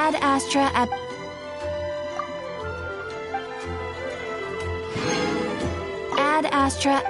Ad Astra ab... Ad Astra...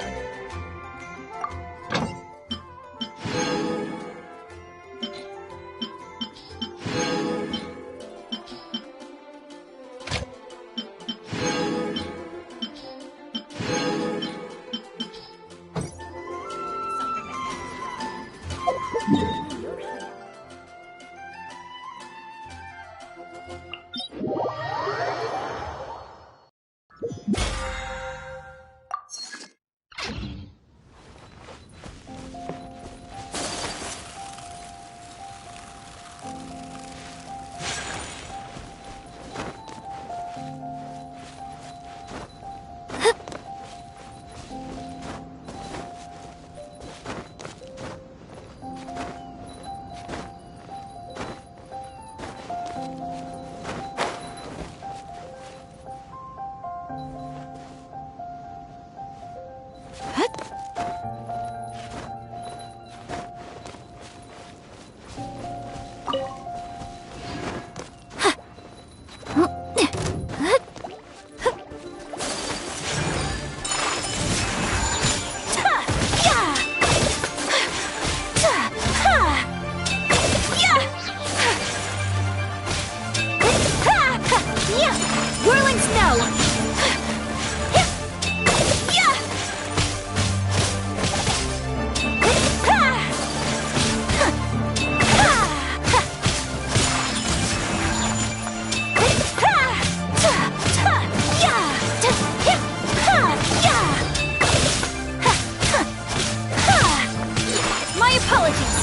Whirling snow! My apologies!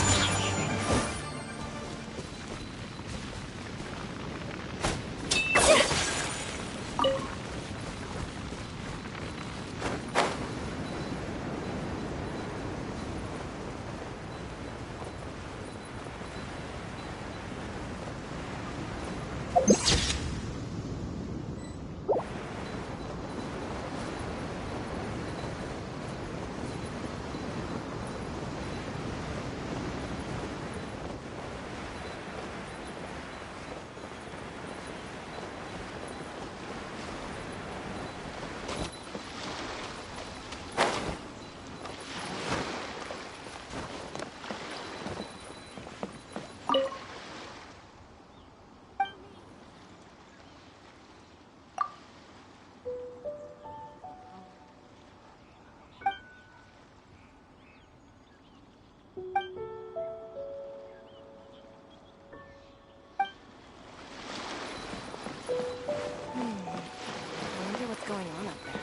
Going on up there?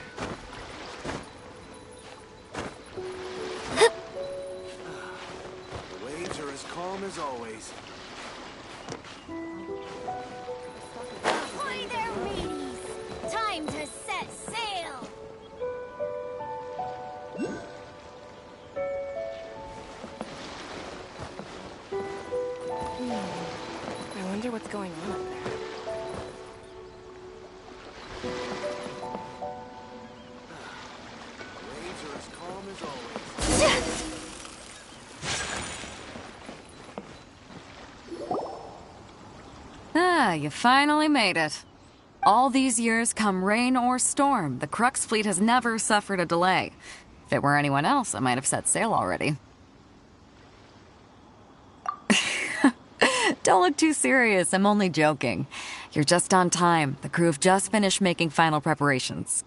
The waves are as calm as always. Ahoy there, mateys! Time to set sail! I wonder what's going on up there. Waves are as calm as always. Ah, you finally made it. All these years, come rain or storm, the Crux fleet has never suffered a delay. If it were anyone else, I might have set sail already. Don't look too serious, I'm only joking. You're just on time. The crew have just finished making final preparations.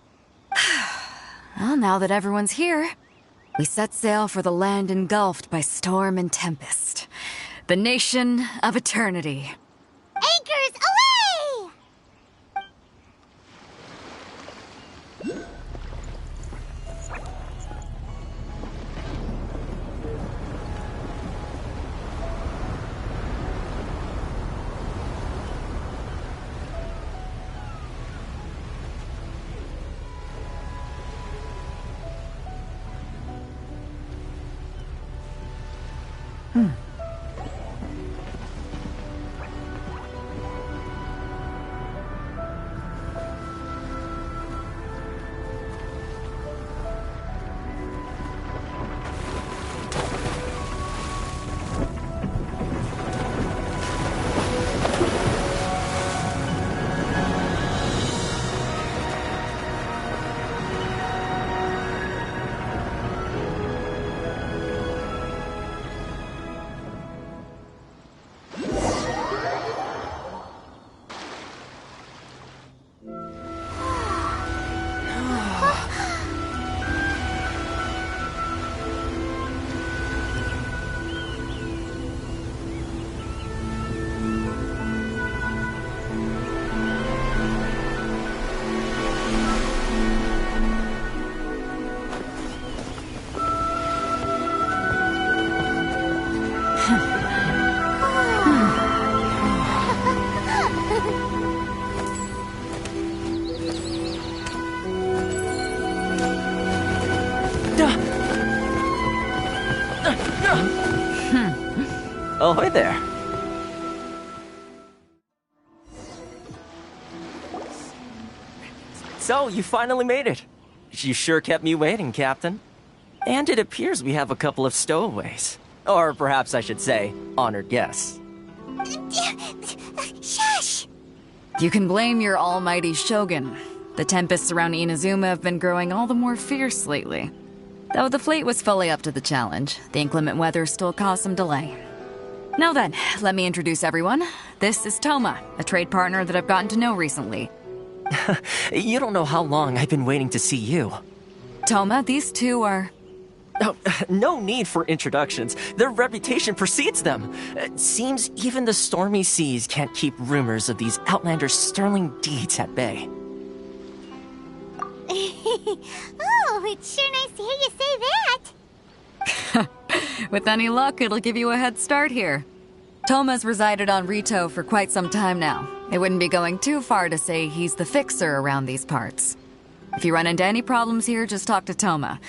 Well, now that everyone's here, we set sail for the land engulfed by storm and tempest. The nation of eternity. Anchors away! Ahoy there. So, you finally made it. You sure kept me waiting, Captain. And it appears we have a couple of stowaways. Or perhaps I should say, honored guests. Shush! You can blame your almighty shogun. The tempests around Inazuma have been growing all the more fierce lately. Though the fleet was fully up to the challenge, the inclement weather still caused some delay. Now then, let me introduce everyone. This is Toma, a trade partner that I've gotten to know recently. You don't know how long I've been waiting to see you. Toma, these two are... Oh, no need for introductions. Their reputation precedes them. It seems even the stormy seas can't keep rumors of these outlanders' sterling deeds at bay. Oh, it's sure nice to hear you say that. With any luck, it'll give you a head start here. Toma's resided on Rito for quite some time now. It wouldn't be going too far to say he's the fixer around these parts. If you run into any problems here, just talk to Toma.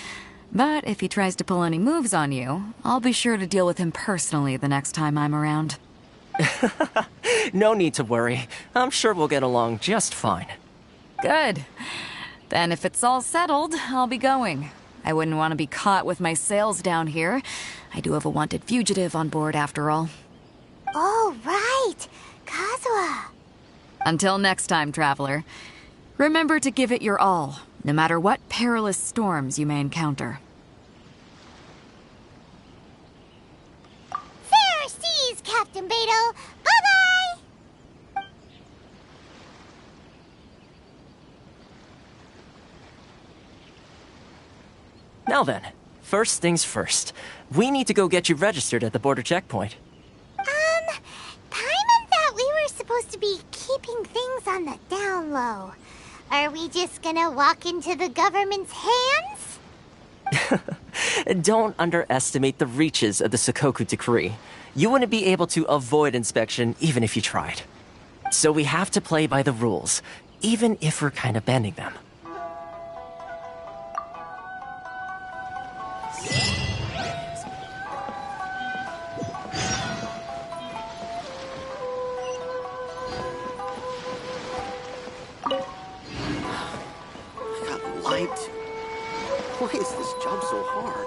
But if he tries to pull any moves on you, I'll be sure to deal with him personally the next time I'm around. No need to worry. I'm sure we'll get along just fine. Good. Then if it's all settled, I'll be going. I wouldn't want to be caught with my sails down here. I do have a wanted fugitive on board after all. Oh, right. Kazuha. Until next time, traveler. Remember to give it your all, no matter what perilous storms you may encounter. Fair seas, Captain Beto. Bye-bye. Now then, first things first. We need to go get you registered at the border checkpoint. Paimon thought we were supposed to be keeping things on the down low. Are we just gonna walk into the government's hands? Don't underestimate the reaches of the Sakoku Decree. You wouldn't be able to avoid inspection even if you tried. So we have to play by the rules, even if we're kind of bending them. Light? Why is this job so hard?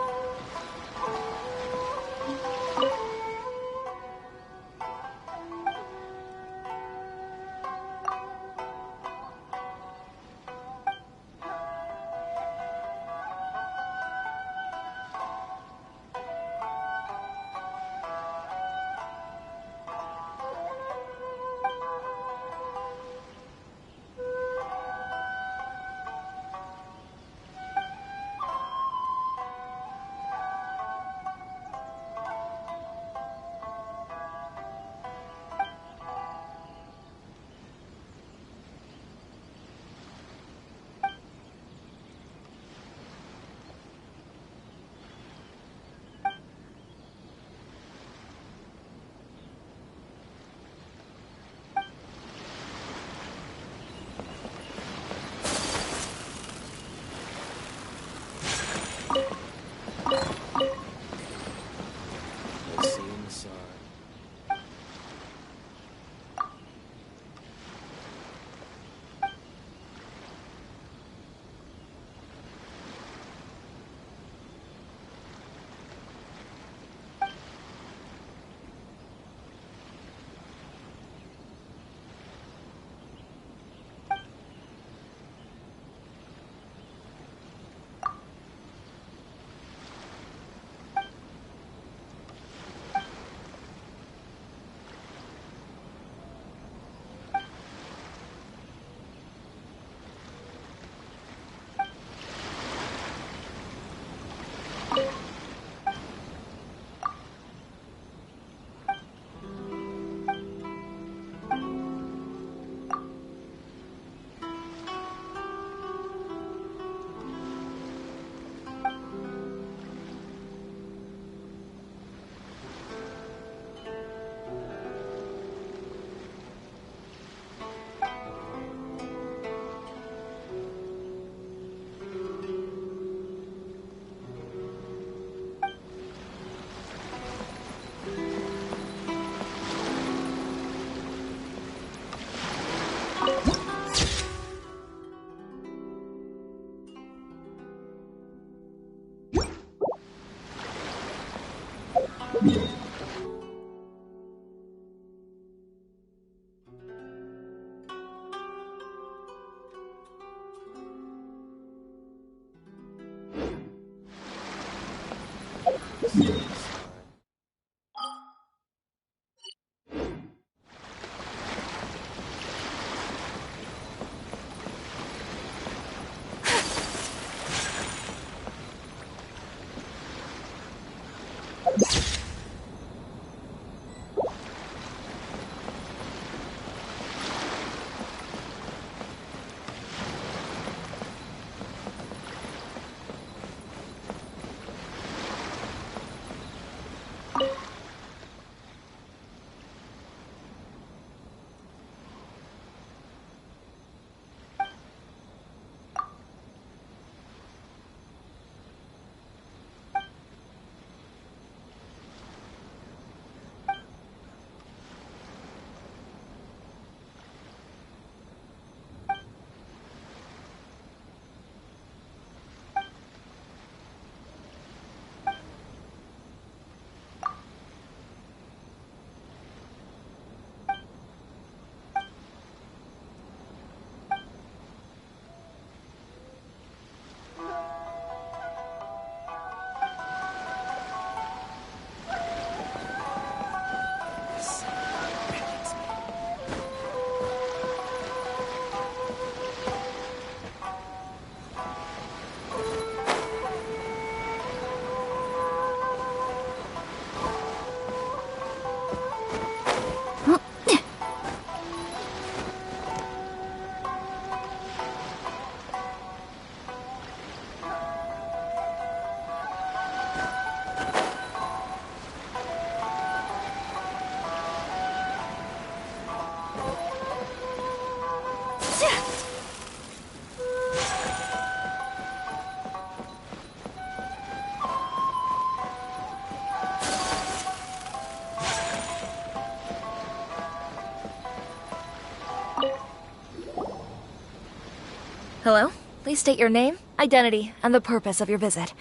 Hello? Please state your name, identity, and the purpose of your visit.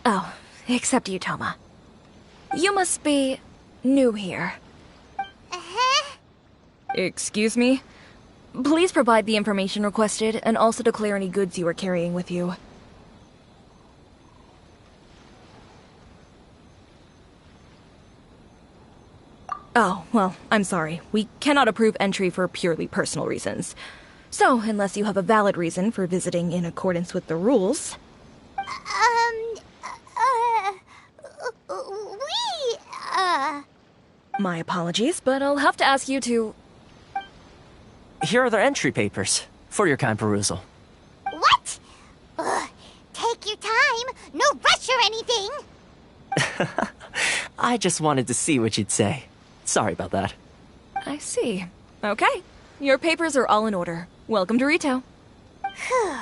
Oh, except you, Toma. You must be new here. Uh-huh. Excuse me? Please provide the information requested and also declare any goods you are carrying with you. Oh, well, I'm sorry. We cannot approve entry for purely personal reasons. So, unless you have a valid reason for visiting in accordance with the rules... My apologies, but I'll have to ask you to... Here are their entry papers, for your kind perusal. What? Ugh, take your time. No rush or anything. I just wanted to see what you'd say. Sorry about that. I see. Okay. Your papers are all in order. Welcome to Rito. Whew.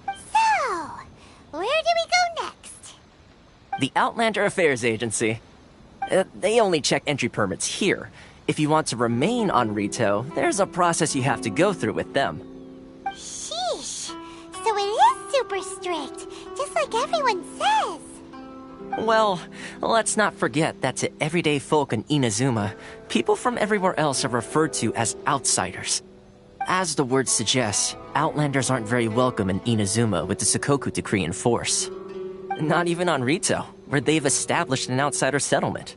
So, where do we go next? The Outlander Affairs Agency. They only check entry permits here. If you want to remain on Rito, there's a process you have to go through with them. Sheesh. So it is super strict, just like everyone says. Well, let's not forget that to everyday folk in Inazuma, people from everywhere else are referred to as outsiders. As the word suggests, Outlanders aren't very welcome in Inazuma with the Sakoku Decree in force. Not even on Rito, where they've established an outsider settlement.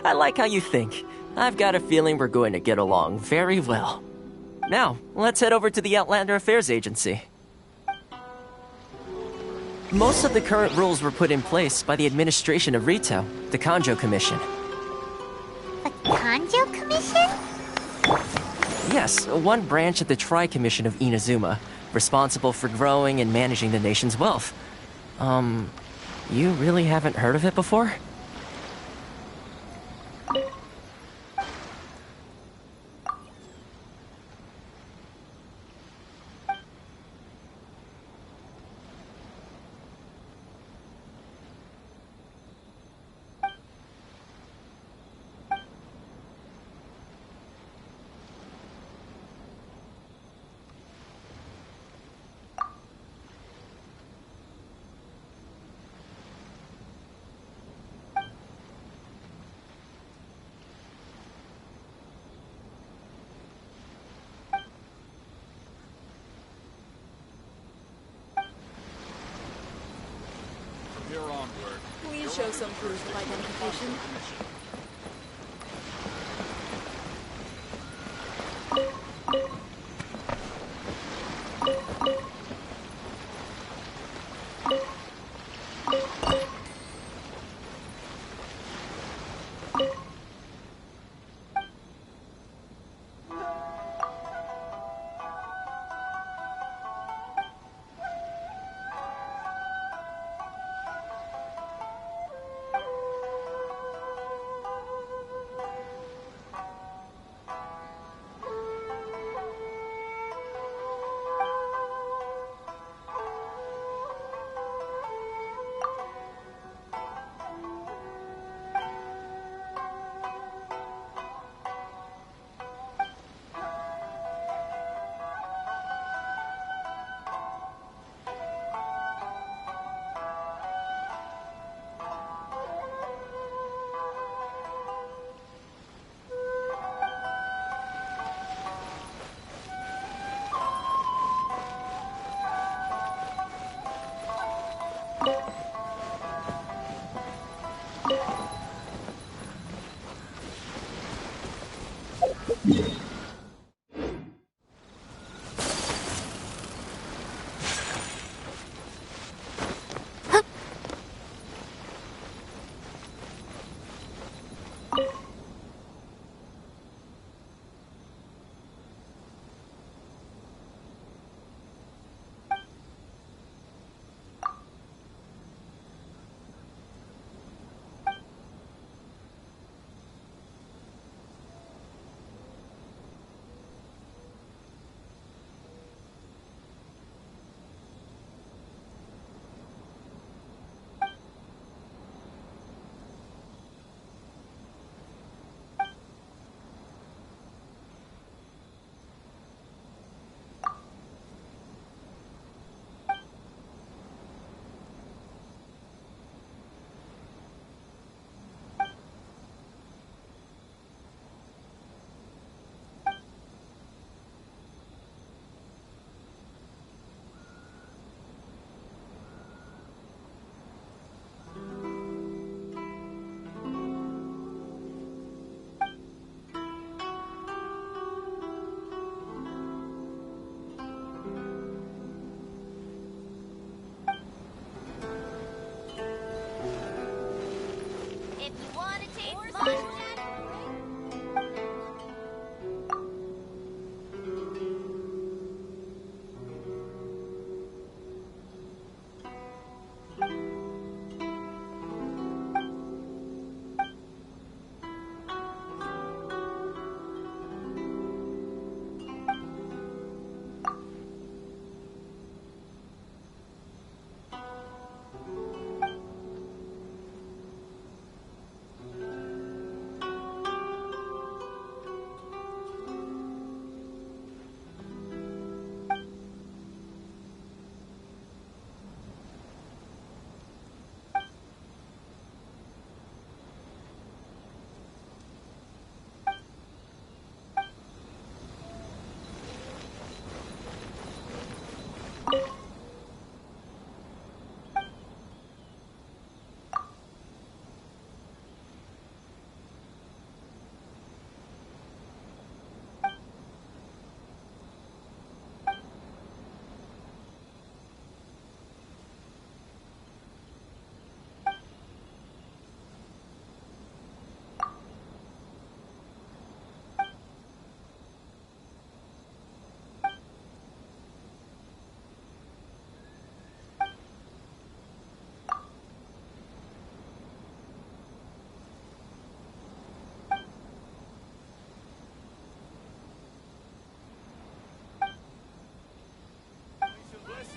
I like how you think. I've got a feeling we're going to get along very well. Now, let's head over to the Outlander Affairs Agency. Most of the current rules were put in place by the administration of Rito, the Kanjo Commission. The Kanjo Commission? Yes, one branch of the Tri-Commission of Inazuma, responsible for growing and managing the nation's wealth. You really haven't heard of it before? Here onward. Please show some proof of identification.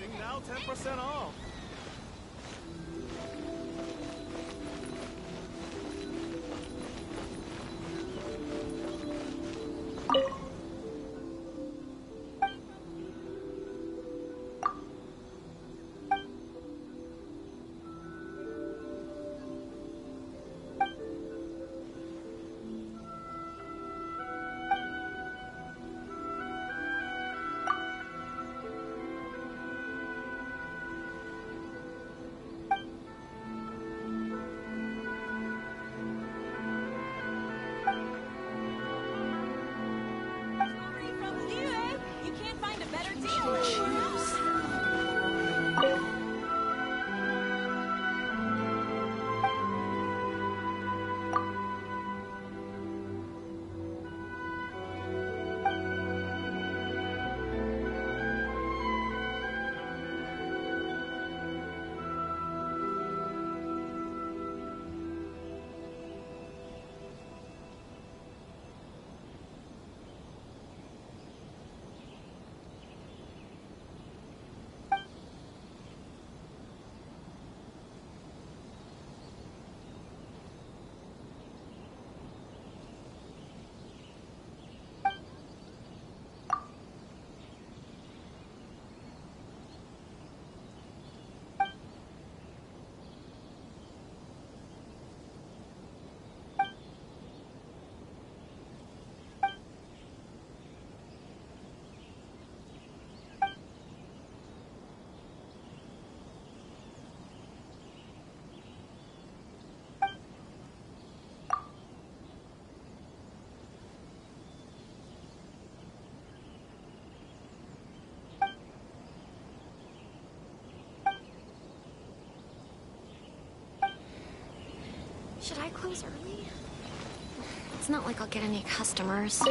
Pricing now 10% off. You can't find a better deal. Should I close early? It's not like I'll get any customers.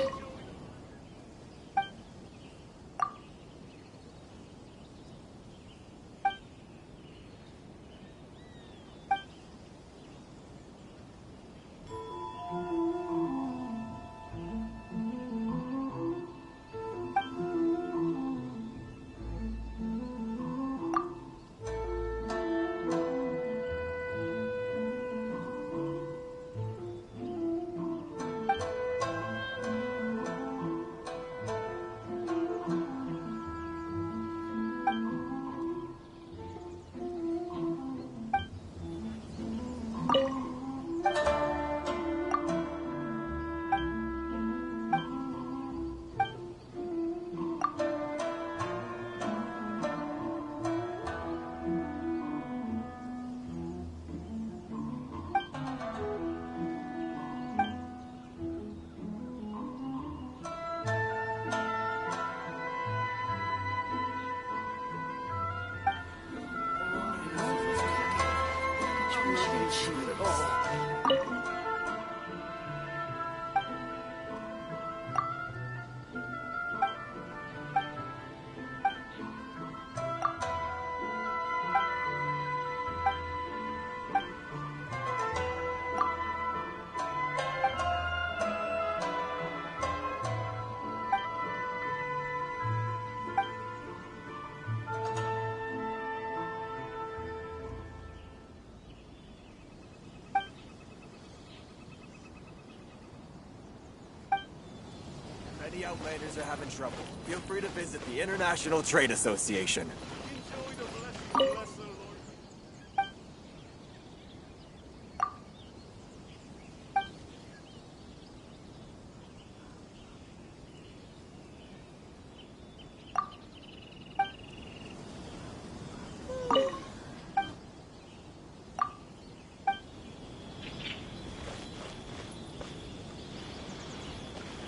If any Outlanders are having trouble, feel free to visit the International Trade Association.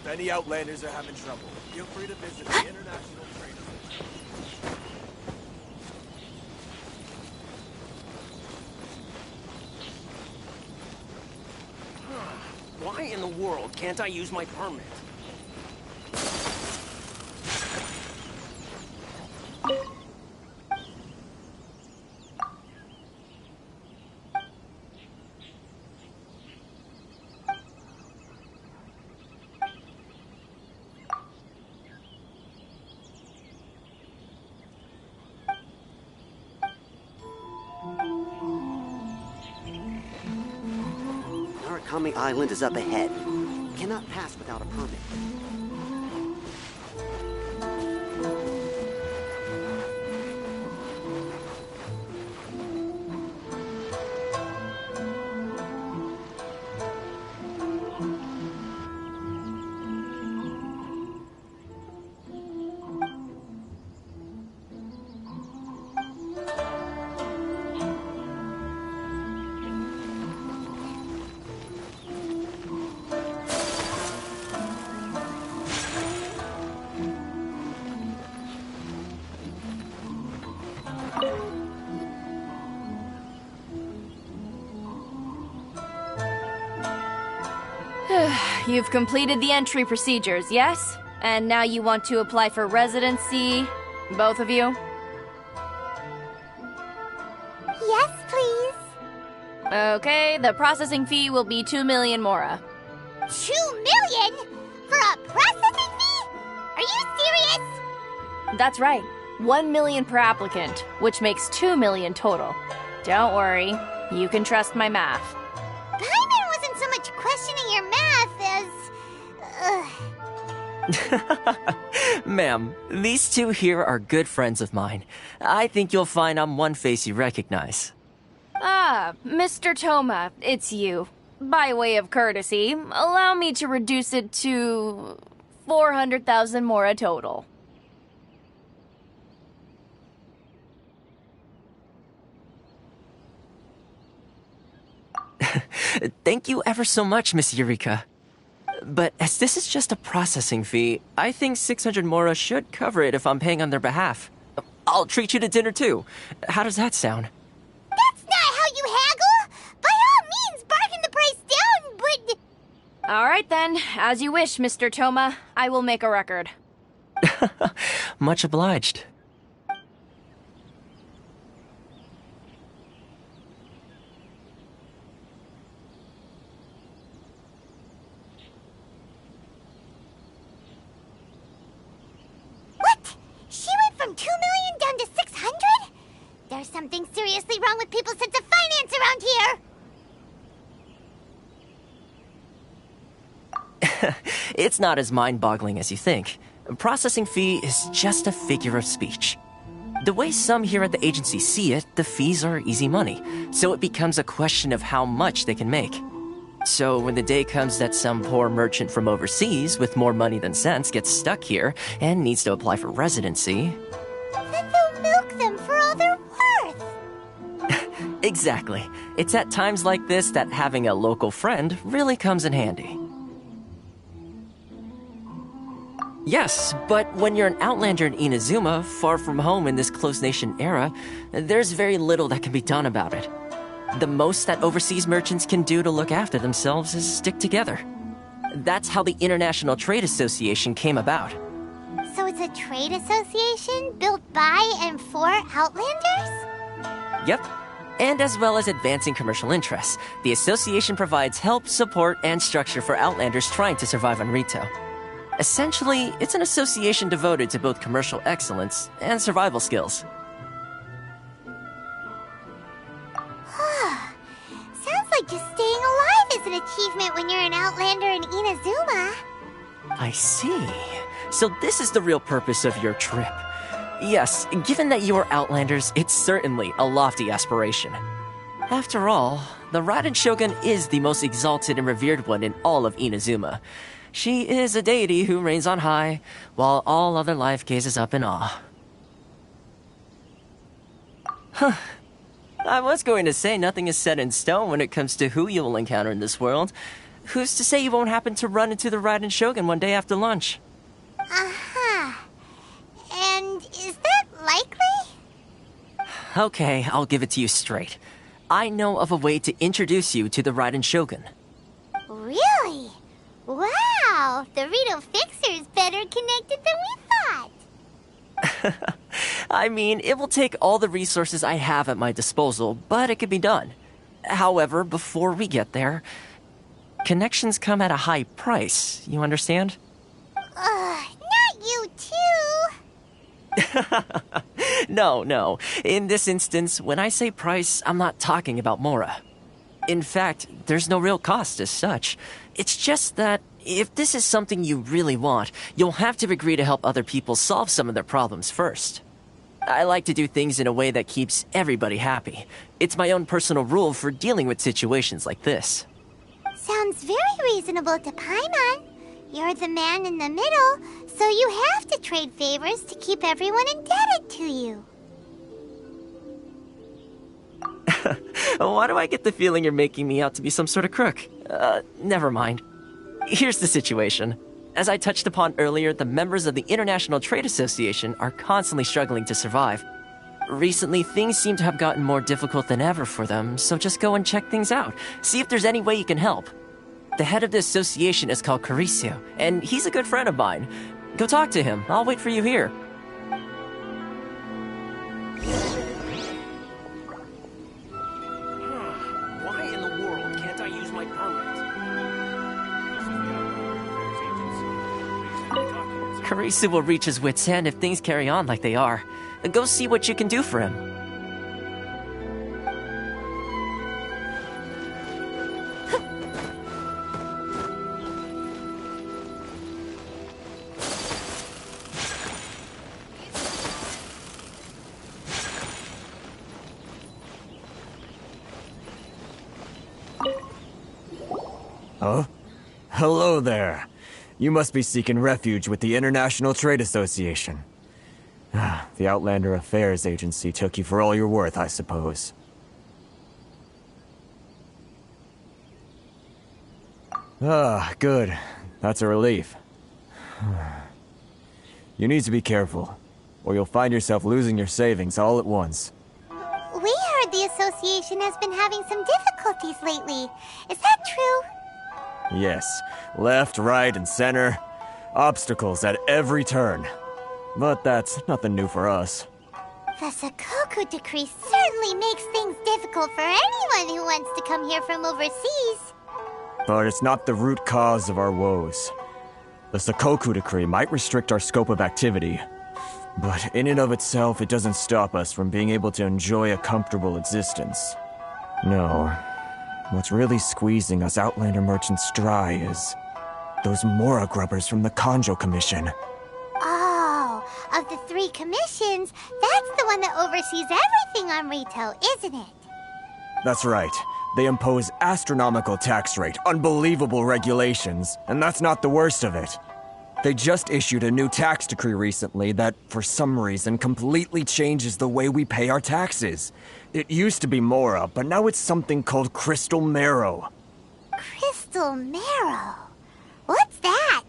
If any Outlanders are having trouble, feel free to visit the International Trade Association. Why in the world can't I use my permit? Kame Island is up ahead. Cannot pass without a permit. You've completed the entry procedures, yes? And now you want to apply for residency, both of you? Yes, please. Okay, the processing fee will be 2 million mora. 2 million? For a processing fee? Are you serious? That's right. 1 million per applicant, which makes 2 million total. Don't worry, you can trust my math. Paimon wasn't so much questioning your math as... Ma'am, these two here are good friends of mine. I think you'll find I'm one face you recognize. Ah, Mr. Toma, it's you. By way of courtesy, allow me to reduce it to 400,000 mora total. Thank you ever so much, Miss Eureka. But as this is just a processing fee, I think 600 mora should cover it if I'm paying on their behalf. I'll treat you to dinner too. How does that sound? That's not how you haggle! By all means, bargain the price down, but... All right then, as you wish, Mr. Toma. I will make a record. Much obliged. What? She went from 2 million down to 600? There's something seriously wrong with people's sense of finance around here! It's not as mind-boggling as you think. Processing fee is just a figure of speech. The way some here at the agency see it, the fees are easy money, so it becomes a question of how much they can make. So when the day comes that some poor merchant from overseas with more money than sense gets stuck here and needs to apply for residency... Then they'll milk them for all they're worth! Exactly. It's at times like this that having a local friend really comes in handy. Yes, but when you're an outlander in Inazuma, far from home in this closed nation era, there's very little that can be done about it. The most that overseas merchants can do to look after themselves is stick together. That's how the International Trade Association came about. So it's a trade association built by and for Outlanders? Yep. And as well as advancing commercial interests, the association provides help, support, and structure for Outlanders trying to survive on Rito. Essentially, it's an association devoted to both commercial excellence and survival skills. Sounds like just staying alive is an achievement when you're an Outlander in Inazuma. I see. So this is the real purpose of your trip. Yes, given that you are Outlanders, it's certainly a lofty aspiration. After all, the Raiden Shogun is the most exalted and revered one in all of Inazuma. She is a deity who reigns on high, while all other life gazes up in awe. Huh. I was going to say nothing is set in stone when it comes to who you will encounter in this world. Who's to say you won't happen to run into the Raiden Shogun one day after lunch? Uh-huh. And is that likely? Okay, I'll give it to you straight. I know of a way to introduce you to the Raiden Shogun. Really? Wow, the Rito Fixer's better connected than we thought. I mean, it will take all the resources I have at my disposal, but it can be done. However, before we get there, connections come at a high price, you understand? Not you too. No. In this instance, when I say price, I'm not talking about Mora. In fact, there's no real cost as such. It's just that if this is something you really want, you'll have to agree to help other people solve some of their problems first. I like to do things in a way that keeps everybody happy. It's my own personal rule for dealing with situations like this. Sounds very reasonable to Paimon. You're the man in the middle, so you have to trade favors to keep everyone indebted to you. Why do I get the feeling you're making me out to be some sort of crook? Never mind. Here's the situation. As I touched upon earlier, the members of the International Trade Association are constantly struggling to survive. Recently, things seem to have gotten more difficult than ever for them, so just go and check things out. See if there's any way you can help. The head of the association is called Caricio, and he's a good friend of mine. Go talk to him. I'll wait for you here. Why in the world can't I use my permit? Caricio will reach his wit's end if things carry on like they are. Go see what you can do for him. Huh? Hello there. You must be seeking refuge with the International Trade Association. The Outlander Affairs Agency took you for all you're worth, I suppose. Good. That's a relief. You need to be careful, or you'll find yourself losing your savings all at once. We heard the association has been having some difficulties lately. Is that true? Yes. Left, right, and center. Obstacles at every turn. But that's nothing new for us. The Sakoku decree certainly makes things difficult for anyone who wants to come here from overseas. But it's not the root cause of our woes. The Sakoku decree might restrict our scope of activity, but in and of itself, it doesn't stop us from being able to enjoy a comfortable existence. No. What's really squeezing us Outlander merchants dry is those Mora grubbers from the Kanjo Commission. Oh, of the 3 commissions, that's the one that oversees everything on Rito, isn't it? That's right. They impose astronomical tax rate, unbelievable regulations, and that's not the worst of it. They just issued a new tax decree recently that, for some reason, completely changes the way we pay our taxes. It used to be Mora, but now it's something called Crystal Marrow. Crystal Marrow? What's that?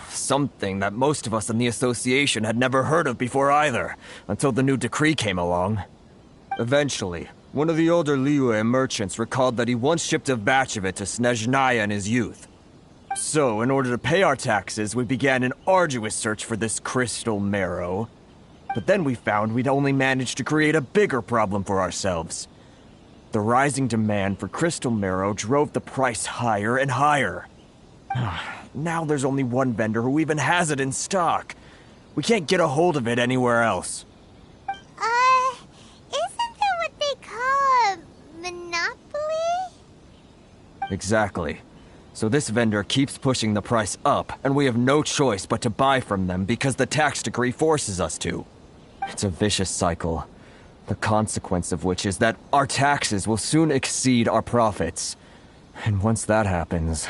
Something that most of us in the association had never heard of before either, until the new decree came along. Eventually, one of the older Liyue merchants recalled that he once shipped a batch of it to Snezhnaya in his youth. So, in order to pay our taxes, we began an arduous search for this Crystal Marrow. But then we found we'd only managed to create a bigger problem for ourselves. The rising demand for Crystal Marrow drove the price higher and higher. Now there's only one vendor who even has it in stock. We can't get a hold of it anywhere else. Isn't that what they call a monopoly? Exactly. So this vendor keeps pushing the price up, and we have no choice but to buy from them because the tax decree forces us to. It's a vicious cycle, the consequence of which is that our taxes will soon exceed our profits. And once that happens...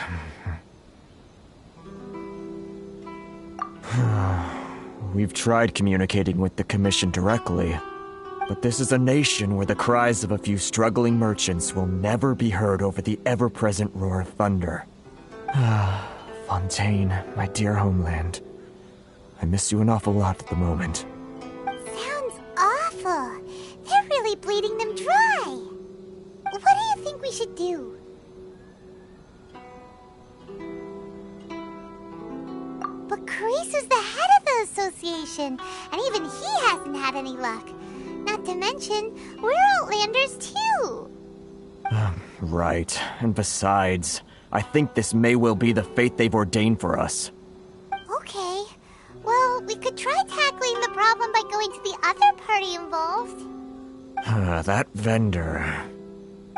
We've tried communicating with the Commission directly, but this is a nation where the cries of a few struggling merchants will never be heard over the ever-present roar of thunder. Fontaine, my dear homeland. I miss you an awful lot at the moment. Sounds awful. They're really bleeding them dry. What do you think we should do? But Carice's the head of the association, and even he hasn't had any luck. Not to mention, we're Outlanders too. Right. And besides, I think this may well be the fate they've ordained for us. Okay. Well, we could try tackling the problem by going to the other party involved. That vendor.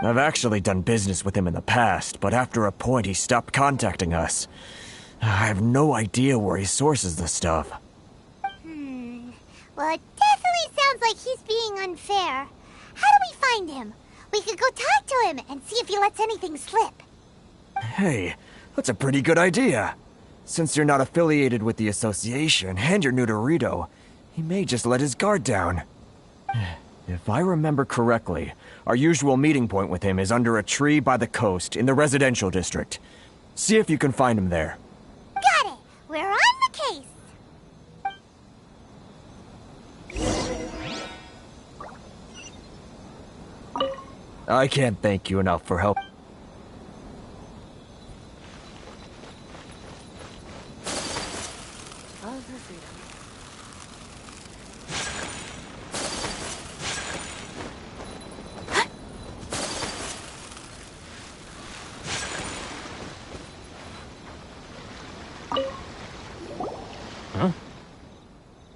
I've actually done business with him in the past, but after a point he stopped contacting us. I have no idea where he sources the stuff. Well, it definitely sounds like he's being unfair. How do we find him? We could go talk to him and see if he lets anything slip. Hey, that's a pretty good idea. Since you're not affiliated with the association and you're new to Rito, he may just let his guard down. If I remember correctly, our usual meeting point with him is under a tree by the coast in the residential district. See if you can find him there. Got it! We're on the case! I can't thank you enough for help.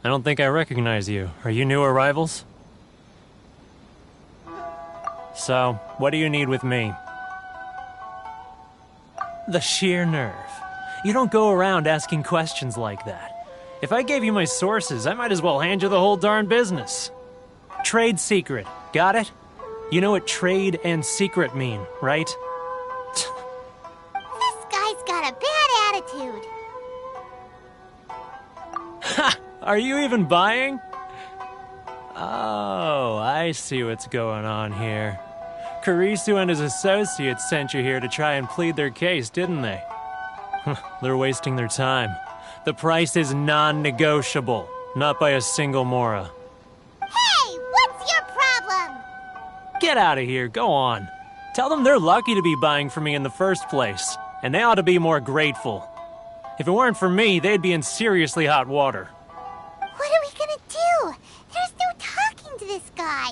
I don't think I recognize you. Are you new arrivals? So, what do you need with me? The sheer nerve. You don't go around asking questions like that. If I gave you my sources, I might as well hand you the whole darn business. Trade secret. Got it? You know what trade and secret mean, right? This guy's got a bad attitude. Ha! Are you even buying? Oh, I see what's going on here. Kurisu and his associates sent you here to try and plead their case, didn't they? They're wasting their time. The price is non-negotiable, not by a single Mora. Hey, what's your problem? Get out of here, go on. Tell them they're lucky to be buying from me in the first place, and they ought to be more grateful. If it weren't for me, they'd be in seriously hot water. What are we gonna do? There's no talking to this guy.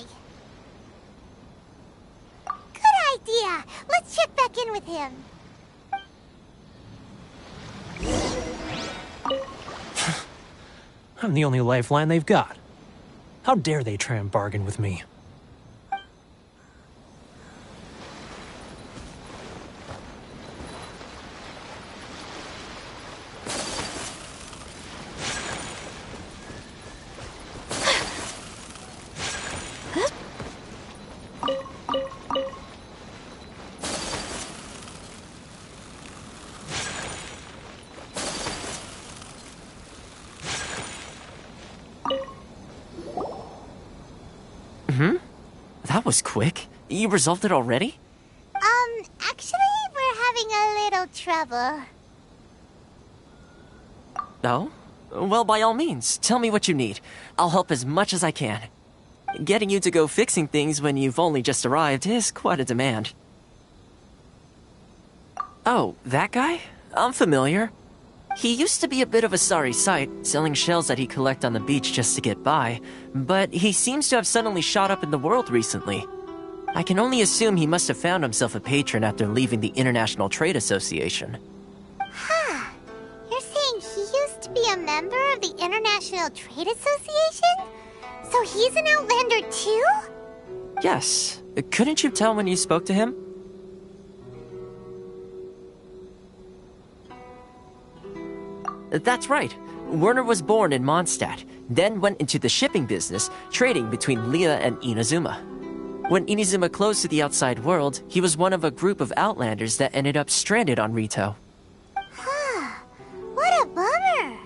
Good idea. Let's check back in with him. I'm the only lifeline they've got. How dare they try and bargain with me? That was quick. You resolved it already? Actually, we're having a little trouble. Oh? Well, by all means, tell me what you need. I'll help as much as I can. Getting you to go fixing things when you've only just arrived is quite a demand. Oh, that guy? I'm familiar. He used to be a bit of a sorry sight, selling shells that he'd collect on the beach just to get by, but he seems to have suddenly shot up in the world recently. I can only assume he must have found himself a patron after leaving the International Trade Association. Huh. You're saying he used to be a member of the International Trade Association? So he's an Outlander too? Yes. Couldn't you tell when you spoke to him? That's right. Werner was born in Mondstadt, then went into the shipping business, trading between Leah and Inazuma. When Inazuma closed to the outside world, he was one of a group of Outlanders that ended up stranded on Rito. What a bummer.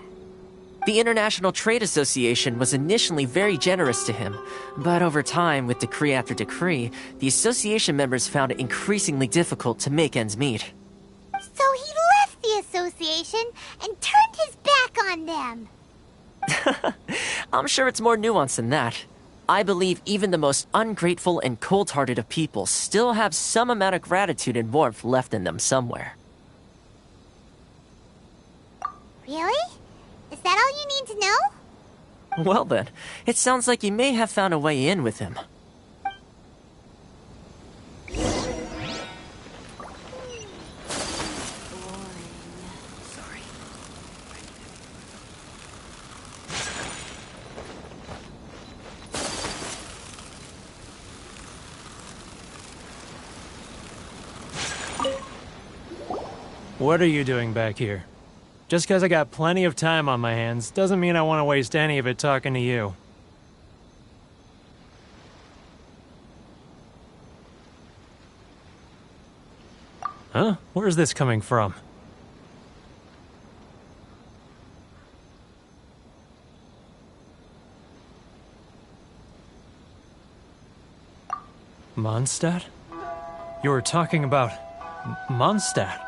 The International Trade Association was initially very generous to him, but over time, with decree after decree, the association members found it increasingly difficult to make ends meet. So he left the association and turned his back on them. I'm sure it's more nuanced than that. I believe even the most ungrateful and cold-hearted of people still have some amount of gratitude and warmth left in them somewhere. Really? Is that all you need to know? Well then, it sounds like you may have found a way in with him. What are you doing back here? Just because I got plenty of time on my hands doesn't mean I want to waste any of it talking to you. Huh? Where's this coming from? Mondstadt? You were talking about Mondstadt.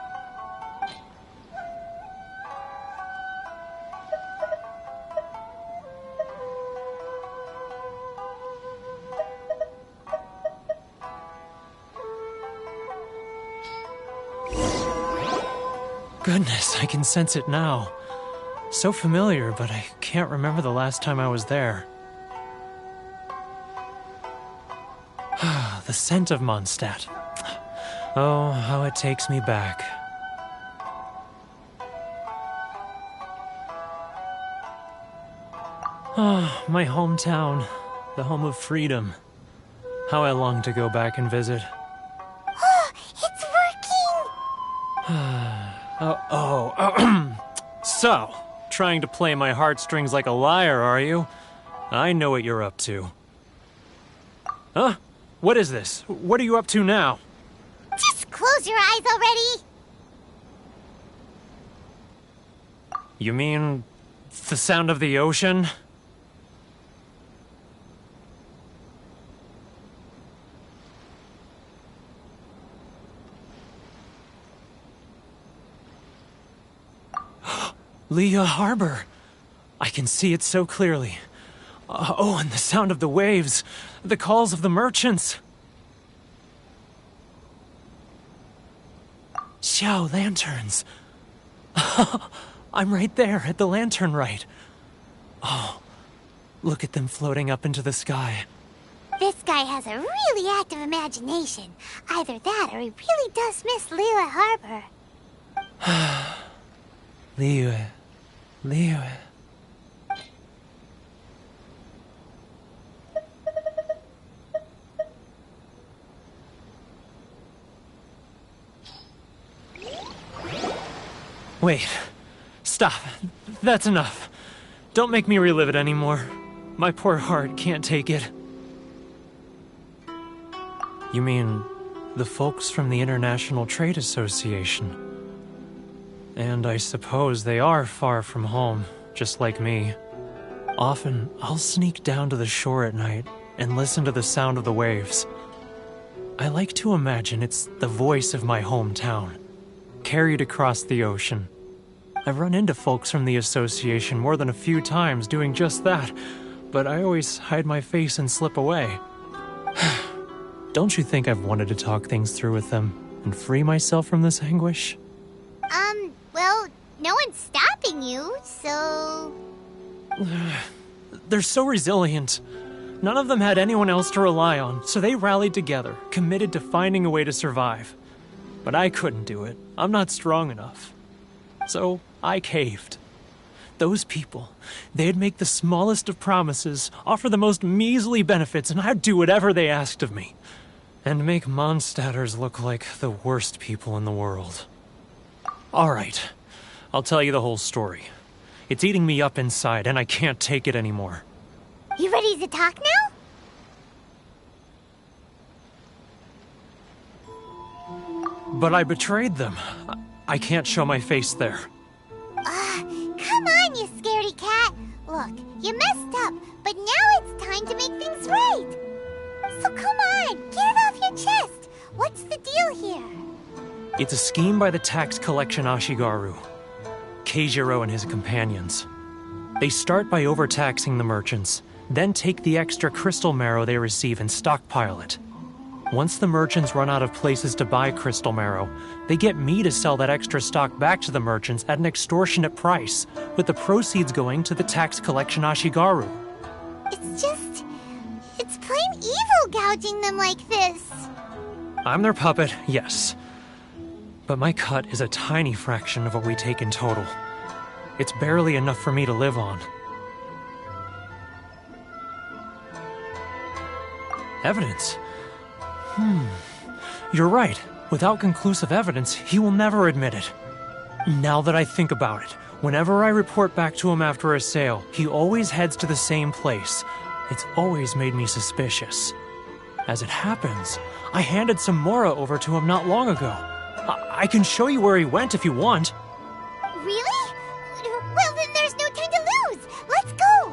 Goodness, I can sense it now. So familiar, but I can't remember the last time I was there. The scent of Mondstadt. Oh, how it takes me back. Oh, my hometown. The home of freedom. How I long to go back and visit. It's working! So, trying to play my heartstrings like a liar, are you? I know what you're up to. Huh? What is this? What are you up to now? Just close your eyes already! You mean the sound of the ocean? Leah Harbor. I can see it so clearly. Oh, and the sound of the waves. The calls of the merchants. Xiao lanterns. I'm right there at the lantern right. Oh, look at them floating up into the sky. This guy has a really active imagination. Either that or he really does miss Liyue Harbor. Liyue. Liyue. Wait. Stop. That's enough. Don't make me relive it anymore. My poor heart can't take it. You mean the folks from the International Trade Association? And I suppose they are far from home, just like me. Often, I'll sneak down to the shore at night and listen to the sound of the waves. I like to imagine it's the voice of my hometown, carried across the ocean. I've run into folks from the association more than a few times doing just that, but I always hide my face and slip away. Don't you think I've wanted to talk things through with them and free myself from this anguish? Well, no one's stopping you, so... They're so resilient. None of them had anyone else to rely on, so they rallied together, committed to finding a way to survive. But I couldn't do it. I'm not strong enough. So I caved. Those people, they'd make the smallest of promises, offer the most measly benefits, and I'd do whatever they asked of me. And make Mondstadters look like the worst people in the world. Alright, I'll tell you the whole story. It's eating me up inside, and I can't take it anymore. You ready to talk now? But I betrayed them. I can't show my face there. Come on, you scaredy cat. Look, you messed up, but now it's time to make things right. So come on, get it off your chest. What's the deal here? It's a scheme by the tax collection Ashigaru, Keijiro and his companions. They start by overtaxing the merchants, then take the extra crystal marrow they receive and stockpile it. Once the merchants run out of places to buy crystal marrow, they get me to sell that extra stock back to the merchants at an extortionate price, with the proceeds going to the tax collection Ashigaru. It's plain evil gouging them like this. I'm their puppet, yes. But my cut is a tiny fraction of what we take in total. It's barely enough for me to live on. Evidence? You're right. Without conclusive evidence, he will never admit it. Now that I think about it, whenever I report back to him after a sale, he always heads to the same place. It's always made me suspicious. As it happens, I handed some Mora over to him not long ago. I can show you where he went if you want. Really? Well, then there's no time to lose. Let's go.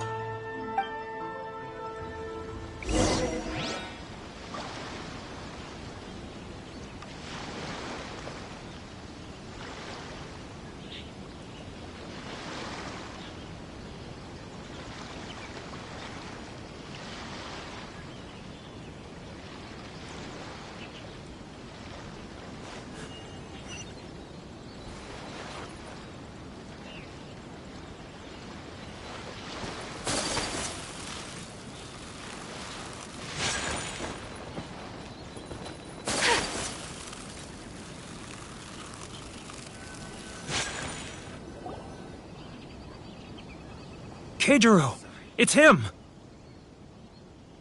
Keijiro! It's him!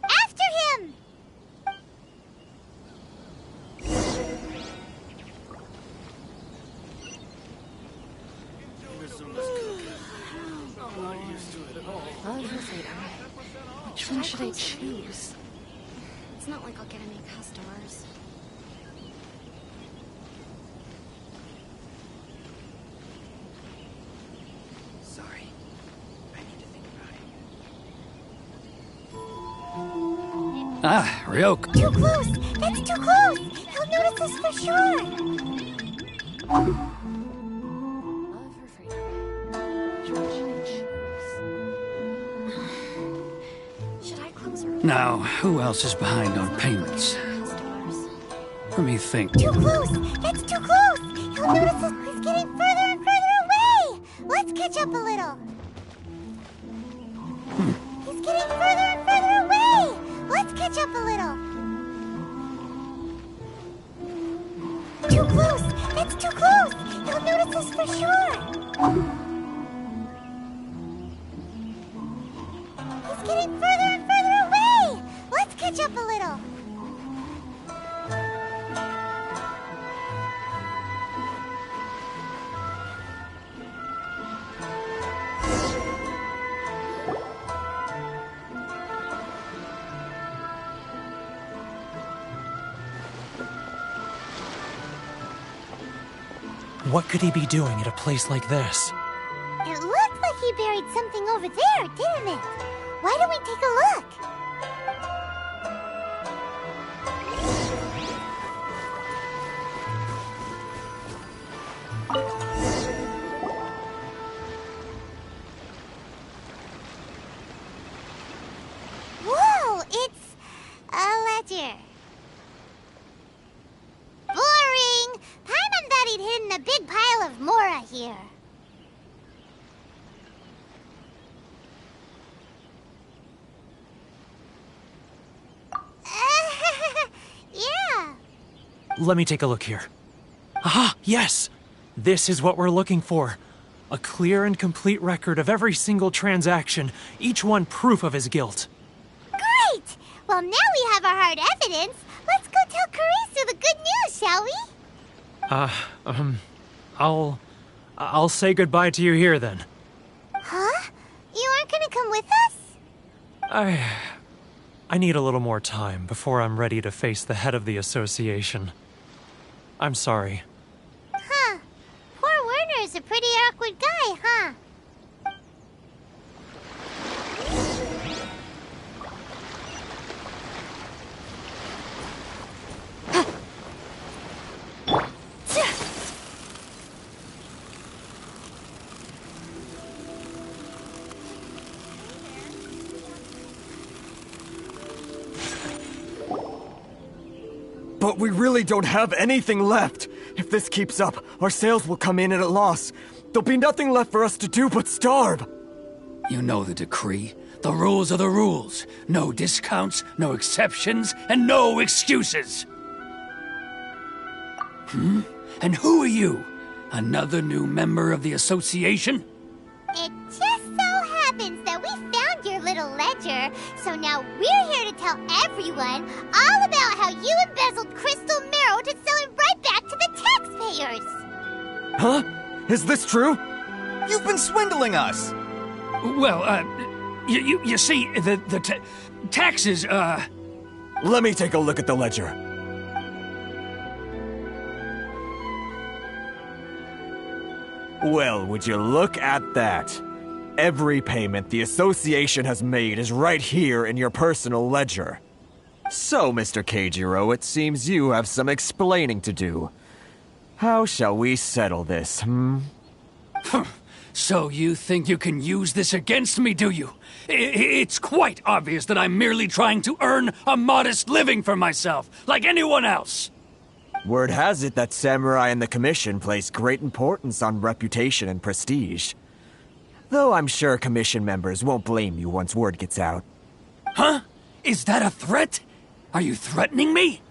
After him! Which one should I choose? It's not like I'll get any customers. Sorry. I need to think about it. Ah, Ryoka. Too close! That's too close! He'll notice us for sure! Love her freedom. Which one should I choose? Should I close early? Now, who else is behind on payments? Customers. Let me think. Too close! That's too close! He'll notice us! He's getting further and further away! Let's catch up a little! He's getting further and further away! Let's catch up a little! Too close! That's too close! He'll notice us for sure! He's getting further and further away! Let's catch up a little! What could he be doing at a place like this? It looked like he buried something over there, didn't it? Why don't we take a look? Whoa, it's a ledger. Boring! Paimon thought he'd hidden a big pile of Mora here. Yeah. Let me take a look here. Aha! Yes! This is what we're looking for. A clear and complete record of every single transaction, each one proof of his guilt. Great! Well, now we have our hard evidence. Let's go tell Karisu the good news, shall we? I'll say goodbye to you here then. Huh? You aren't gonna come with us? I need a little more time before I'm ready to face the head of the association. I'm sorry. Huh. Poor Werner's a pretty awkward guy, huh? But we really don't have anything left. If this keeps up, our sales will come in at a loss. There'll be nothing left for us to do but starve. You know the decree. The rules are the rules. No discounts, no exceptions, and no excuses. And who are you? Another new member of the association? It just so happens that we found your little ledger, so now we're here to tell everyone all about how you embezzled crystal marrow to sell it right back to the taxpayers. Huh? Is this true? You've been swindling us! Well, you see, the taxes, Let me take a look at the ledger. Well, would you look at that? Every payment the association has made is right here in your personal ledger. So, Mr. Keijiro, it seems you have some explaining to do. How shall we settle this, So you think you can use this against me, do you? It's quite obvious that I'm merely trying to earn a modest living for myself, like anyone else. Word has it that samurai and the commission place great importance on reputation and prestige. Though I'm sure commission members won't blame you once word gets out. Huh? Is that a threat? Are you threatening me?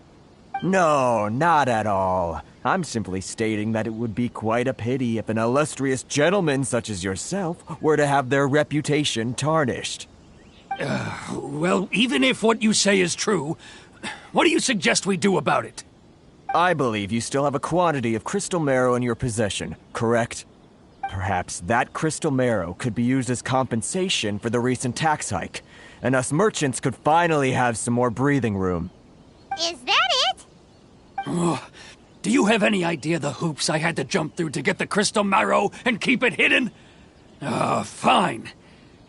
No, not at all. I'm simply stating that it would be quite a pity if an illustrious gentleman such as yourself were to have their reputation tarnished. Well, even if what you say is true, what do you suggest we do about it? I believe you still have a quantity of crystal marrow in your possession, correct? Perhaps that crystal marrow could be used as compensation for the recent tax hike, and us merchants could finally have some more breathing room. Is that it? Do you have any idea the hoops I had to jump through to get the crystal marrow and keep it hidden? Fine.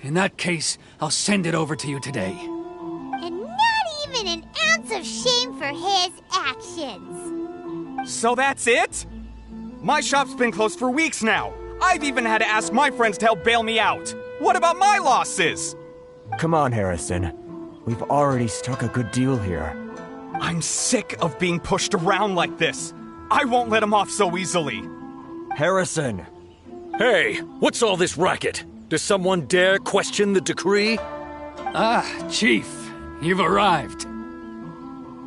In that case, I'll send it over to you today. And not even an ounce of shame for his actions. So that's it? My shop's been closed for weeks now. I've even had to ask my friends to help bail me out. What about my losses? Come on, Harrison. We've already struck a good deal here. I'm sick of being pushed around like this. I won't let him off so easily. Harrison! Hey, what's all this racket? Does someone dare question the decree? Chief, you've arrived.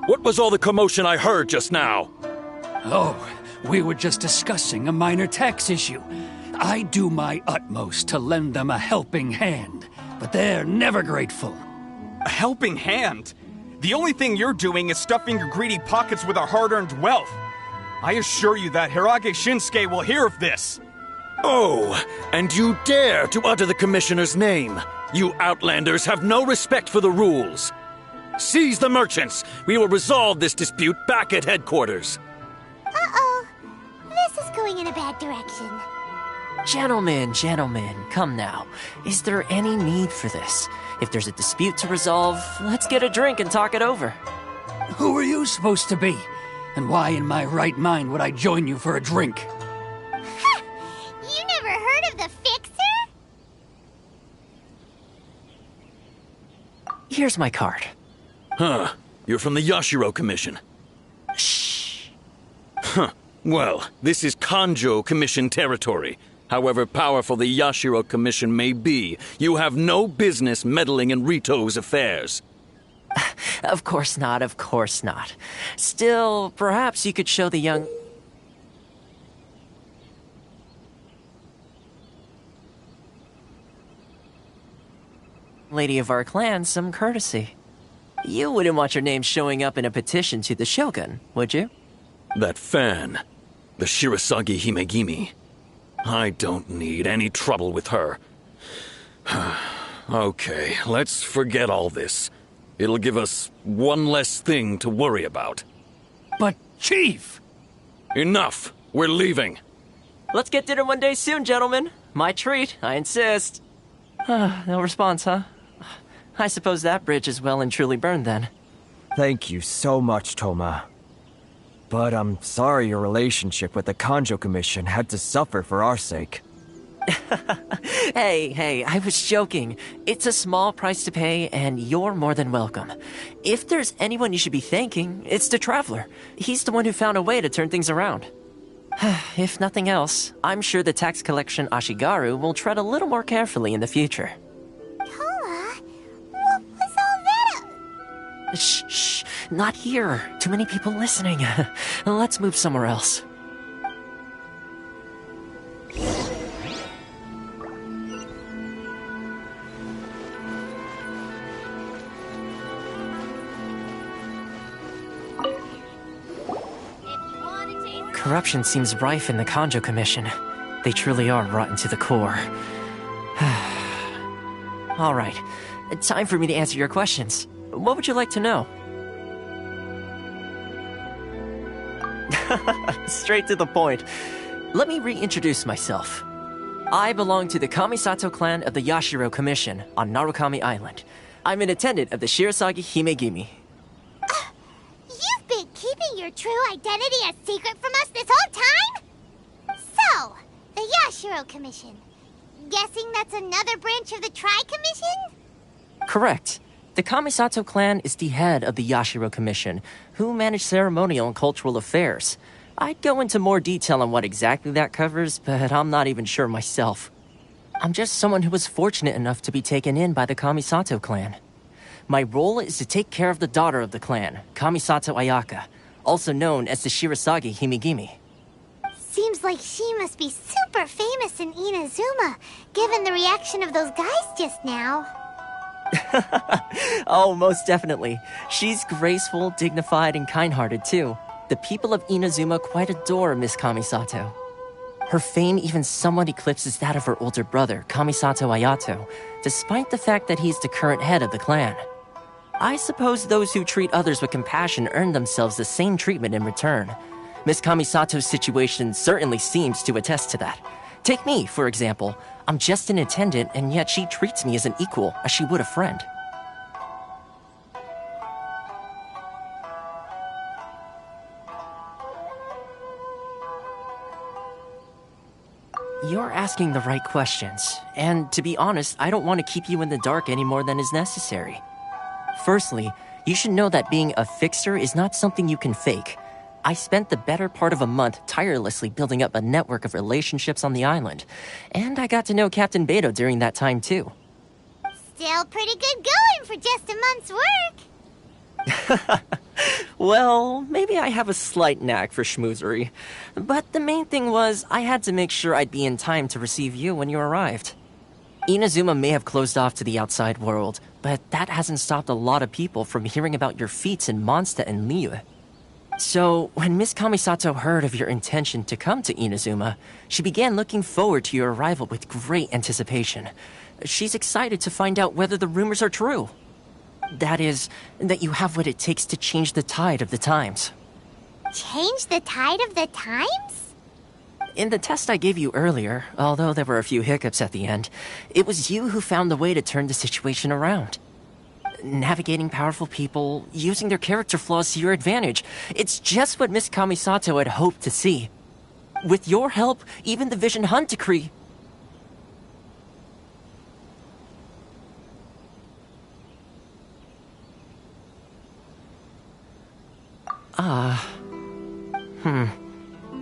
What was all the commotion I heard just now? Oh, we were just discussing a minor tax issue. I do my utmost to lend them a helping hand, but they're never grateful. A helping hand? The only thing you're doing is stuffing your greedy pockets with our hard-earned wealth. I assure you that Hirage Shinsuke will hear of this. Oh, and you dare to utter the commissioner's name. You outlanders have no respect for the rules. Seize the merchants. We will resolve this dispute back at headquarters. Uh-oh. This is going in a bad direction. Gentlemen, come now. Is there any need for this? If there's a dispute to resolve, let's get a drink and talk it over. Who are you supposed to be? And why in my right mind would I join you for a drink? Ha! You never heard of the Fixer? Here's my card. Huh. You're from the Yashiro Commission. Shh. Huh. Well, this is Kanjo Commission territory. However powerful the Yashiro Commission may be, you have no business meddling in Rito's affairs. Of course not. Still, perhaps you could show the young lady of our clan some courtesy. You wouldn't want your name showing up in a petition to the Shogun, would you? That fan, the Shirasagi Himegimi. I don't need any trouble with her. Okay, let's forget all this. It'll give us one less thing to worry about. But, Chief! Enough! We're leaving. Let's get dinner one day soon, gentlemen. My treat, I insist. No response, huh? I suppose that bridge is well and truly burned then. Thank you so much, Toma. But I'm sorry your relationship with the Kanjo Commission had to suffer for our sake. Hey, I was joking. It's a small price to pay, and you're more than welcome. If there's anyone you should be thanking, it's the Traveler. He's the one who found a way to turn things around. If nothing else, I'm sure the tax collection Ashigaru will tread a little more carefully in the future. Toma, what was all that? Shh, not here. Too many people listening. Let's move somewhere else. Corruption seems rife in the Kanjo Commission. They truly are rotten to the core. All right, time for me to answer your questions. What would you like to know? Straight to the point. Let me reintroduce myself. I belong to the Kamisato clan of the Yashiro Commission on Narukami Island. I'm an attendant of the Shirasagi Himegimi. You've been keeping your true identity a secret from us this whole time? So, the Yashiro Commission. Guessing that's another branch of the Tri-Commission? Correct. The Kamisato clan is the head of the Yashiro Commission, who manage ceremonial and cultural affairs. I'd go into more detail on what exactly that covers, but I'm not even sure myself. I'm just someone who was fortunate enough to be taken in by the Kamisato clan. My role is to take care of the daughter of the clan, Kamisato Ayaka, also known as the Shirasagi Himegimi. Seems like she must be super famous in Inazuma, given the reaction of those guys just now. Oh, most definitely. She's graceful, dignified, and kind-hearted too. The people of Inazuma quite adore Miss Kamisato. Her fame even somewhat eclipses that of her older brother, Kamisato Ayato, despite the fact that he's the current head of the clan. I suppose those who treat others with compassion earn themselves the same treatment in return. Miss Kamisato's situation certainly seems to attest to that. Take me, for example. I'm just an attendant, and yet she treats me as an equal, as she would a friend. You're asking the right questions, and to be honest, I don't want to keep you in the dark any more than is necessary. Firstly, you should know that being a fixer is not something you can fake. I spent the better part of a month tirelessly building up a network of relationships on the island, and I got to know Captain Beto during that time too. Still pretty good going for just a month's work. Well, maybe I have a slight knack for schmoozery, but the main thing was I had to make sure I'd be in time to receive you when you arrived. Inazuma may have closed off to the outside world, but that hasn't stopped a lot of people from hearing about your feats in Mondstadt and Liyue. So, when Miss Kamisato heard of your intention to come to Inazuma, she began looking forward to your arrival with great anticipation. She's excited to find out whether the rumors are true. That is, that you have what it takes to change the tide of the times. Change the tide of the times? In the test I gave you earlier, although there were a few hiccups at the end, it was you who found the way to turn the situation around. Navigating powerful people, using their character flaws to your advantage. It's just what Miss Kamisato had hoped to see. With your help, even the Vision Hunt decree...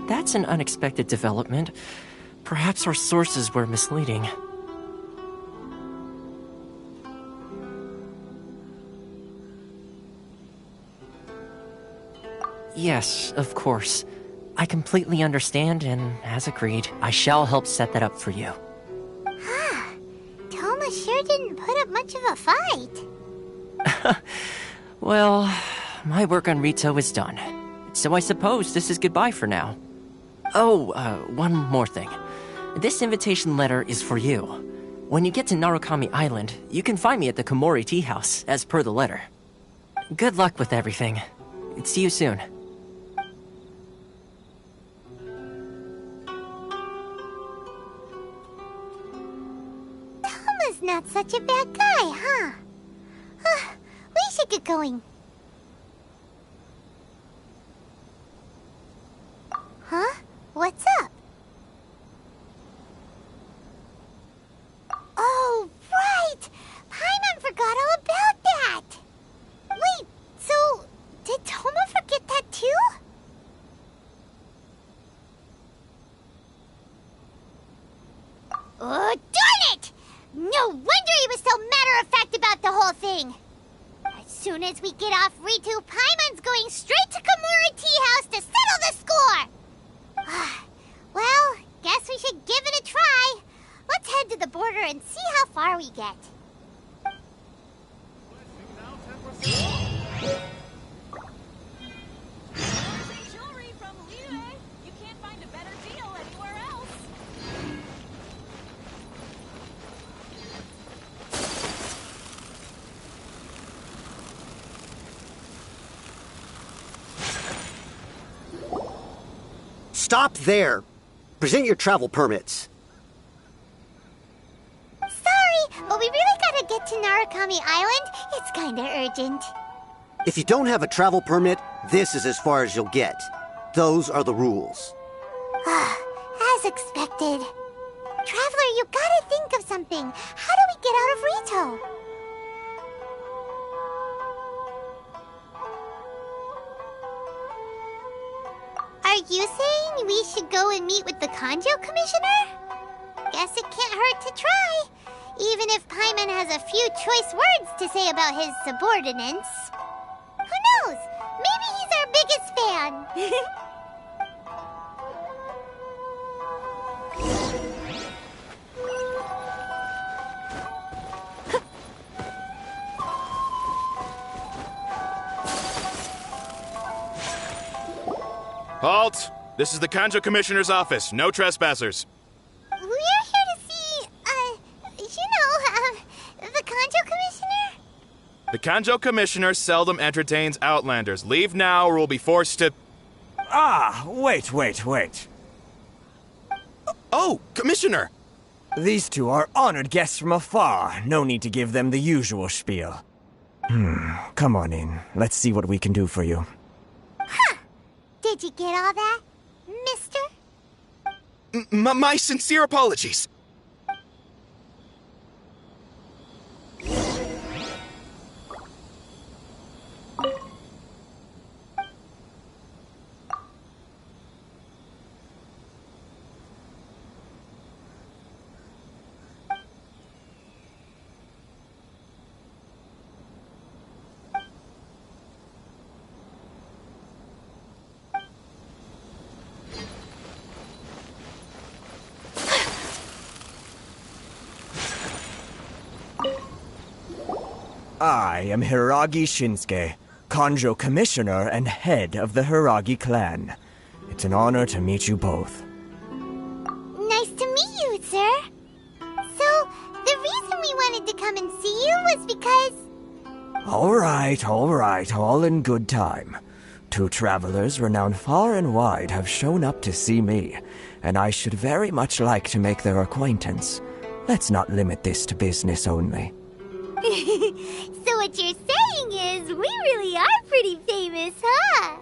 That's an unexpected development. Perhaps our sources were misleading. Yes, of course. I completely understand, and as agreed, I shall help set that up for you. Toma sure didn't put up much of a fight. Well, my work on Rito is done. So I suppose this is goodbye for now. Oh, one more thing. This invitation letter is for you. When you get to Narukami Island, you can find me at the Komori Tea House, as per the letter. Good luck with everything. See you soon. Toma's not such a bad guy, huh? We should get going. Huh? What's up? Oh, right! Paimon forgot all about that! Wait, so... did Toma forget that too? Oh, darn it! No wonder he was so matter-of-fact about the whole thing! As soon as we get off Ritu, Paimon's going straight to Komori Tea House to settle the score! Well, guess we should give it a try. Let's head to the border and see how far we get. Jewelry from Liyue. You can't find a better deal anywhere else. Stop there! Present your travel permits. Sorry, but we really gotta get to Narukami Island. It's kinda urgent. If you don't have a travel permit, this is as far as you'll get. Those are the rules. As expected. Traveler, you gotta think of something. How do we get out of Rito? Are you saying we should go and meet with the Kanjo Commissioner? Guess it can't hurt to try. Even if Paimon has a few choice words to say about his subordinates. Who knows? Maybe he's our biggest fan. Halt! This is the Kanjo Commissioner's office. No trespassers. We're here to see, the Kanjo Commissioner? The Kanjo Commissioner seldom entertains Outlanders. Leave now or we'll be forced to... Ah, wait. Oh, Commissioner! These two are honored guests from afar. No need to give them the usual spiel. Come on in. Let's see what we can do for you. Huh! Did you get all that, mister? My sincere apologies. I am Hiragi Shinsuke, Kanjo Commissioner and head of the Hiragi clan. It's an honor to meet you both. Nice to meet you, sir. So, the reason we wanted to come and see you was because... All right, all in good time. Two travelers renowned far and wide have shown up to see me, and I should very much like to make their acquaintance. Let's not limit this to business only. So what you're saying is, we really are pretty famous, huh?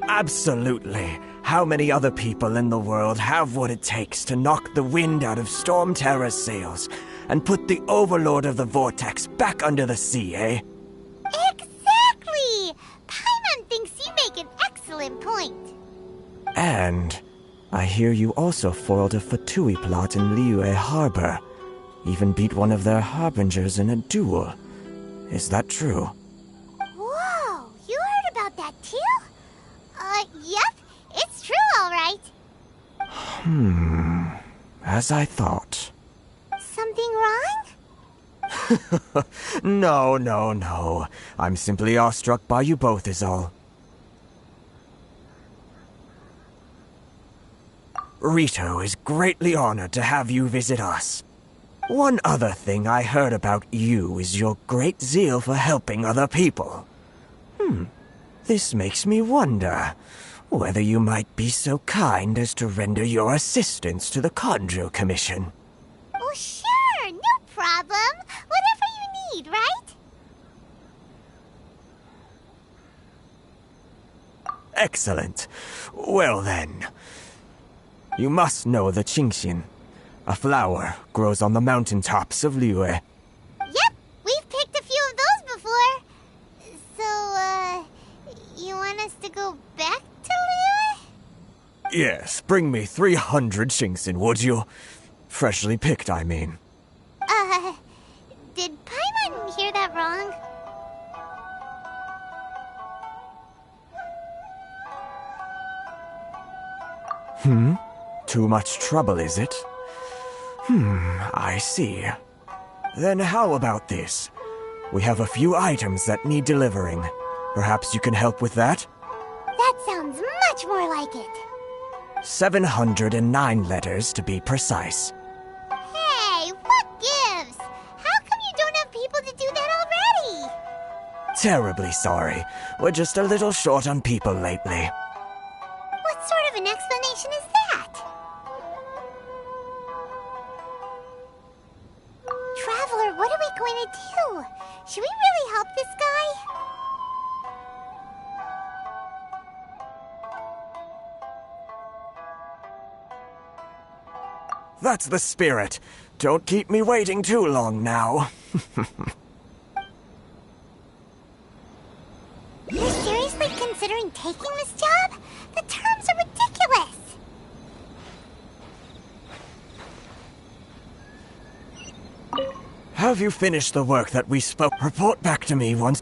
Absolutely. How many other people in the world have what it takes to knock the wind out of Storm Terror's sails and put the Overlord of the Vortex back under the sea, eh? Exactly! Paimon thinks you make an excellent point. And I hear you also foiled a Fatui plot in Liyue Harbor. Even beat one of their harbingers in a duel. Is that true? Whoa, you heard about that too? Yep, it's true, all right. As I thought. Something wrong? No. I'm simply awestruck by you both is all. Rito is greatly honored to have you visit us. One other thing I heard about you is your great zeal for helping other people. This makes me wonder whether you might be so kind as to render your assistance to the Kanjo Commission. Oh, sure, no problem. Whatever you need, right? Excellent. Well then, you must know the Qingxin. A flower grows on the mountaintops of Liyue. Yep, we've picked a few of those before. So, you want us to go back to Liyue? Yes, bring me 300 Qingxin, would you? Freshly picked, I mean. Did Paimon hear that wrong? Too much trouble, is it? I see. Then how about this? We have a few items that need delivering. Perhaps you can help with that? That sounds much more like it. 709 letters to be precise. Hey, what gives? How come you don't have people to do that already? Terribly sorry. We're just a little short on people lately. What's sort of an explanation is that? Traveler, what are we going to do? Should we really help this guy? That's the spirit. Don't keep me waiting too long now. You're seriously considering taking this job? The terms are ridiculous! Have you finished the work that we spoke? Report back to me once.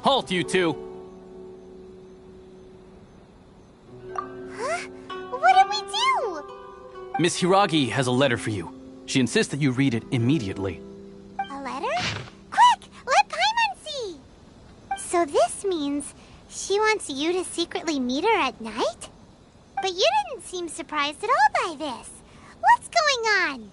Halt, you two! Huh? What did we do? Miss Hiragi has a letter for you. She insists that you read it immediately. A letter? Quick! Let Paimon see! So this means she wants you to secretly meet her at night? But you didn't seem surprised at all by this. What's going on?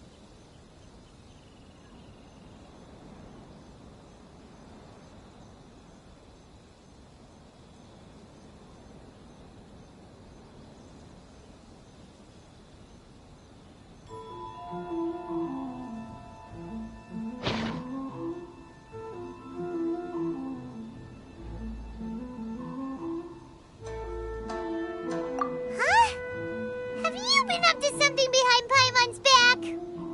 Have you been up to something behind Paimon's back?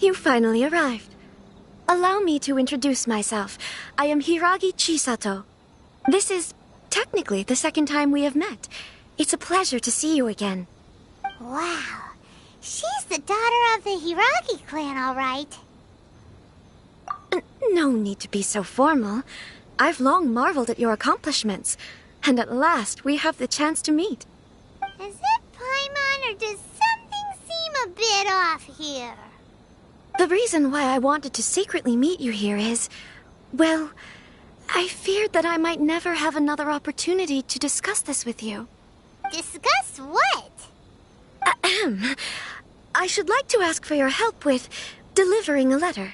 You finally arrived. Allow me to introduce myself. I am Hiragi Chisato. This is technically the second time we have met. It's a pleasure to see you again. Wow. She's the daughter of the Hiragi clan, all right. No need to be so formal. I've long marveled at your accomplishments, and at last we have the chance to meet. Is it Paimon, or does something seem a bit off here? The reason why I wanted to secretly meet you here is, well, I feared that I might never have another opportunity to discuss this with you. Discuss what? Ahem. I should like to ask for your help with delivering a letter.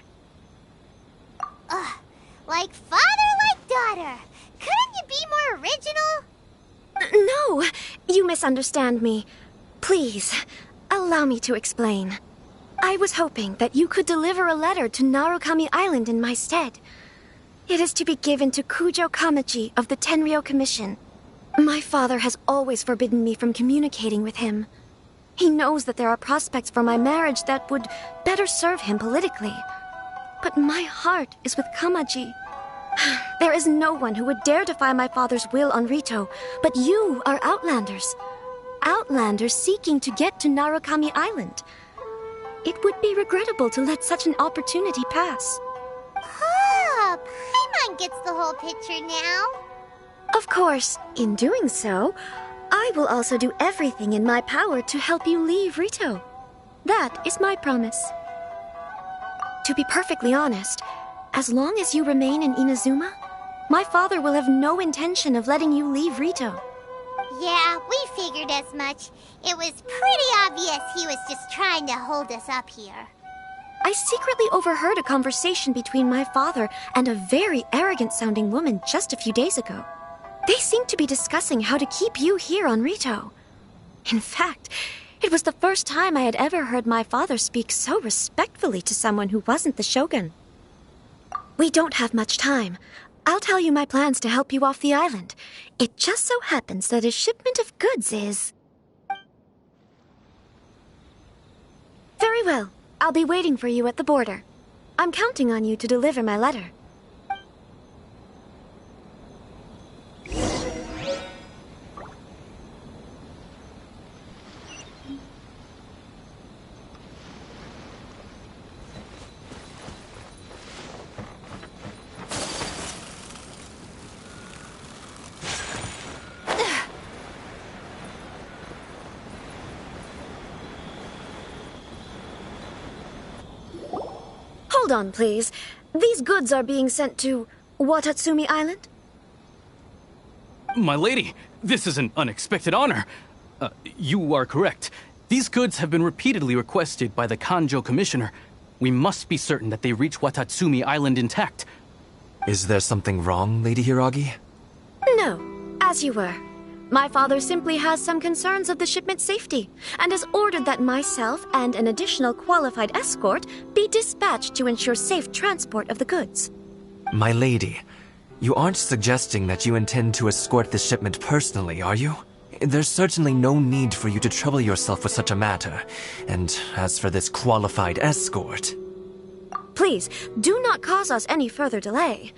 Like father, like daughter. Couldn't you be more original? No, you misunderstand me. Please, allow me to explain. I was hoping that you could deliver a letter to Narukami Island in my stead. It is to be given to Kujo Kamachi of the Tenryou Commission. My father has always forbidden me from communicating with him. He knows that there are prospects for my marriage that would better serve him politically. But my heart is with Kamaji. There is no one who would dare defy my father's will on Rito, but you are Outlanders. Outlanders seeking to get to Narukami Island. It would be regrettable to let such an opportunity pass. Oh, Paimon gets the whole picture now. Of course, in doing so, I will also do everything in my power to help you leave Rito. That is my promise. To be perfectly honest, as long as you remain in Inazuma, my father will have no intention of letting you leave Rito. Yeah, we figured as much. It was pretty obvious he was just trying to hold us up here. I secretly overheard a conversation between my father and a very arrogant-sounding woman just a few days ago. They seemed to be discussing how to keep you here on Rito. In fact, it was the first time I had ever heard my father speak so respectfully to someone who wasn't the Shogun. We don't have much time. I'll tell you my plans to help you off the island. It just so happens that a shipment of goods is... Very well. I'll be waiting for you at the border. I'm counting on you to deliver my letter. Hold on, please. These goods are being sent to Watatsumi Island? My lady, this is an unexpected honor. You are correct. These goods have been repeatedly requested by the Kanjo Commissioner. We must be certain that they reach Watatsumi Island intact. Is there something wrong, Lady Hiragi? No, as you were. My father simply has some concerns of the shipment's safety, and has ordered that myself and an additional qualified escort be dispatched to ensure safe transport of the goods. My lady, you aren't suggesting that you intend to escort this shipment personally, are you? There's certainly no need for you to trouble yourself with such a matter. And as for this qualified escort... Please, do not cause us any further delay.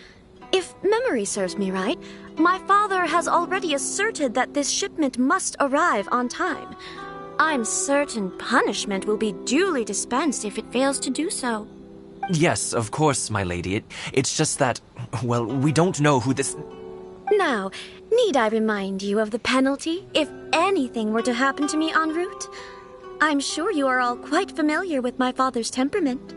If memory serves me right, my father has already asserted that this shipment must arrive on time. I'm certain punishment will be duly dispensed if it fails to do so. Yes, of course, my lady. It's just that, well, we don't know who this... Now, need I remind you of the penalty if anything were to happen to me en route? I'm sure you are all quite familiar with my father's temperament.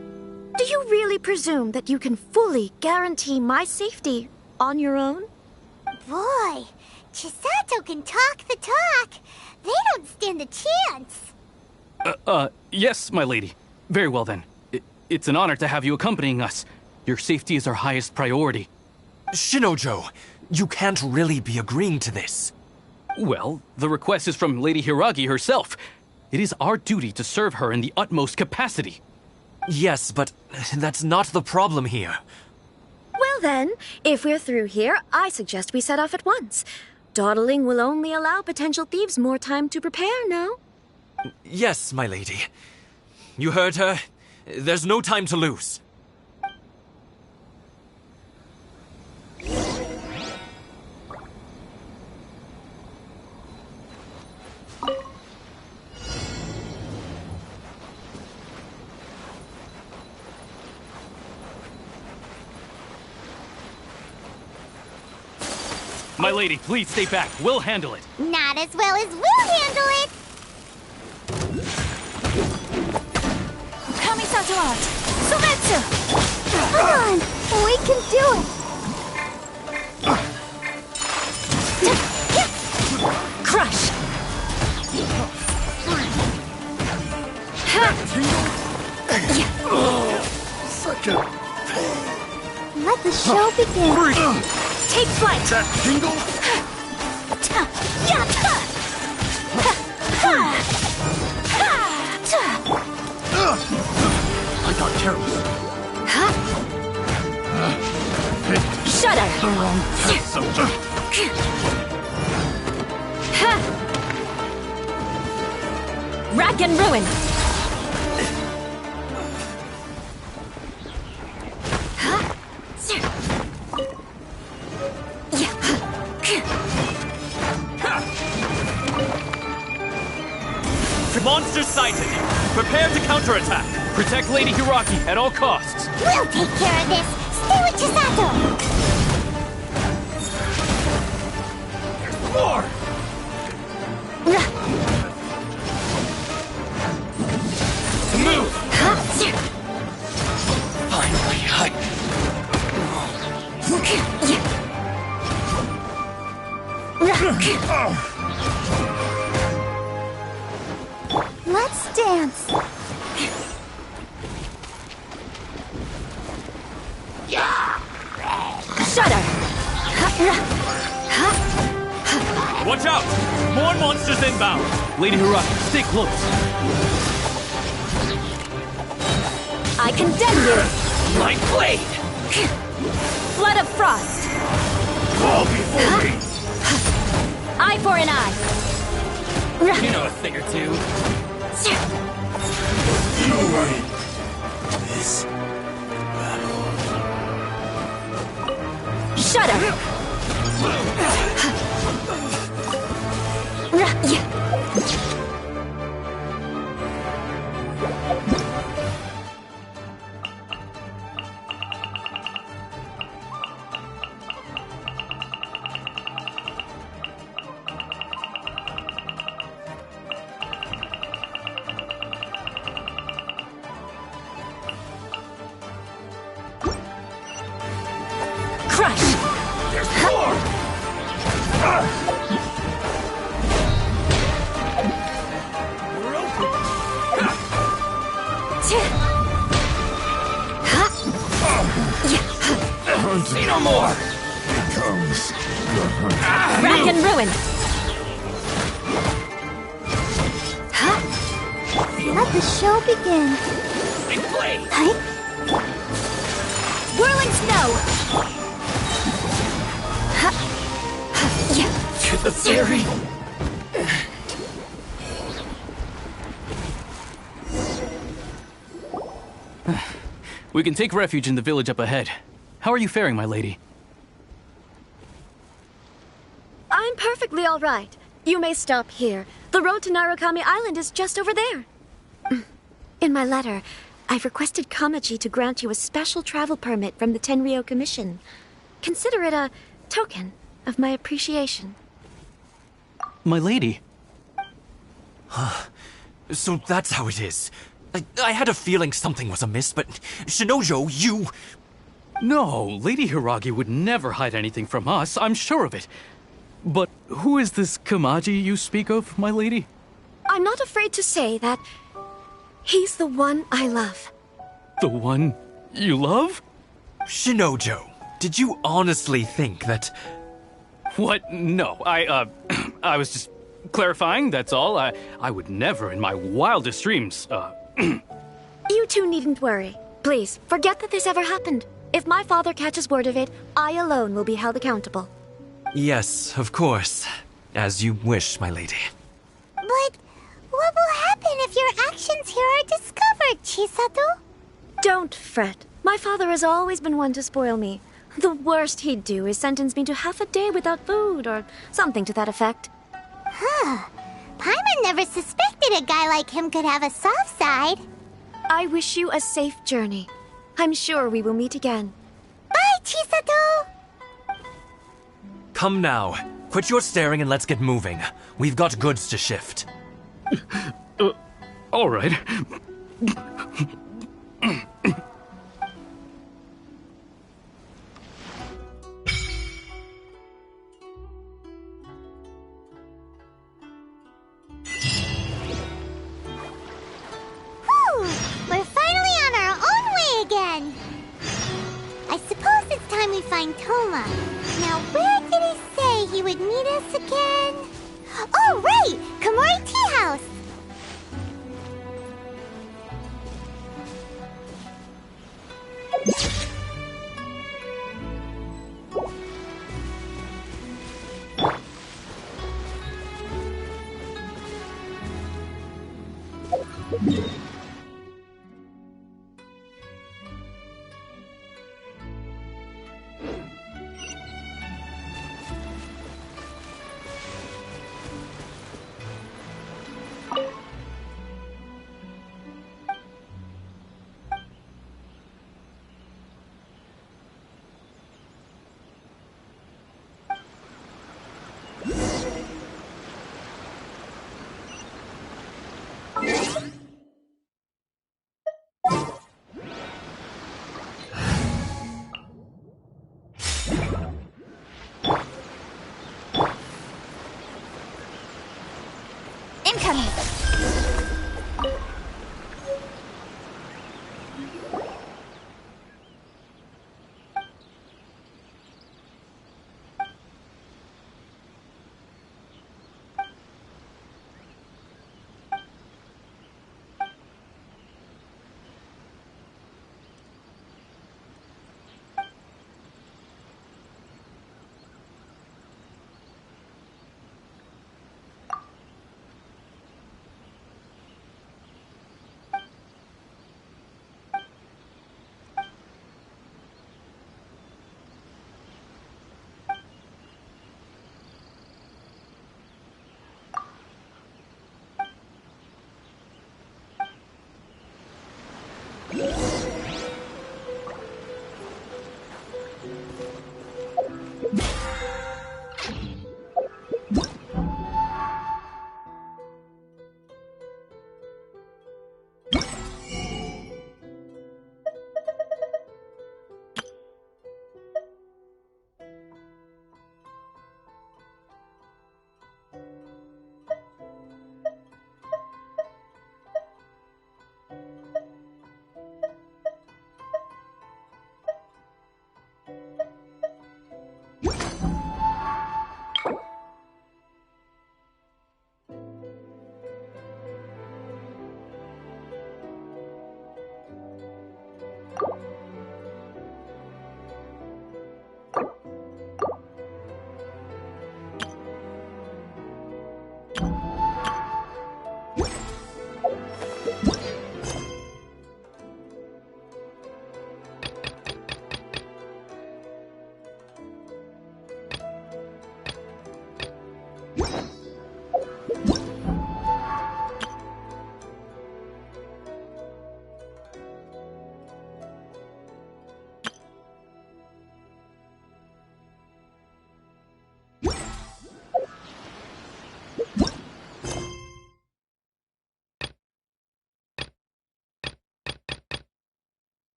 Do you really presume that you can fully guarantee my safety on your own? Boy, Chisato can talk the talk. They don't stand a chance. Yes, my lady. Very well then. It's an honor to have you accompanying us. Your safety is our highest priority. Shinojo, you can't really be agreeing to this. Well, the request is from Lady Hiragi herself. It is our duty to serve her in the utmost capacity. Yes, but that's not the problem here. Well then, if we're through here, I suggest we set off at once. Dawdling will only allow potential thieves more time to prepare, no? Yes, my lady. You heard her. There's no time to lose. My lady, please stay back. We'll handle it. Not as well as we'll handle it! Kamisato out! Sumetsu! Come on! We can do it! Crush! Such a... Let the show begin! Take flight! That tingle? I got careless. Shudder! The wrong path, soldier. Rack and ruin! Monster sighted! Prepare to counterattack! Protect Lady Hiraki at all costs! We'll take care of this! Stay with Chisato! There's more! Move! Finally, Let's dance! Shudder! Watch out! More monsters inbound! Lady Hiraki, stay close! I condemn you! Light blade! Flood of frost! fall before me! Eye for an eye! You know a thing or two. You win this battle. Shudder! Crush! There's more! We're open! See no more! Becomes the hunt. Rack and ruin! Let the show begin! Big blade! Whirling snow! To the theory! We can take refuge in the village up ahead. How are you faring, my lady? I'm perfectly all right. You may stop here. The road to Narukami Island is just over there. In my letter, I've requested Kamaji to grant you a special travel permit from the Tenryou Commission. Consider it a token of my appreciation. My lady? So that's how it is. I had a feeling something was amiss, but Shinojo, you... No, Lady Hiragi would never hide anything from us, I'm sure of it. But who is this Kamaji you speak of, my lady? I'm not afraid to say that he's the one I love. The one you love? Shinojo, did you honestly think that... What? No, I was just clarifying, that's all. I would never in my wildest dreams, You two needn't worry. Please, forget that this ever happened. If my father catches word of it, I alone will be held accountable. Yes, of course. As you wish, my lady. But what will happen if your actions here are discovered, Chisato? Don't fret. My father has always been one to spoil me. The worst he'd do is sentence me to half a day without food, or something to that effect. Huh. Paimon never suspected a guy like him could have a soft side. I wish you a safe journey. I'm sure we will meet again. Bye, Chisato! Come now. Quit your staring and let's get moving. We've got goods to shift. All right. We're finally on our own way again. I suppose it's time we find Toma. Now, where did he say he would meet us again? Oh, right! Komori Tea House!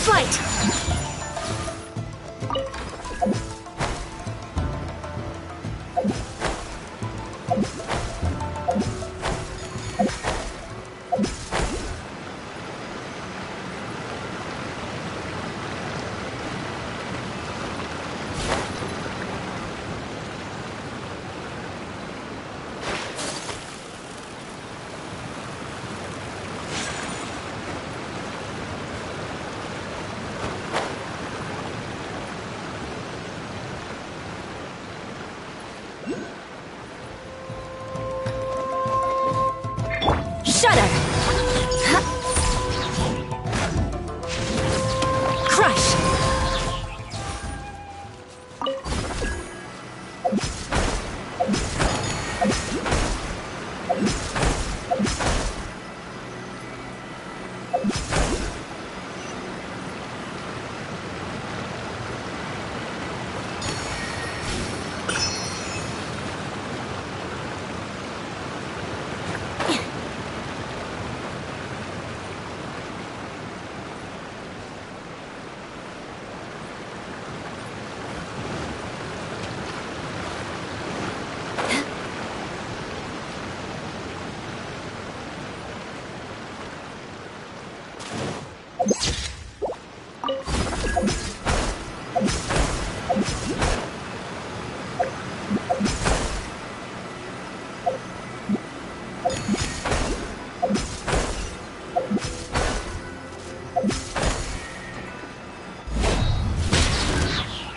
flight! Shudder! Crush!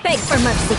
Beg for mercy.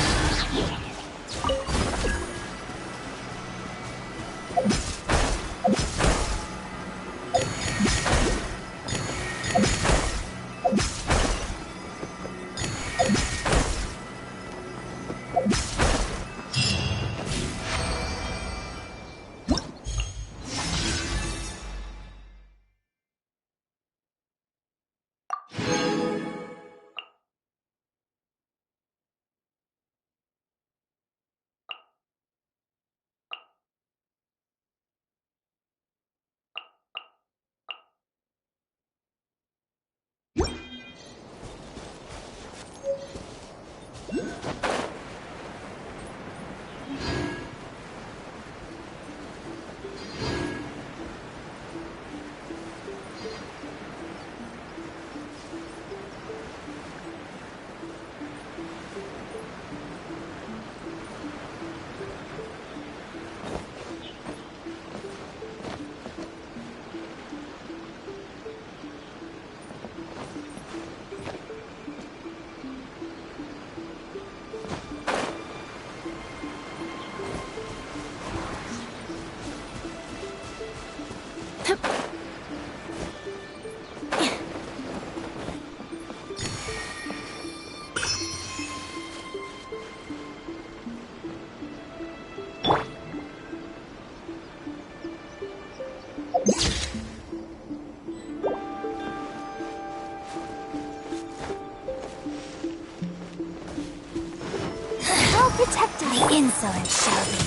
Protect the insolent shall be.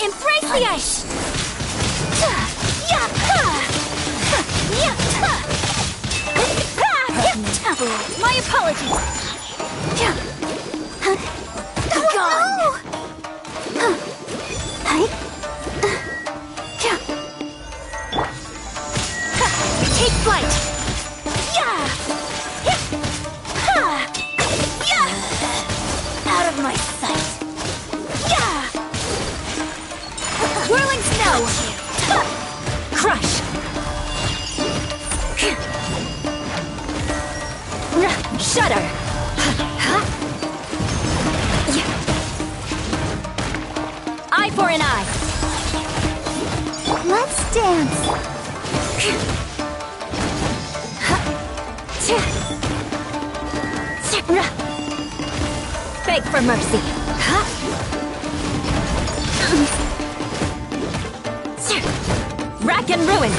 Embrace the ice! My apologies! Gone! Take flight! Out of my sight! Whirling snow! Crush! Shudder! Eye for an eye! Let's dance! Beg for mercy! Rack and ruin!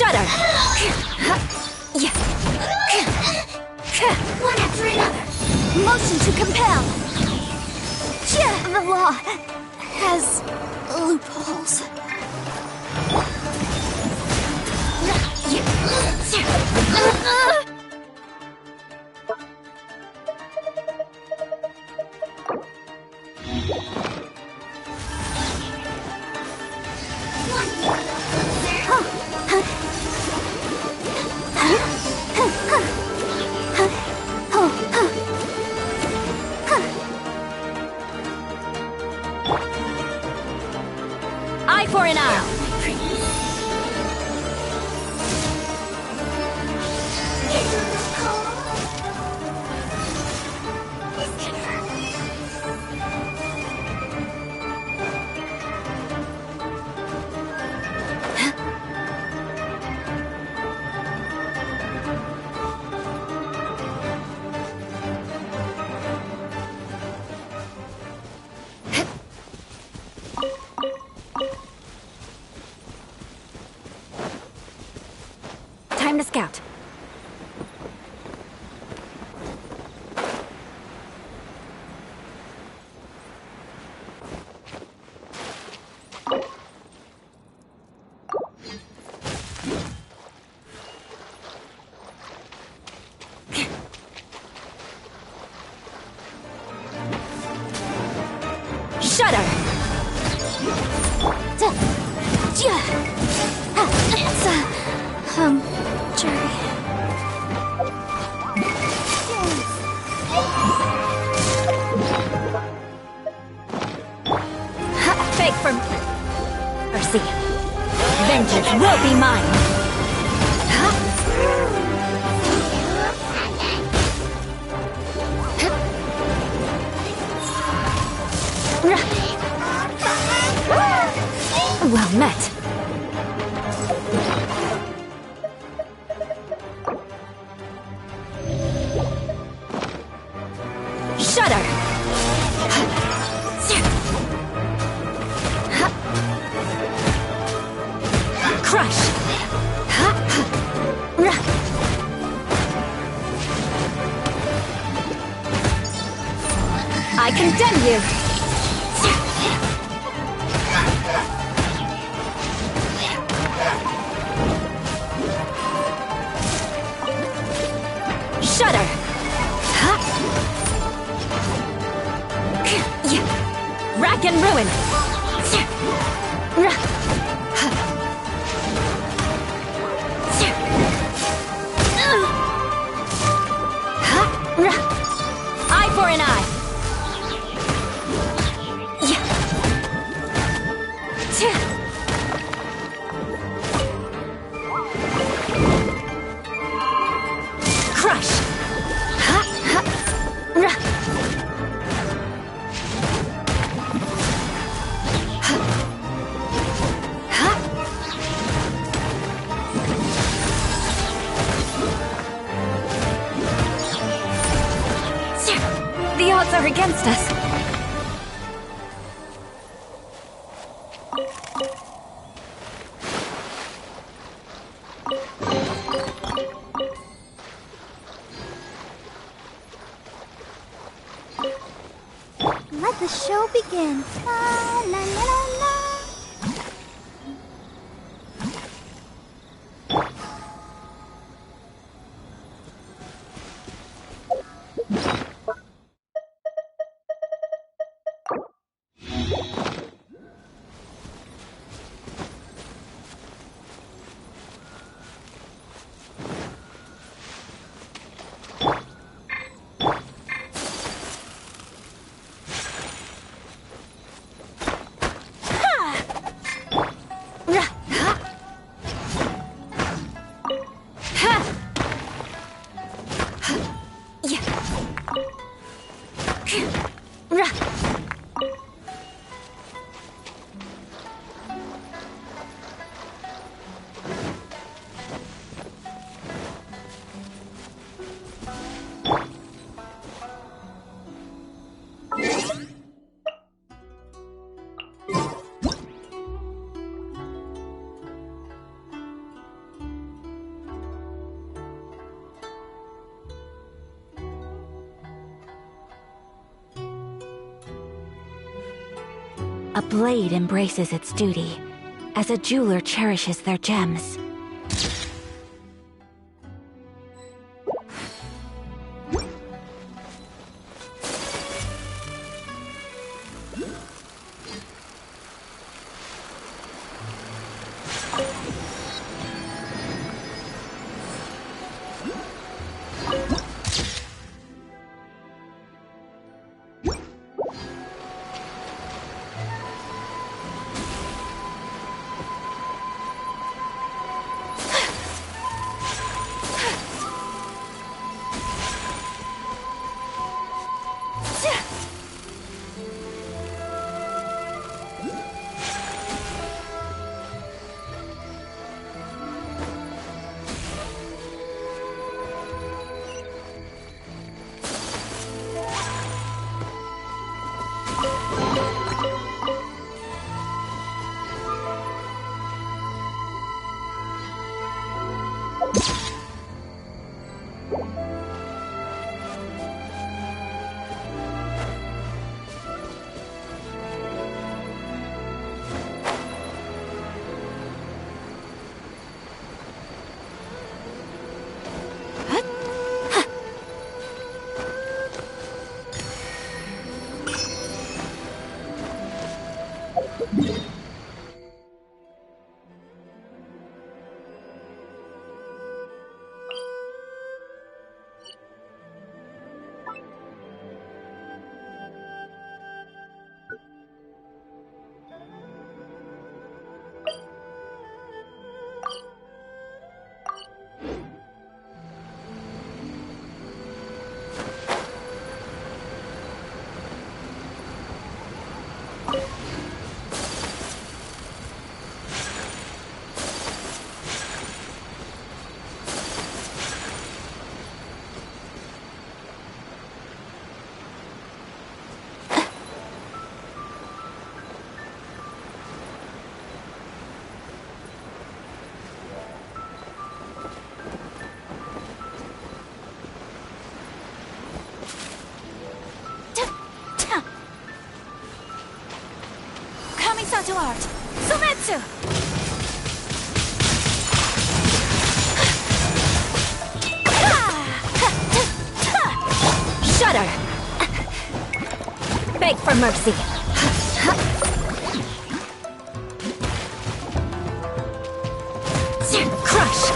Shudder! One after another. Motion to compel! The law has loopholes. Eye for an eye! Time to scout. Shudder! Jerry. Fake for mercy. Vengeance will be mine. Well met. Shudder! Crush! I condemn you! Shudder! Rack and ruin! Eye for an eye! Crush! The odds are against us. Let the show begin. La la la la la. A blade embraces its duty, as a jeweler cherishes their gems. To art. Sumetsu! Shudder! Beg for mercy. Crush!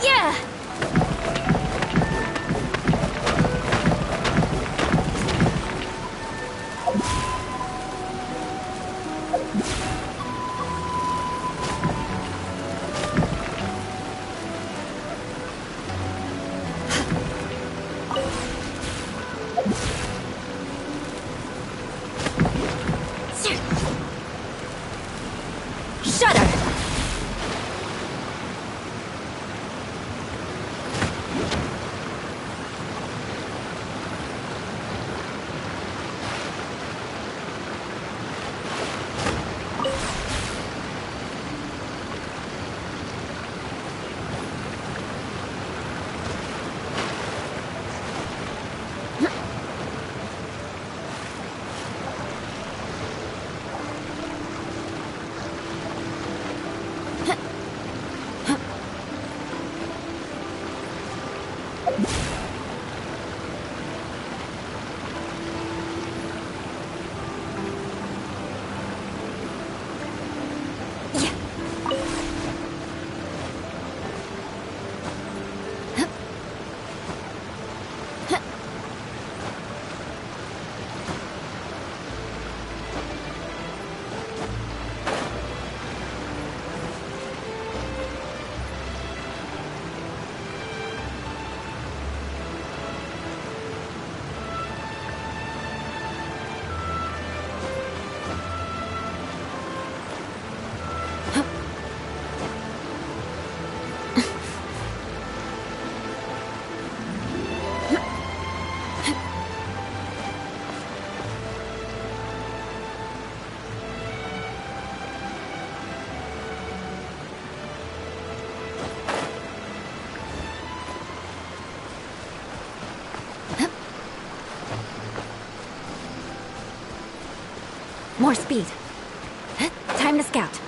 Yeah! Shudder! More speed. Time to scout.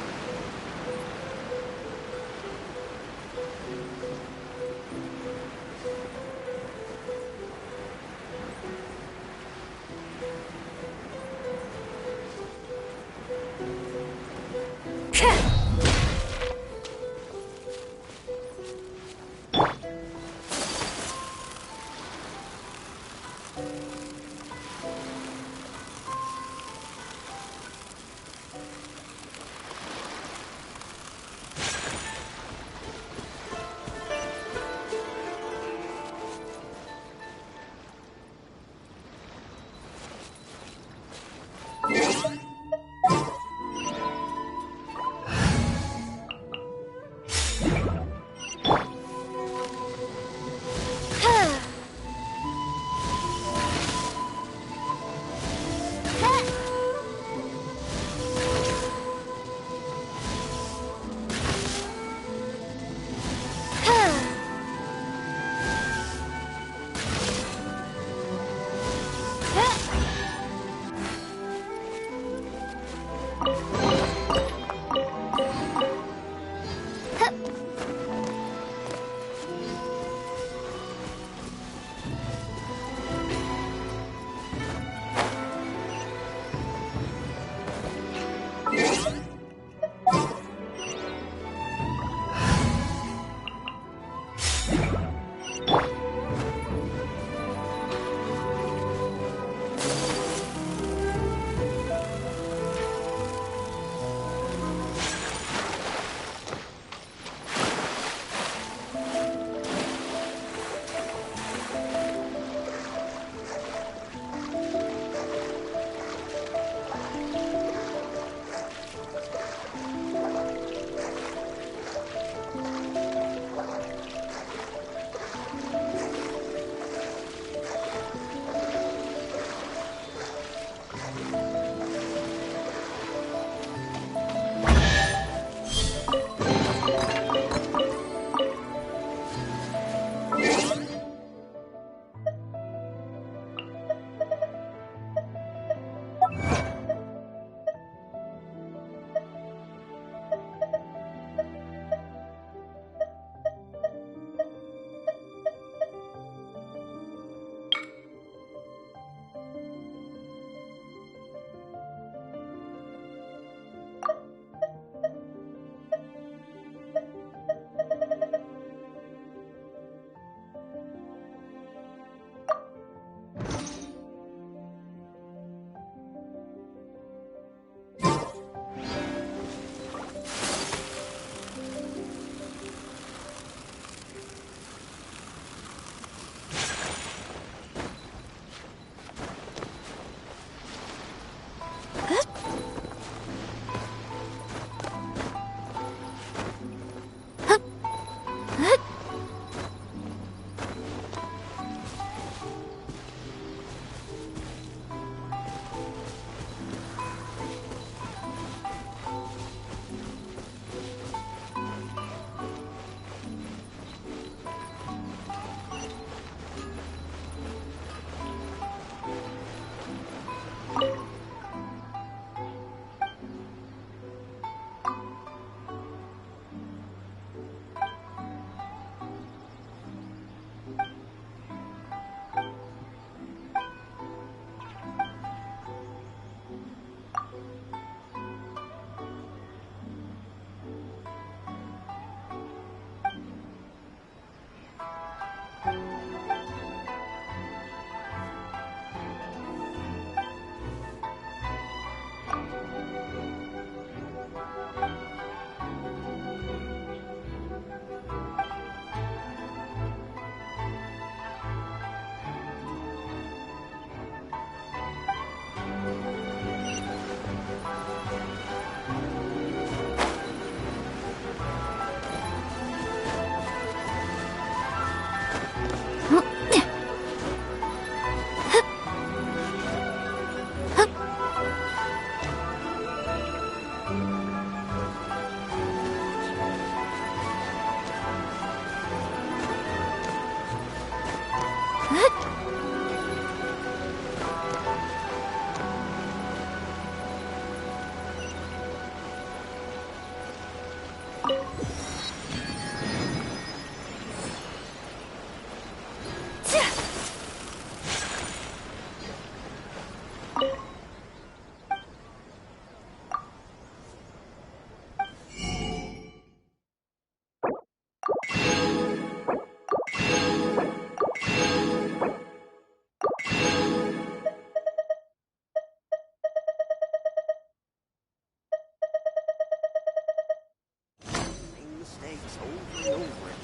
mistakes over and over again.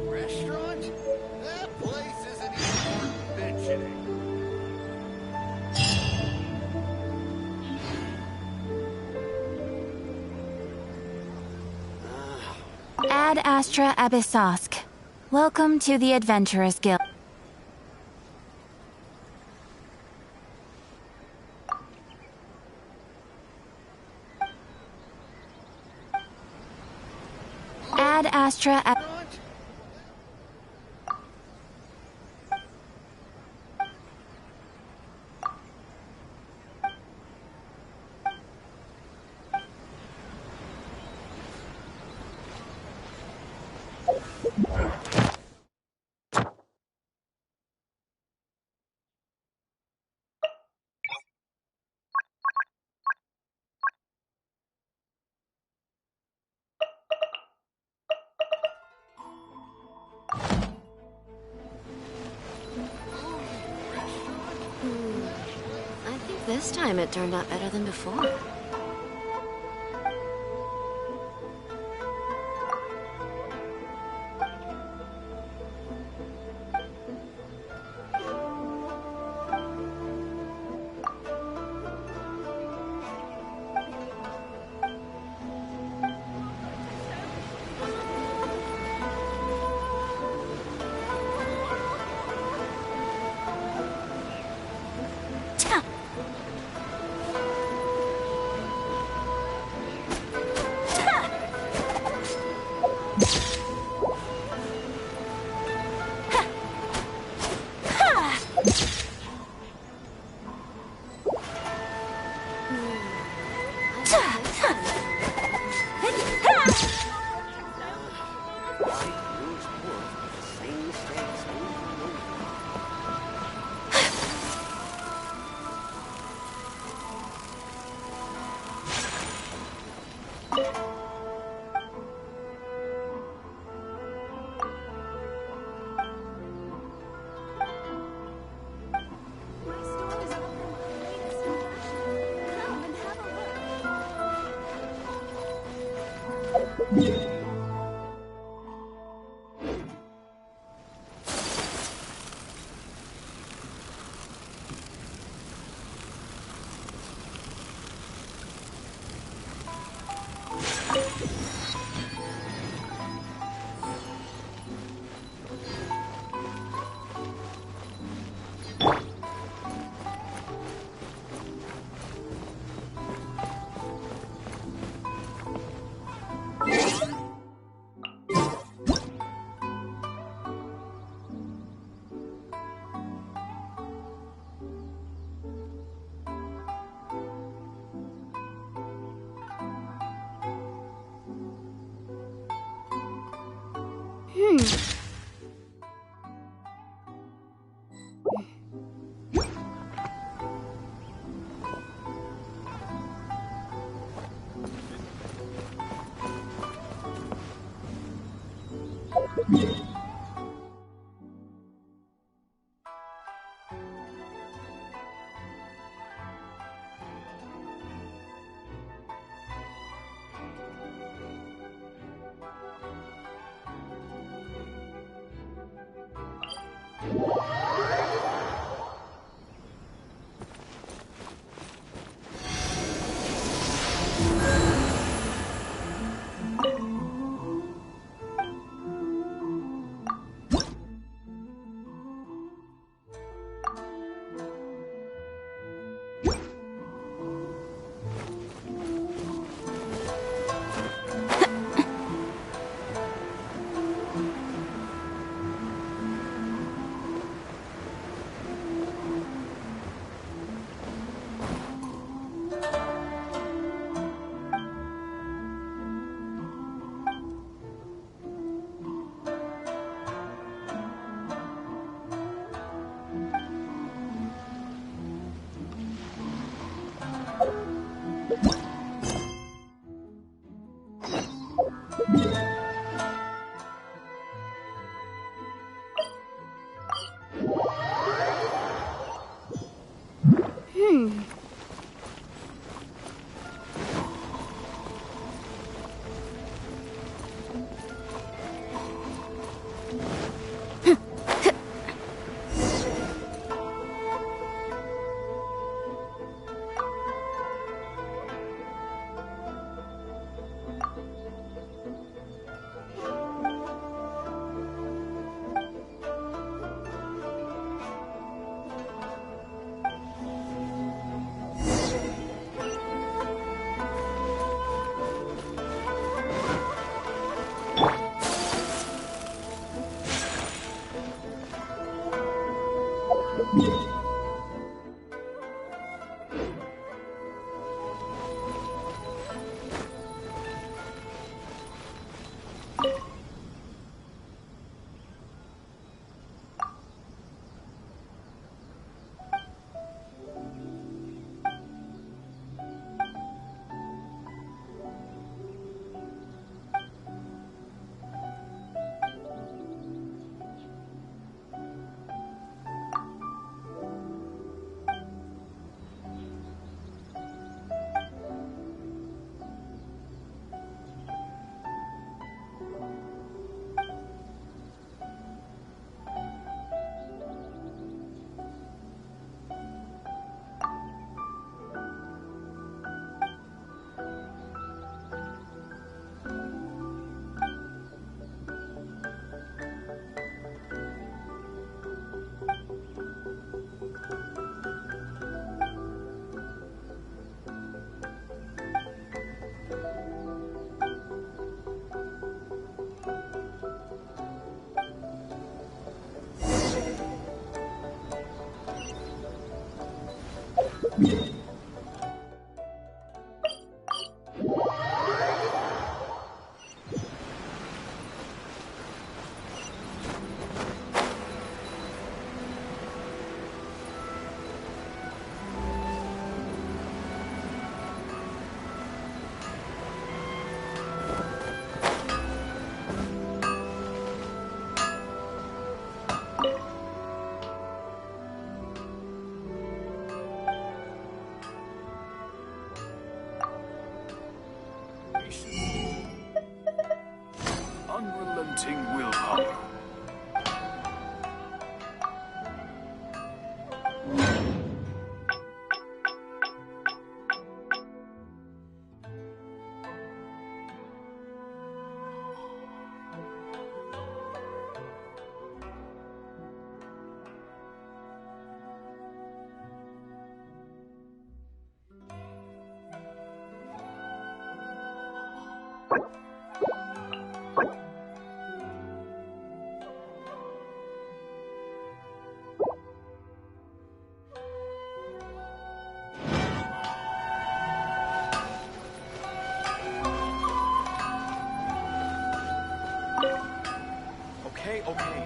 Restaurant? That place isn't even worth mentioning. Ad Astra Abyssosk. Welcome to the Adventurers Guild. Ad Astra I think this time it turned out better than before. Unrelenting willpower. Okay. Okay.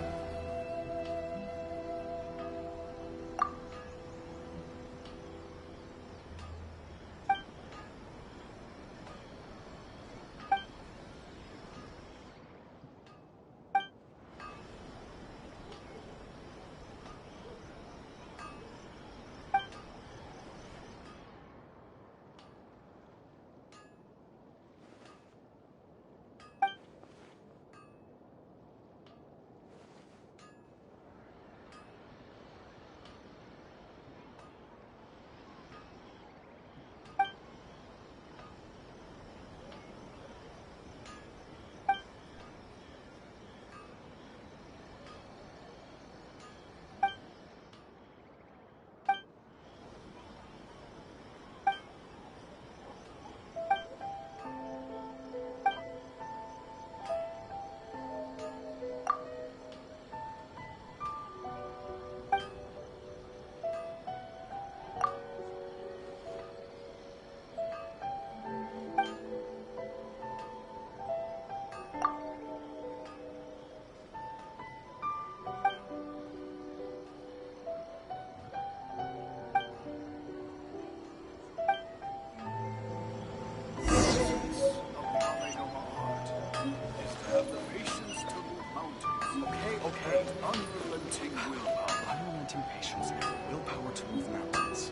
Unrelenting willpower. Unrelenting patience and willpower to move mountains.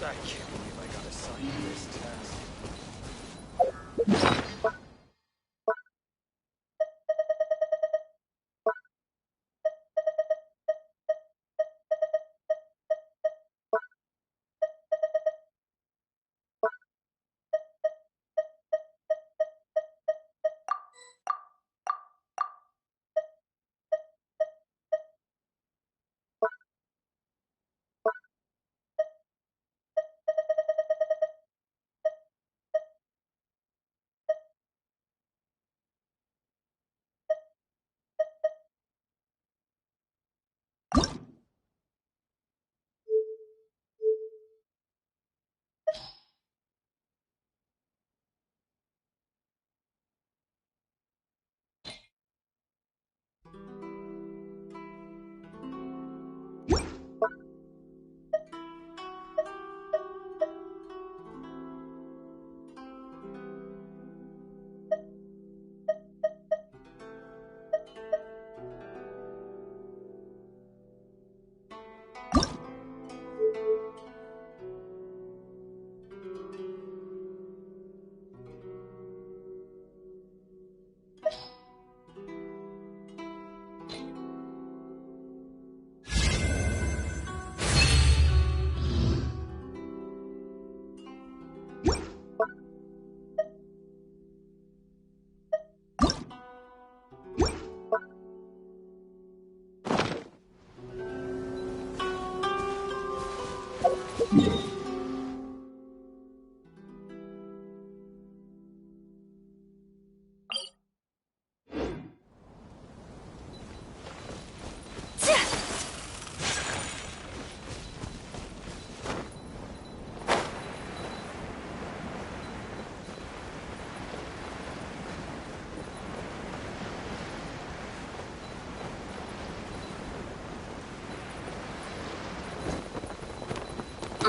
I can't believe I got assigned this task.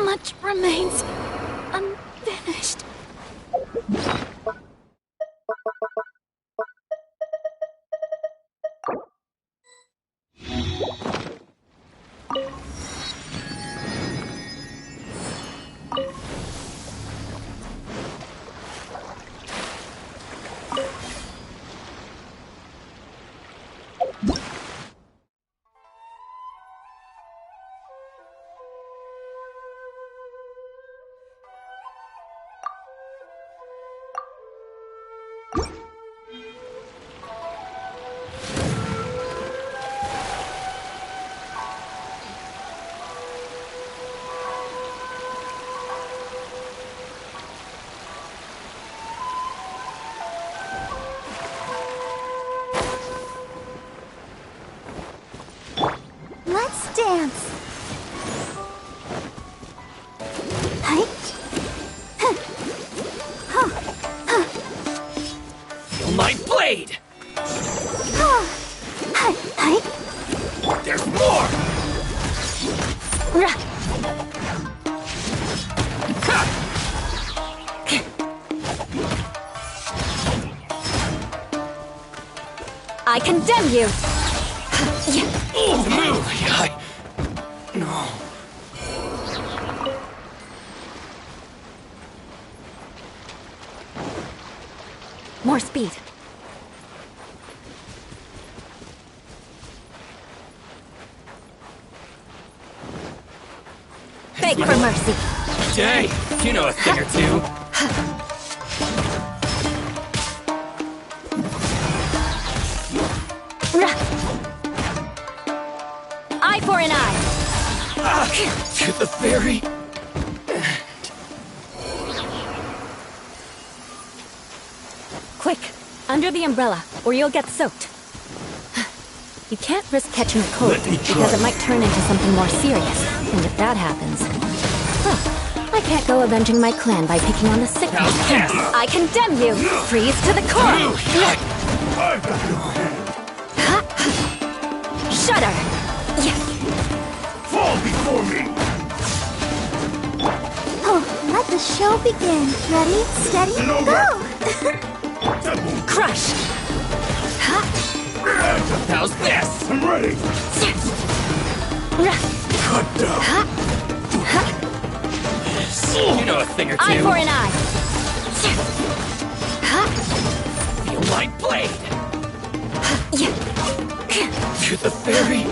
Much remains unfinished. Let's dance. My blade! There's more! I condemn you! No. More speed. Beg for mercy. Dang, you know a thing or two. Eye for an eye. To the very Quick, under the umbrella, or you'll get soaked. You can't risk catching a cold, because it might turn into something more serious. And if that happens... Well, I can't go avenging my clan by picking on the sick one. I condemn you! Freeze to the core! Shudder! Fall before me! Oh, let the show begin. Ready, steady, go! Crush! How's this? I'm ready! Cut down! You know a thing or two. Eye for an eye. Feel my blade. To the very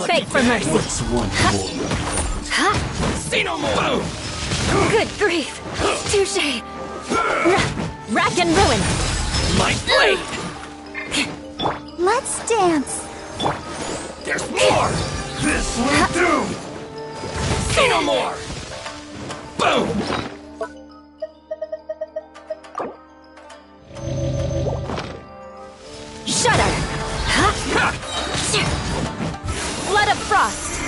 Beg for mercy. What's one more? Say no more. Good grief. Touche. Rack and ruin. My blade! Let's dance. There's more! This will do! Say no more! Boom! Shudder. Blood of frost.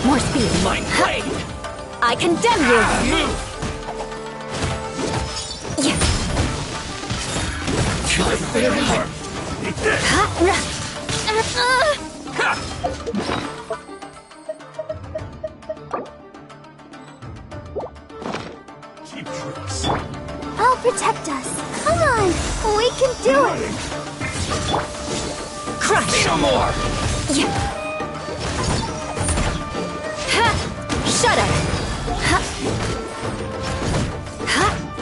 More speed. My blade! I condemn you. Move! Yeah. To the very heart. Cheap tricks. I'll protect us. Come on, we can do it. Crush. Say no more! Yeah. Shudder.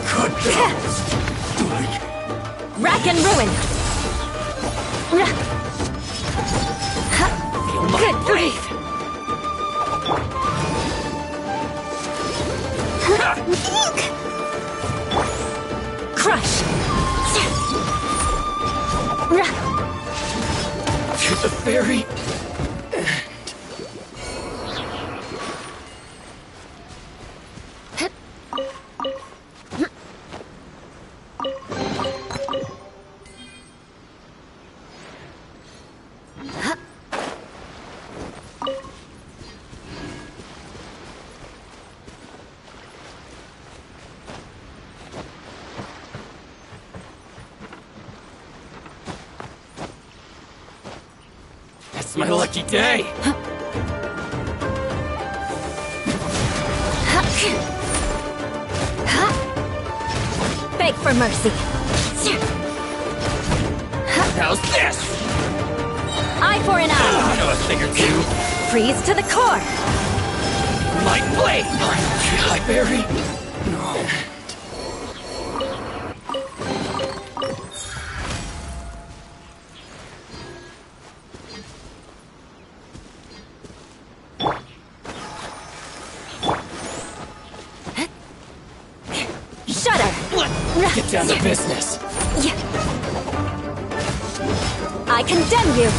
Cut down. Rack and ruin. Good grief. Crush. To the very It's my lucky day! Beg for mercy. How's this? Eye for an eye. I know a thing or two. Freeze to the core. My blade! I bury? No. Get down to business. Yeah. I condemn you.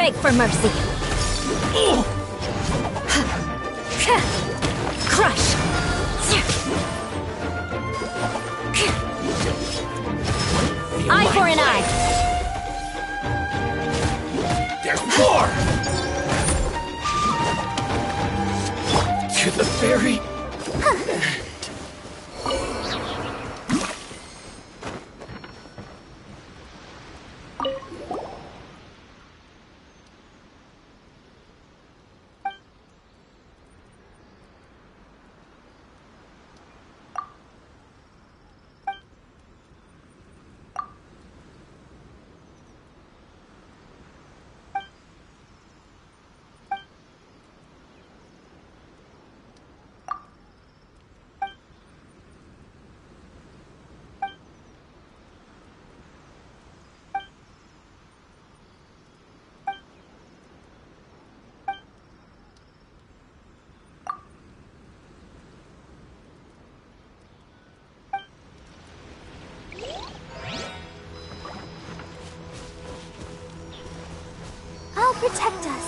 beg for mercy. Crush. Eye for an eye. There's more! To the very... I'll protect us.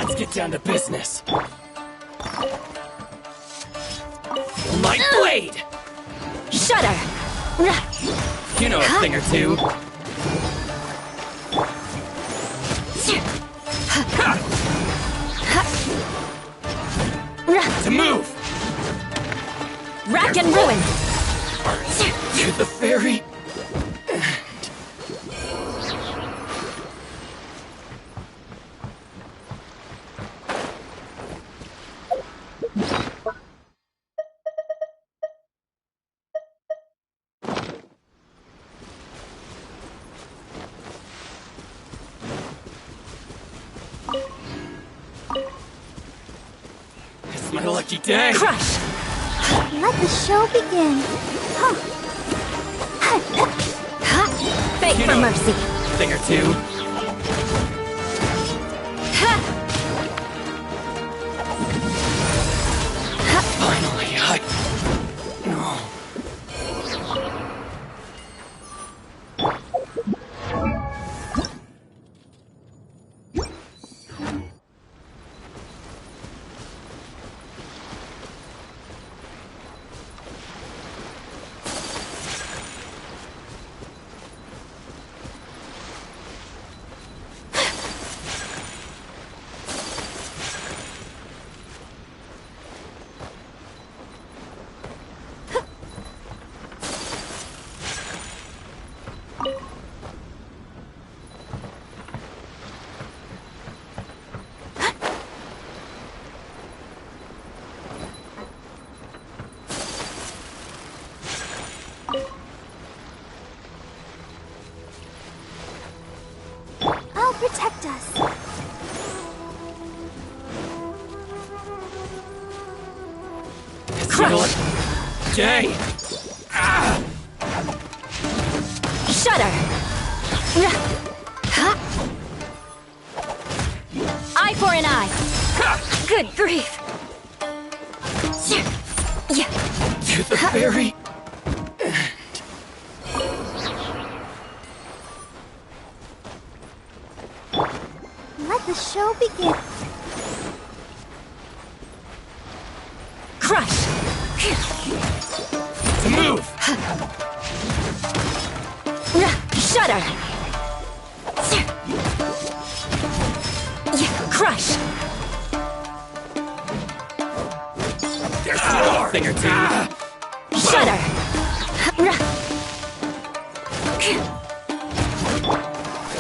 Let's get down to business. My blade! Shudder! You know a thing or two. To move! Rack and ruin! To the very It's my lucky day! Crush! Let the show begin. Beg for mercy. Thing or two. Finally, No. I'll protect us. Crush! Day! Shudder! Eye for an eye! Good grief! To the very Let the show begin. Crush! To move! Shudder! Crush! There's more! Thing or two. Shudder!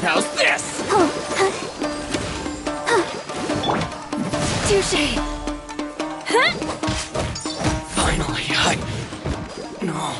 How's this? Touché! Finally, No.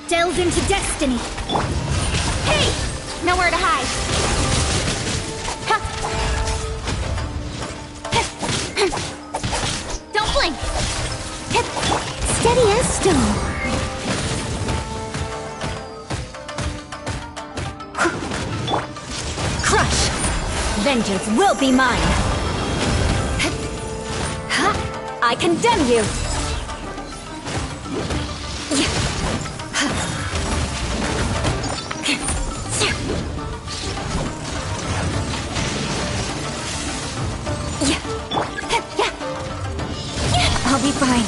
Delve into destiny. Hey! Nowhere to hide. Don't blink. Steady as stone. Crush! Vengeance will be mine! I condemn you! I'll be fine.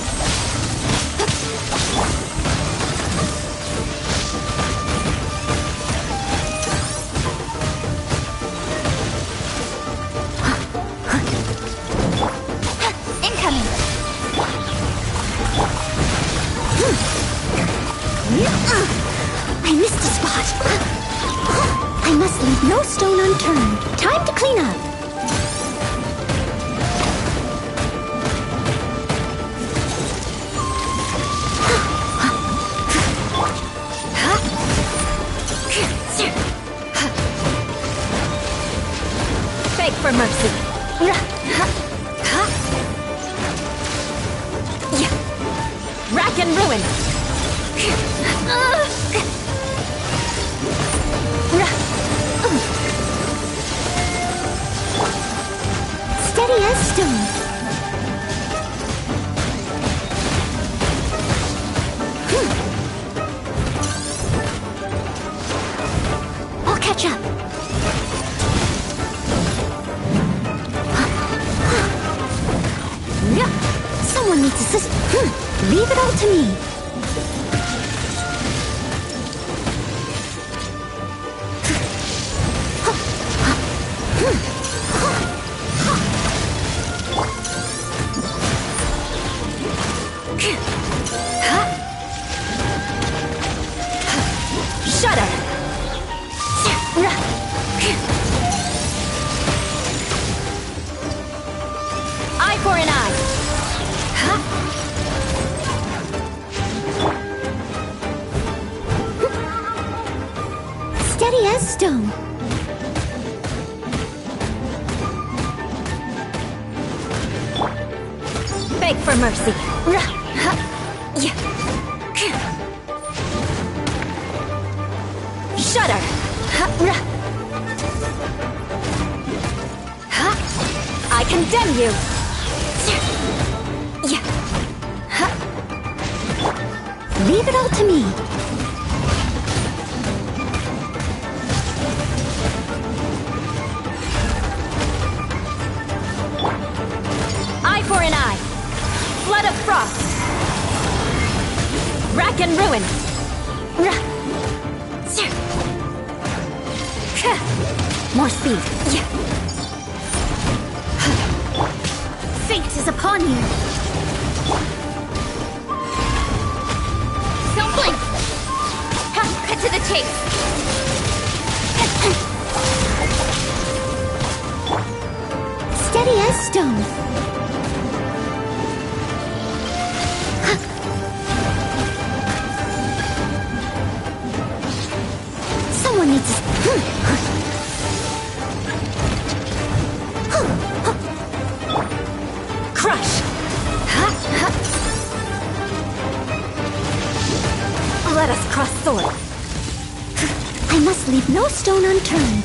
Incoming. I must leave no stone unturned. Time to clean up. Beg for mercy. Rack and ruin. Steady as stone. I'll catch up. Someone needs assistance. Leave it all to me. Shudder. Eye for an eye. Steady as stone. Beg for mercy. Shudder. I condemn you. Leave it all to me. Eye for an eye. Flood of frost. Rack and ruin. More speed. Fate is upon you. Don't blink! Cut to the chase! Steady as stone. Someone needs to... Crush! Let us cross swords. I must leave no stone unturned.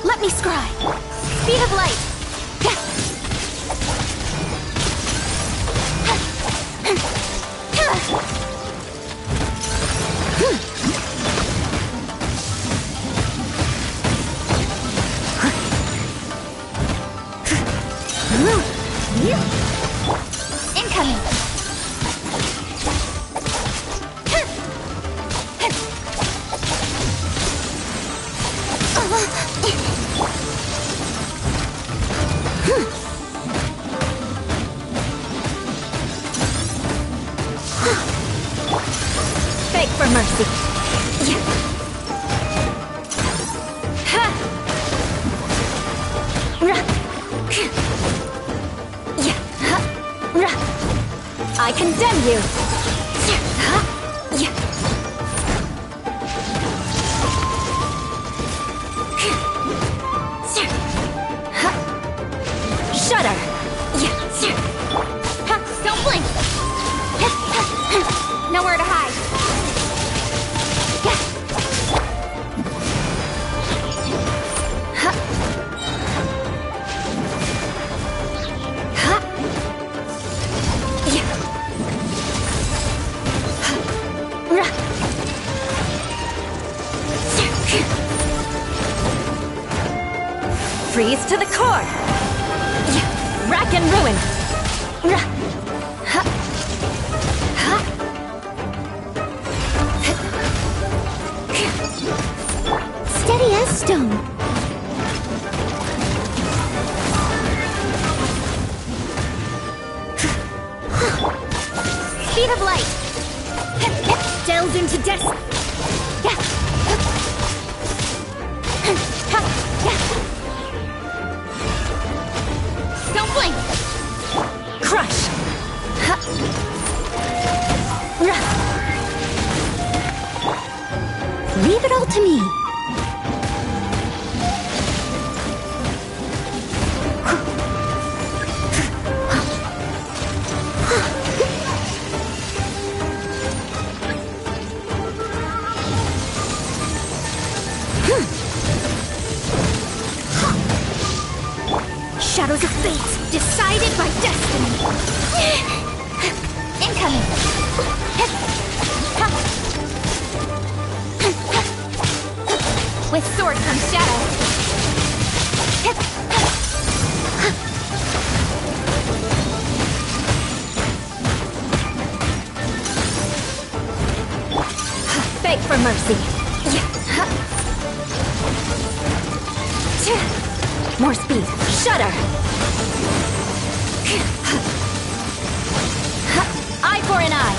Let me scry. Speed of light. Incoming! Beg for mercy. I condemn you. Shudder. Don't blink! Nowhere to hide. Freeze to the core. Rack and ruin. Steady as stone. Speed of light! Delve into destiny! Don't blink! Crush! Leave it all to me. Shadows of fate, decided by destiny. Incoming! With sword comes shadow. Beg for mercy. More speed. Shudder. Eye for an eye.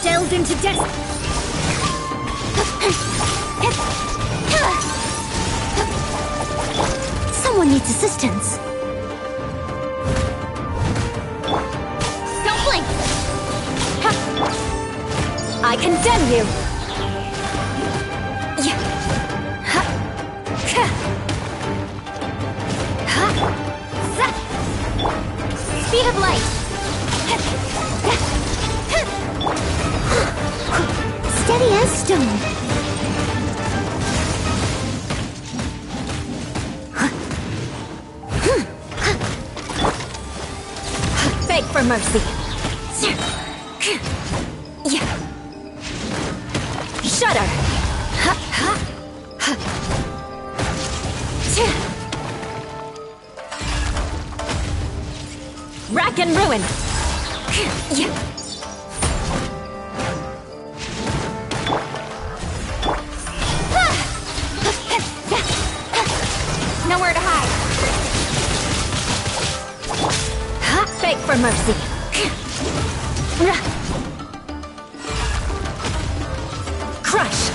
Delved into destiny. Someone needs assistance. Don't blink! I condemn you. Speed of light! Steady as stone. Beg for mercy. Shudder. Rack and ruin. Nowhere to hide. Beg for mercy. Crush.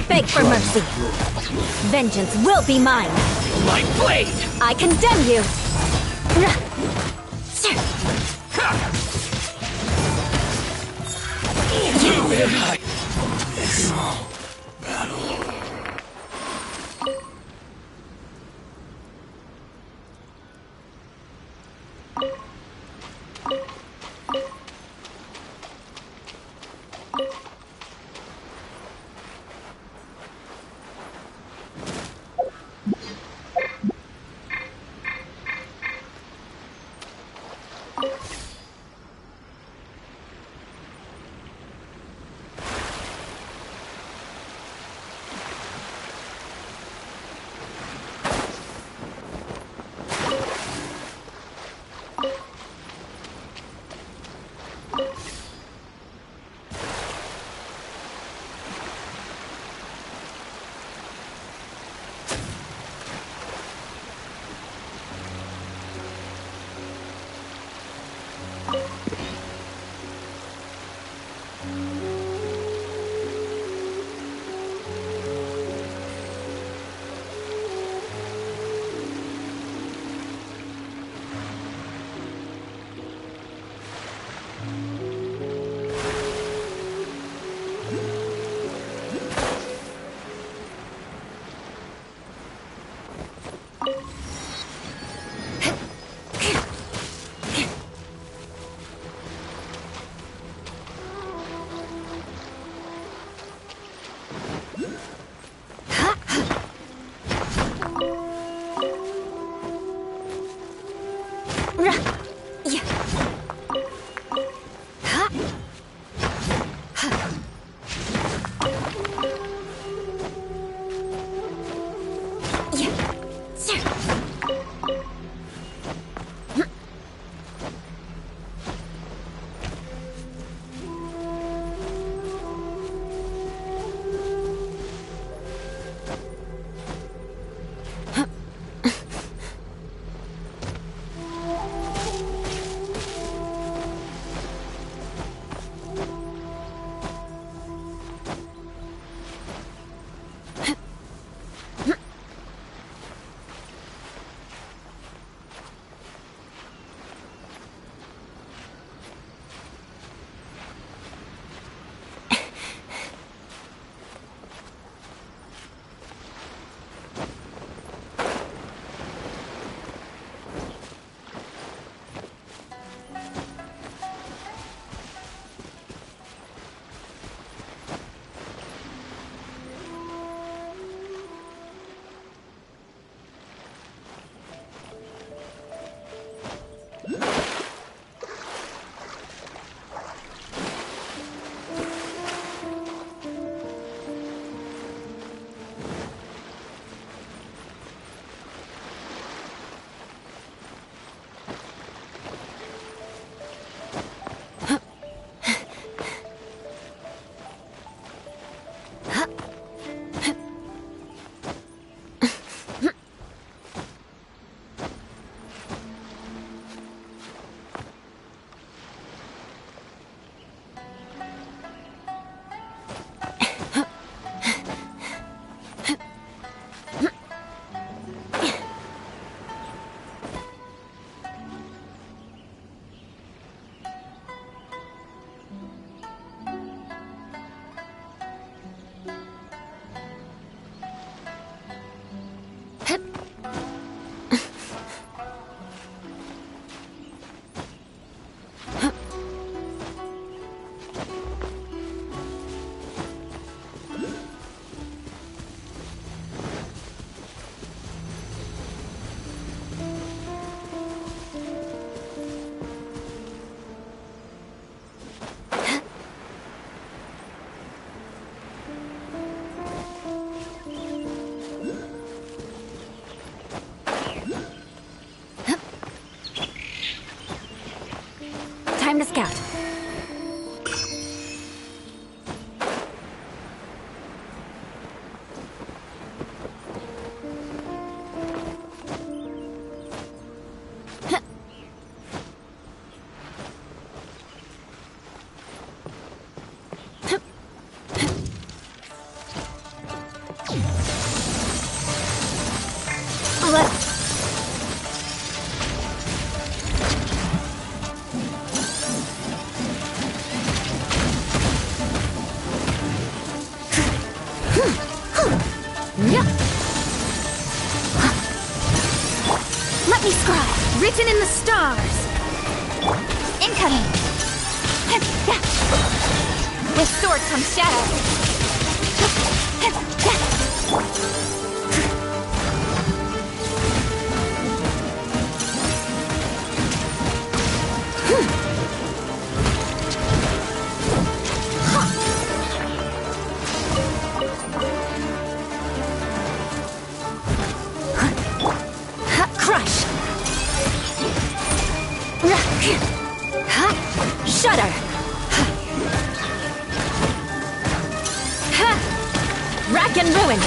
Beg for mercy. Vengeance will be mine. My blade! I condemn you. Time to scout. Let me scry. Written in the stars. Incoming! With sword comes shadow. Crush. Shudder. Rack and ruin.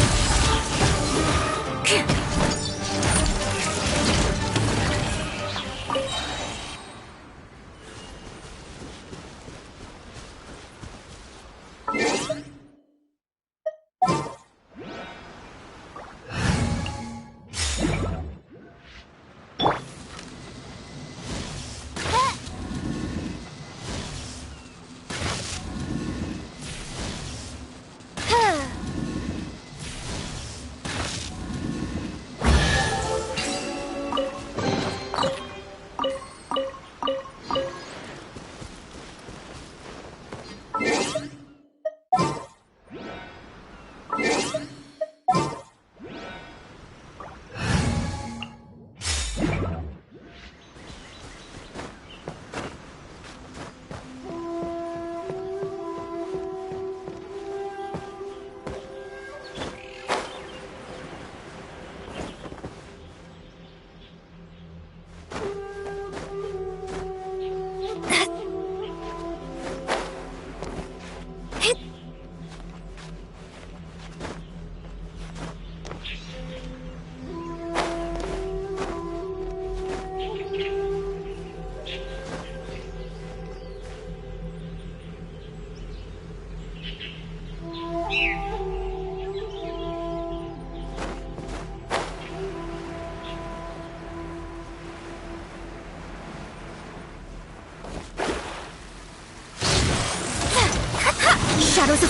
Shadows of...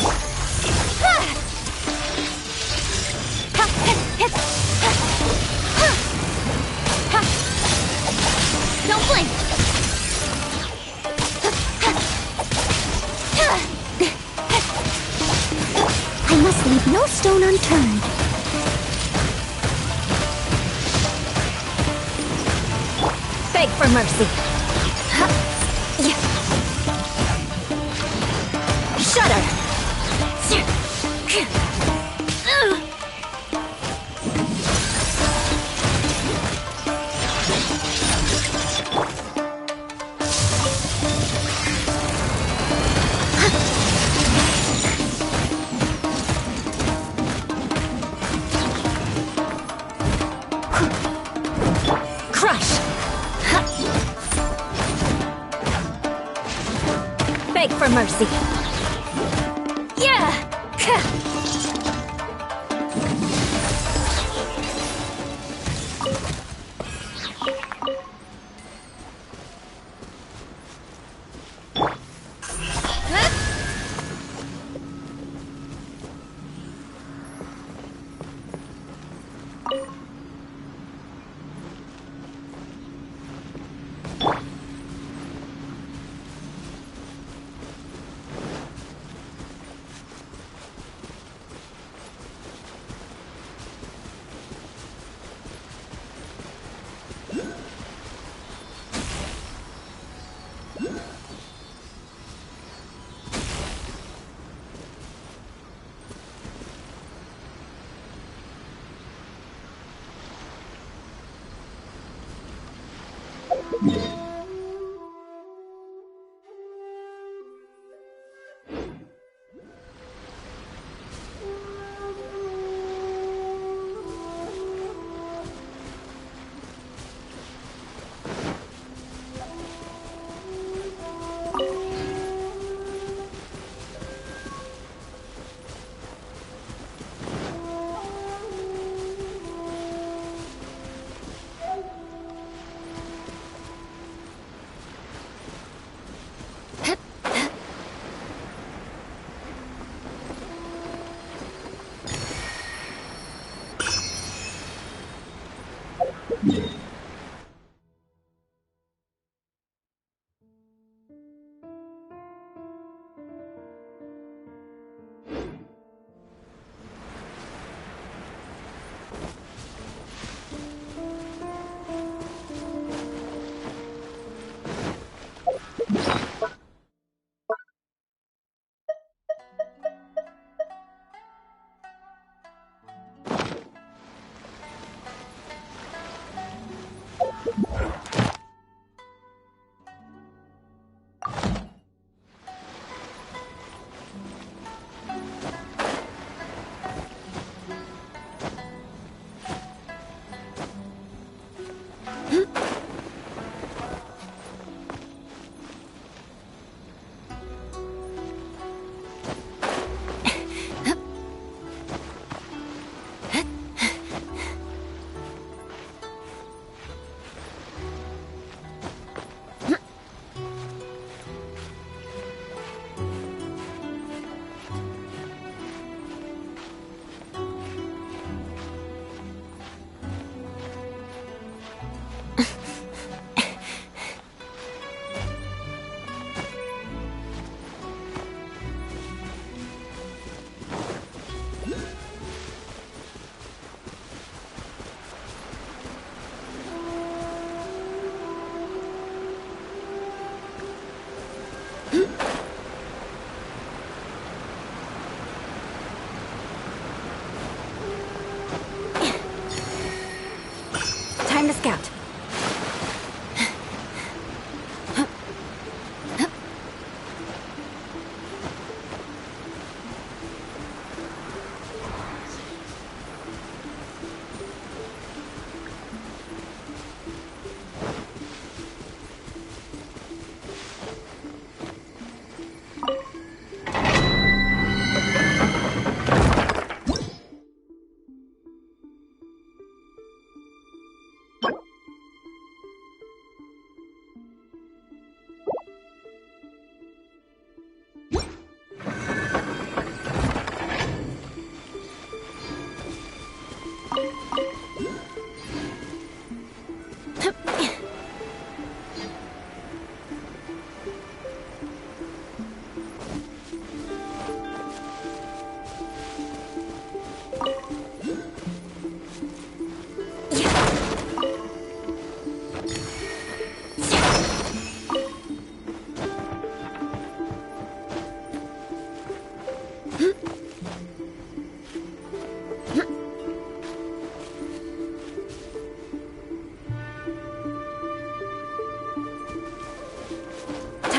Don't blink! I must leave no stone unturned. Beg for mercy. Shudder. Crush. Beg for mercy. Yeah!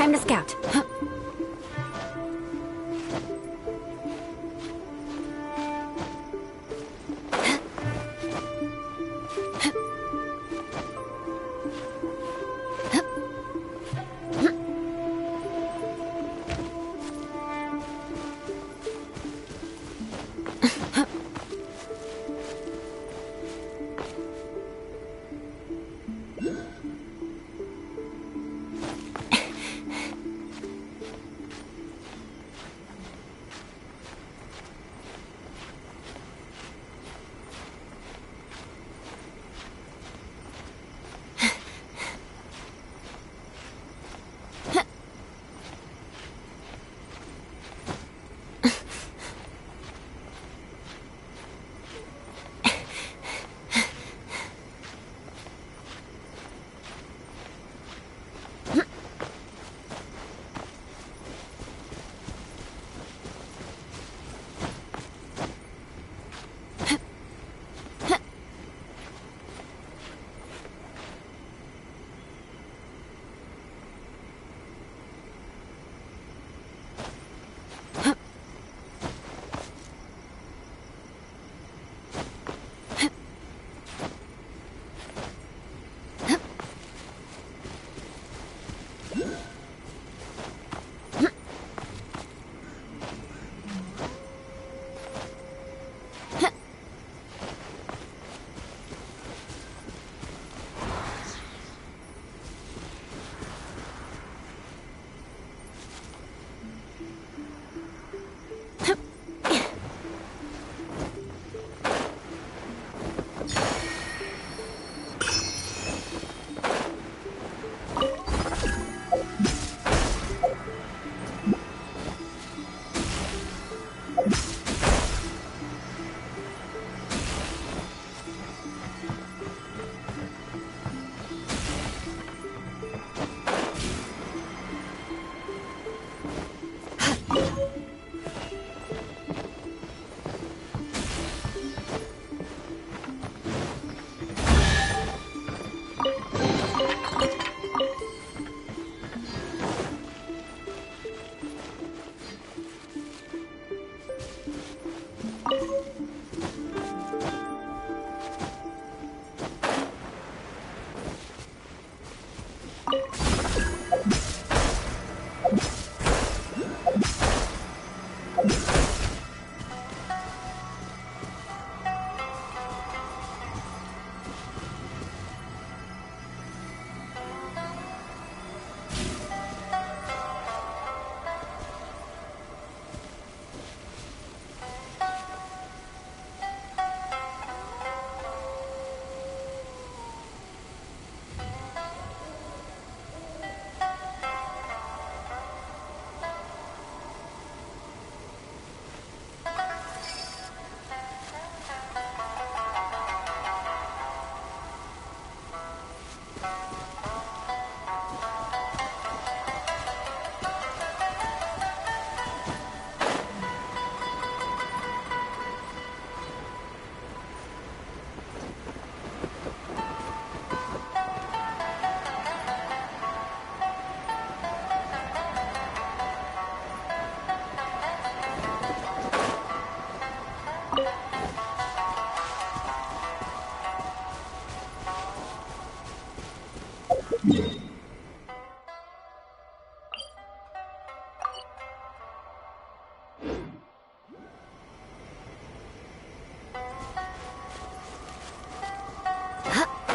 Time to scout.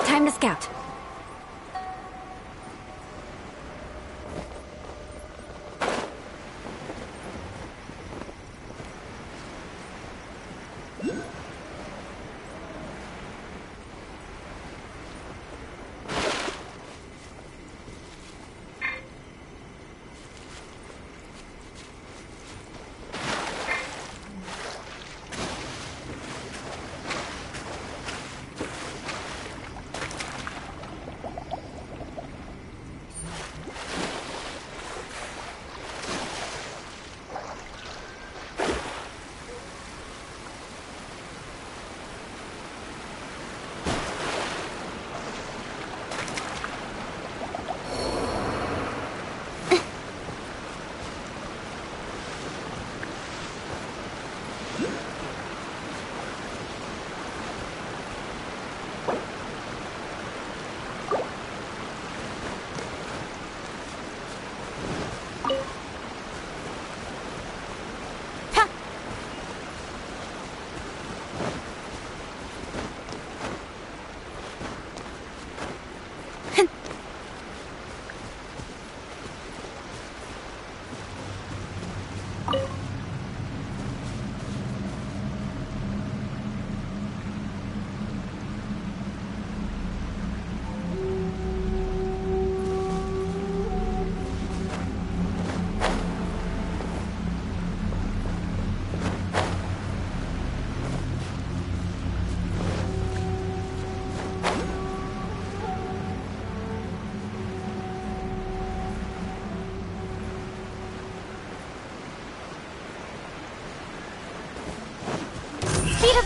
Time to scout.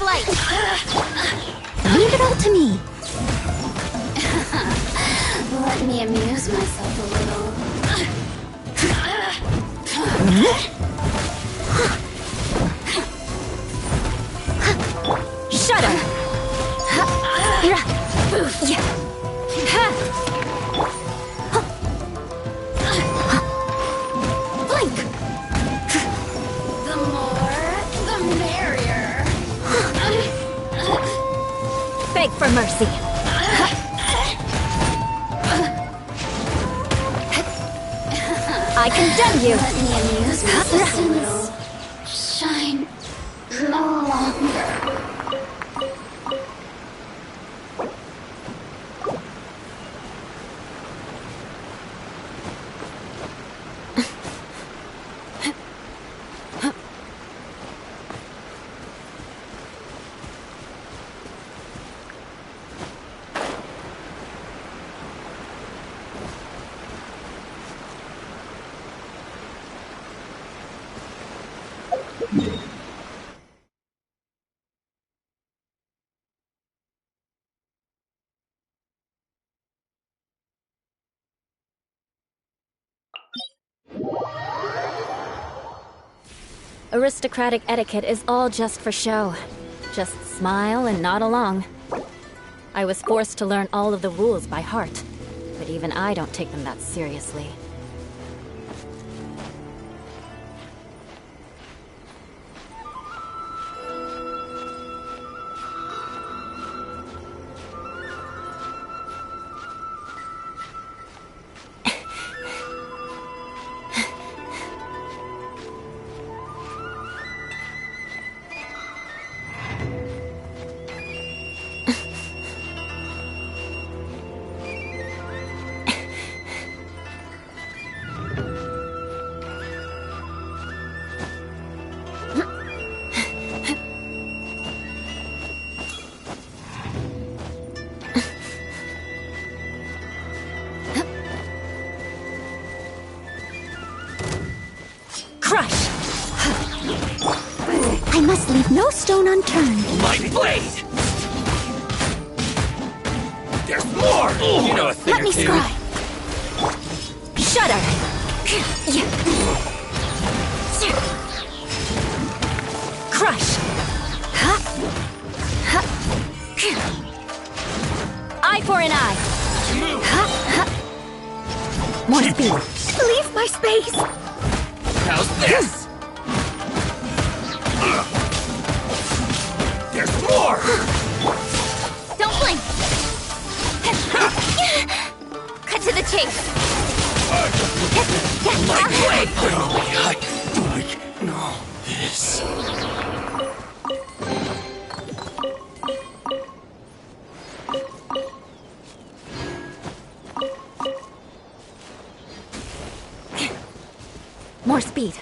of light! Leave it all to me. Let me amuse myself a little. Shudder! Blink! The more, the merrier. Beg for mercy. I condemn you! Let me amuse myself a little. Shine no longer. Aristocratic etiquette is all just for show. Just smile and nod along. I was forced to learn all of the rules by heart, but even I don't take them that seriously. Crush! I must leave no stone unturned. My blade! There's more! You know a thing Let me or two. scry. Shudder! Crush! Eye for an eye. More speed. Leave my space! How's this? There's more! Don't blink! Cut to the chase! My blade! I like all this. More speed.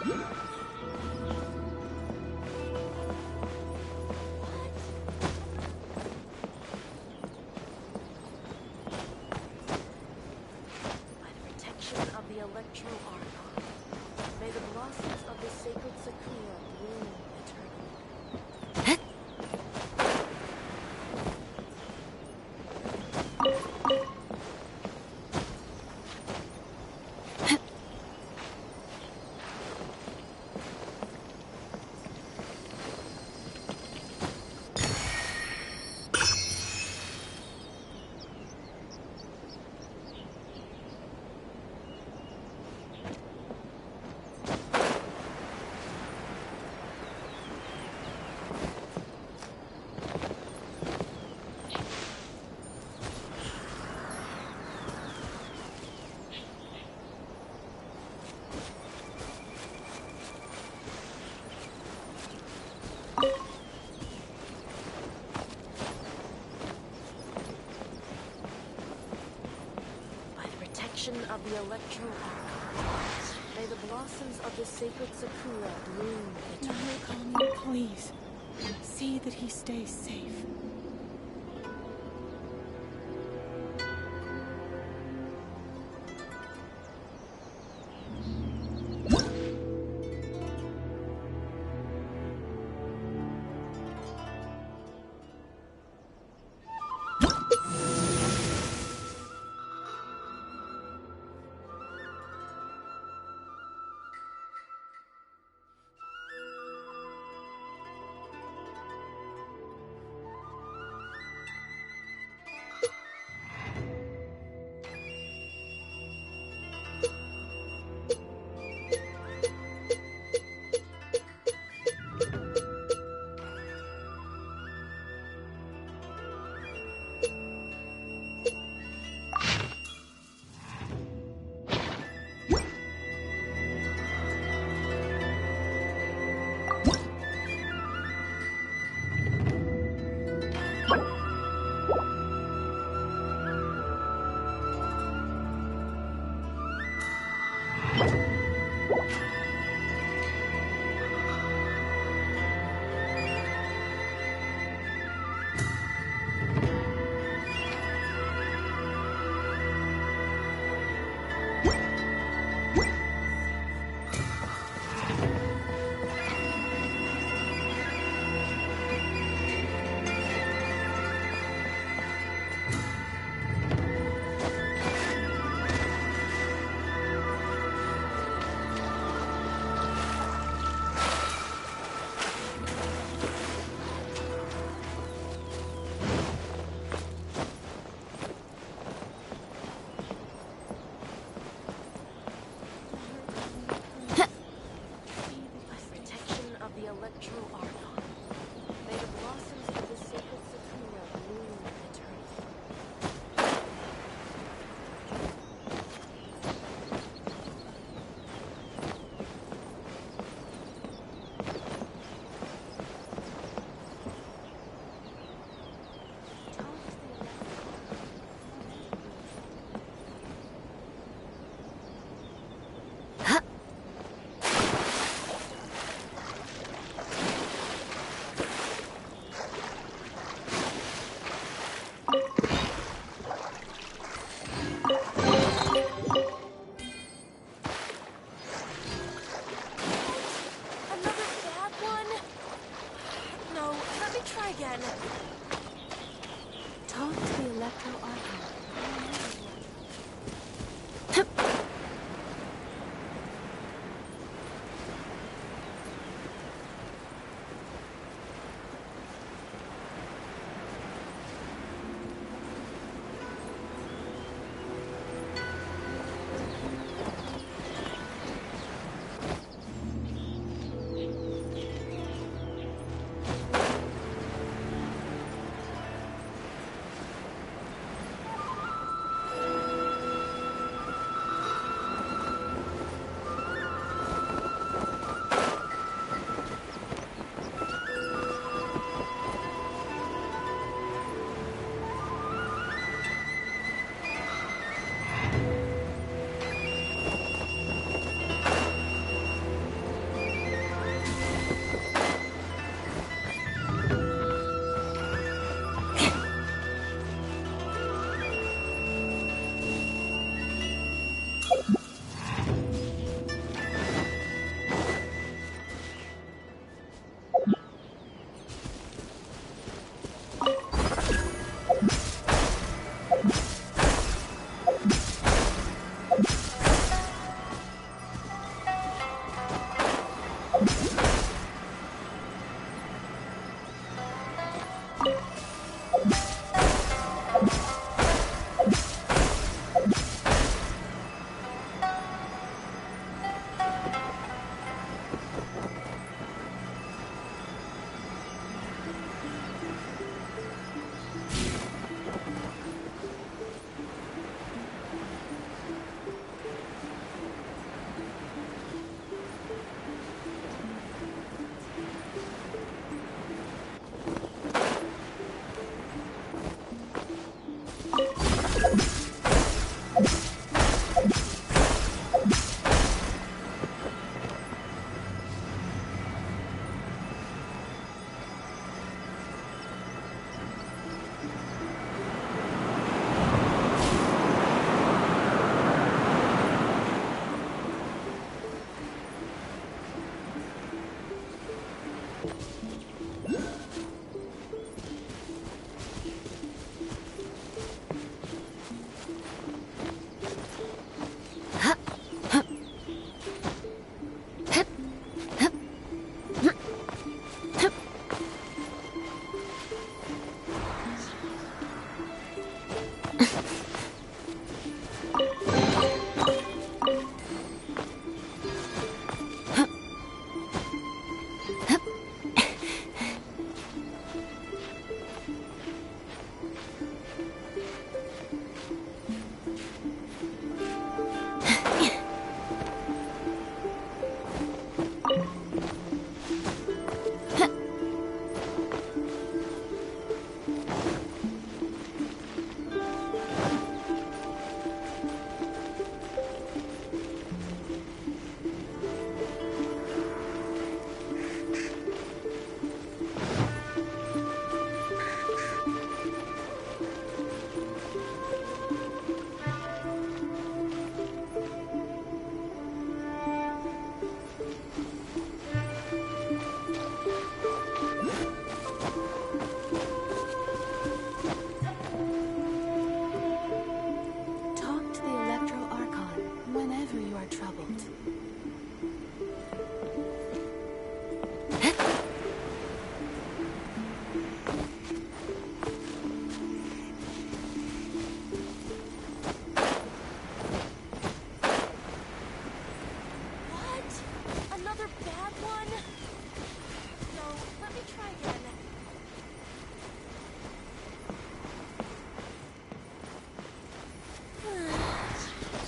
Protection of the Electro Archon. May the blossoms of the sacred Sakura bloom eternally. Of the Electro Archon. May the blossoms of the sacred Sakura bloom eternally. Narukami, please. See that he stays safe.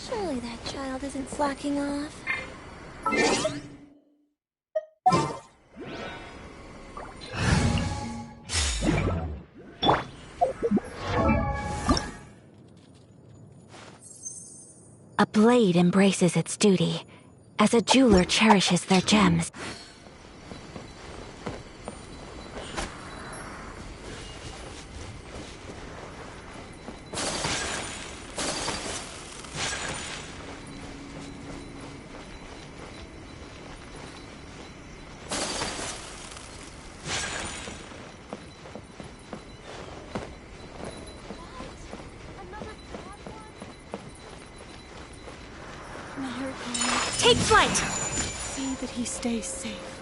Surely that child isn't slacking off. A blade embraces its duty, as a jeweler cherishes their gems. Take flight! See that he stays safe.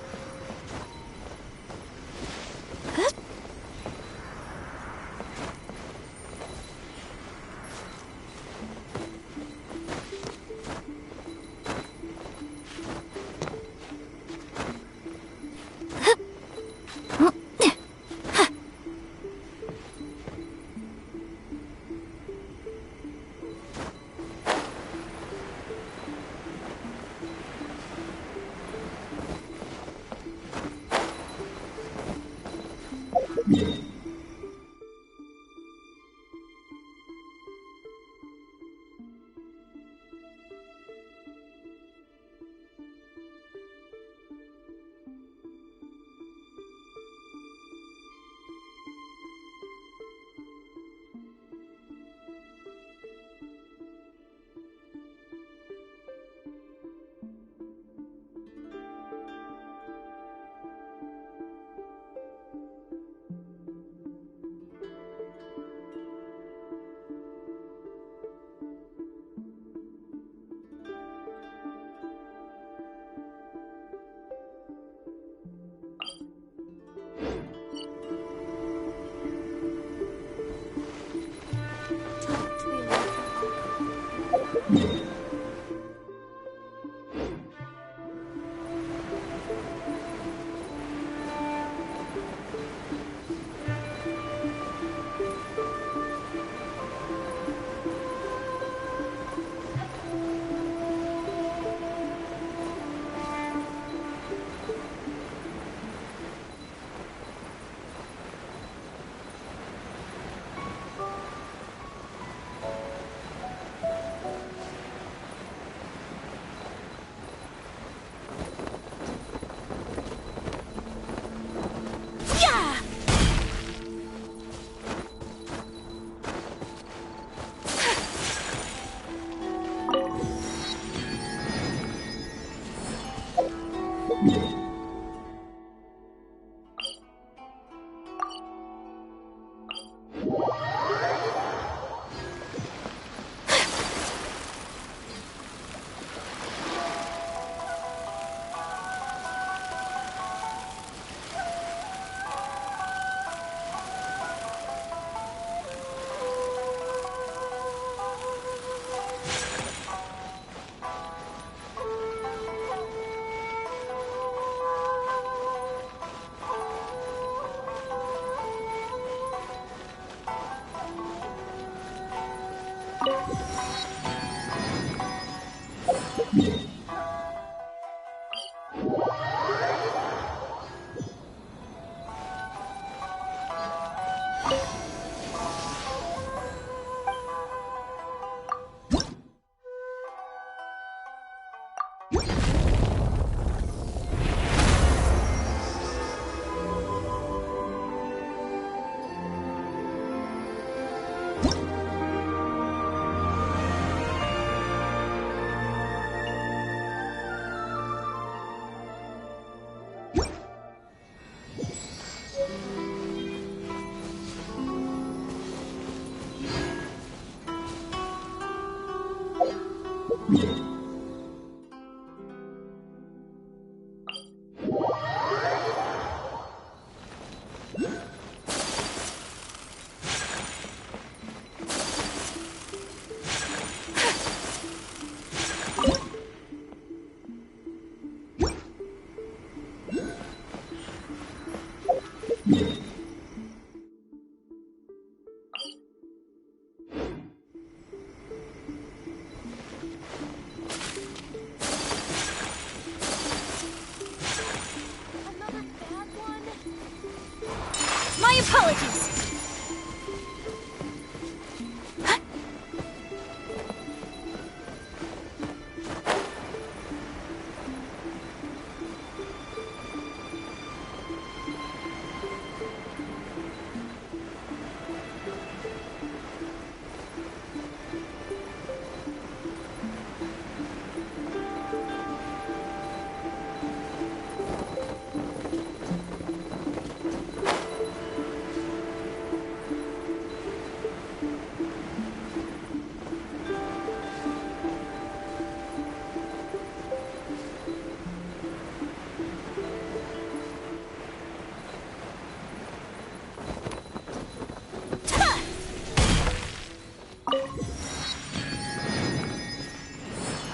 My apologies!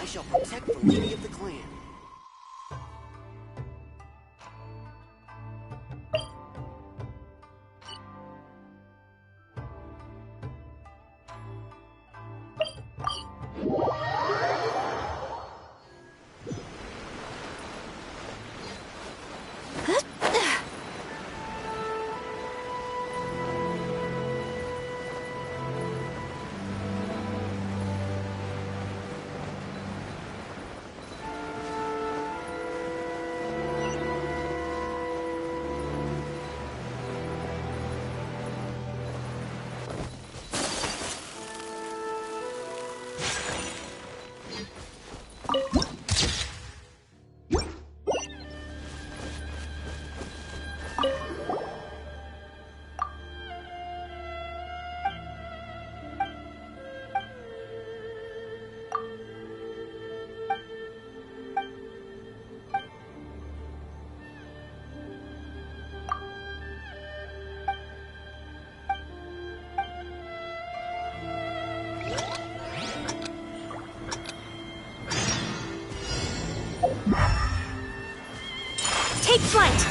I shall protect the lady of the clan. Take flight!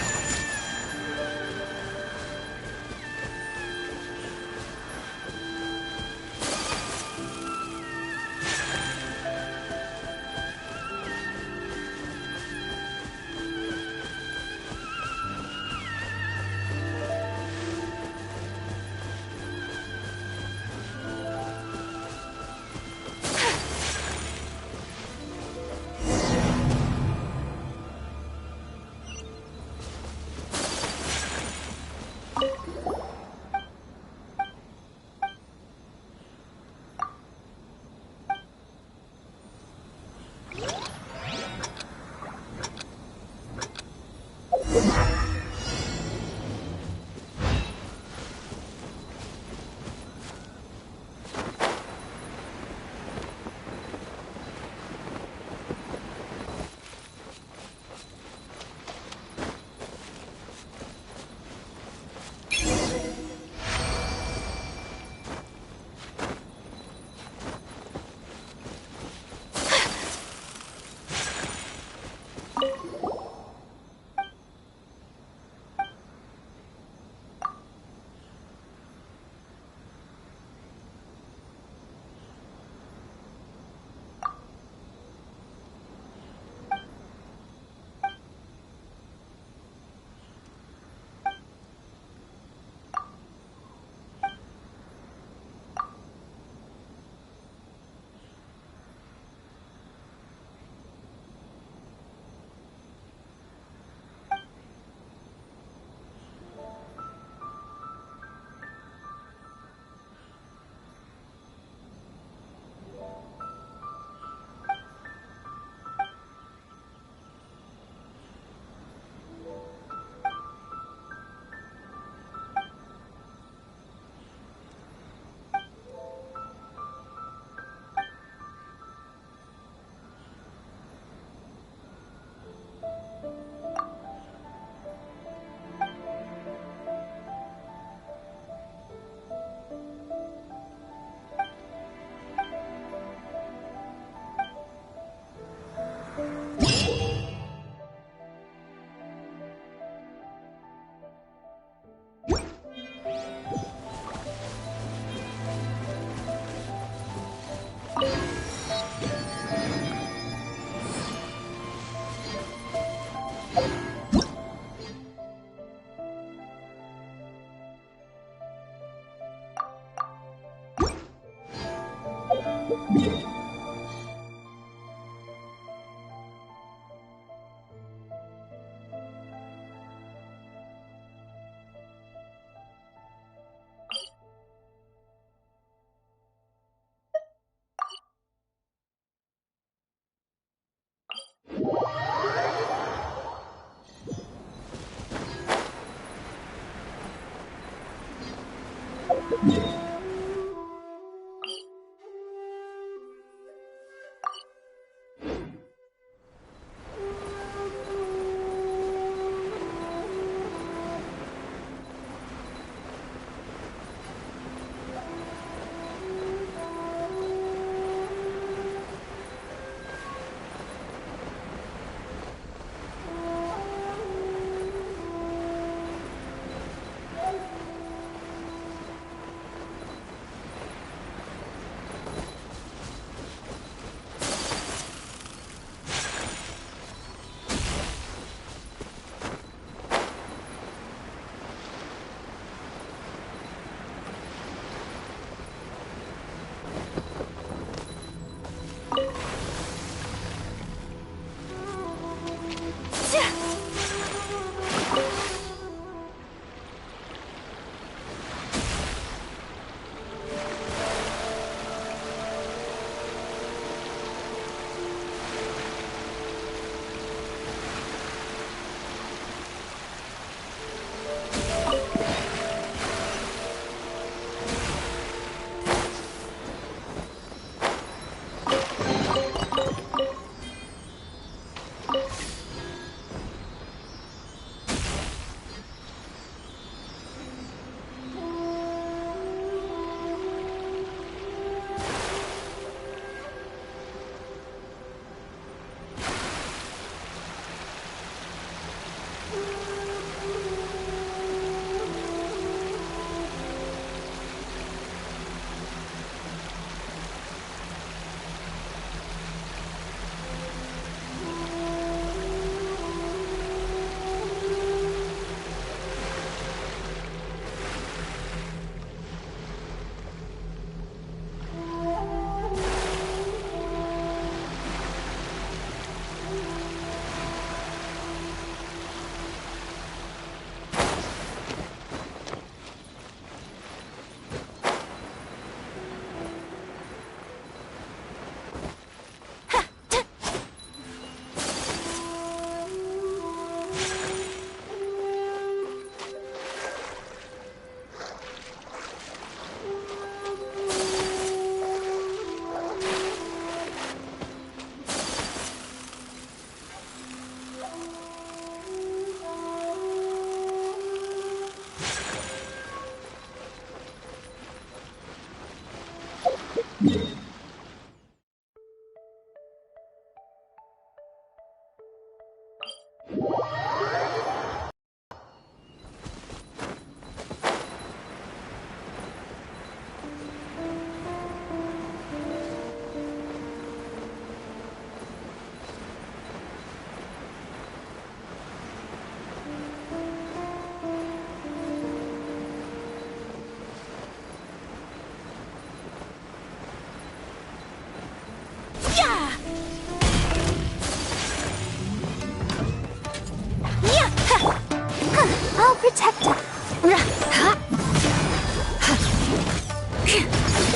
I'll protect it.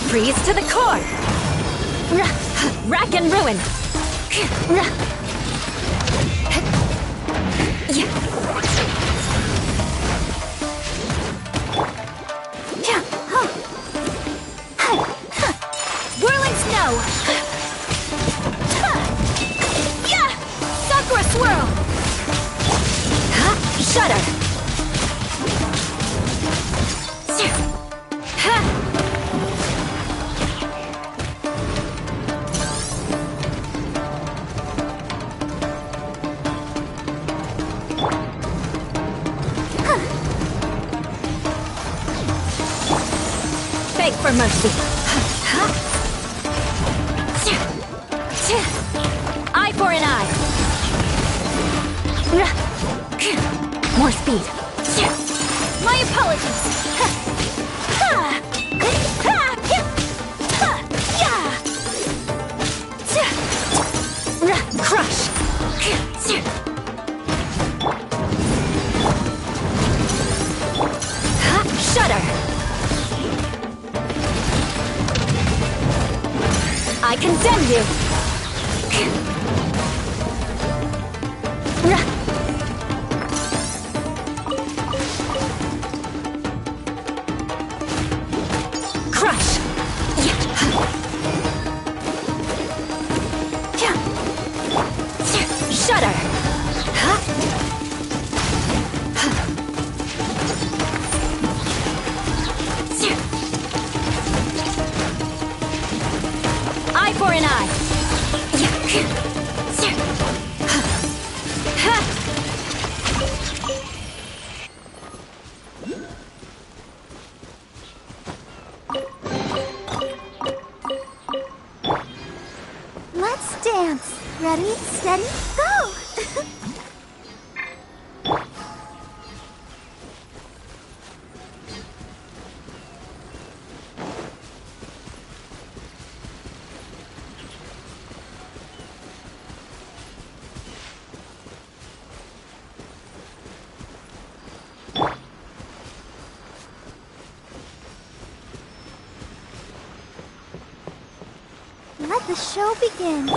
Freeze to the core! Rack and ruin! Whirling snow! Sakura swirl! Shudder! Beg for mercy. Eye for an eye. More speed. My apologies. Crush. Shudder. I condemn you. Crush. Shudder. Eye for an eye. Let's dance. Ready, steady, go! Let the show begin.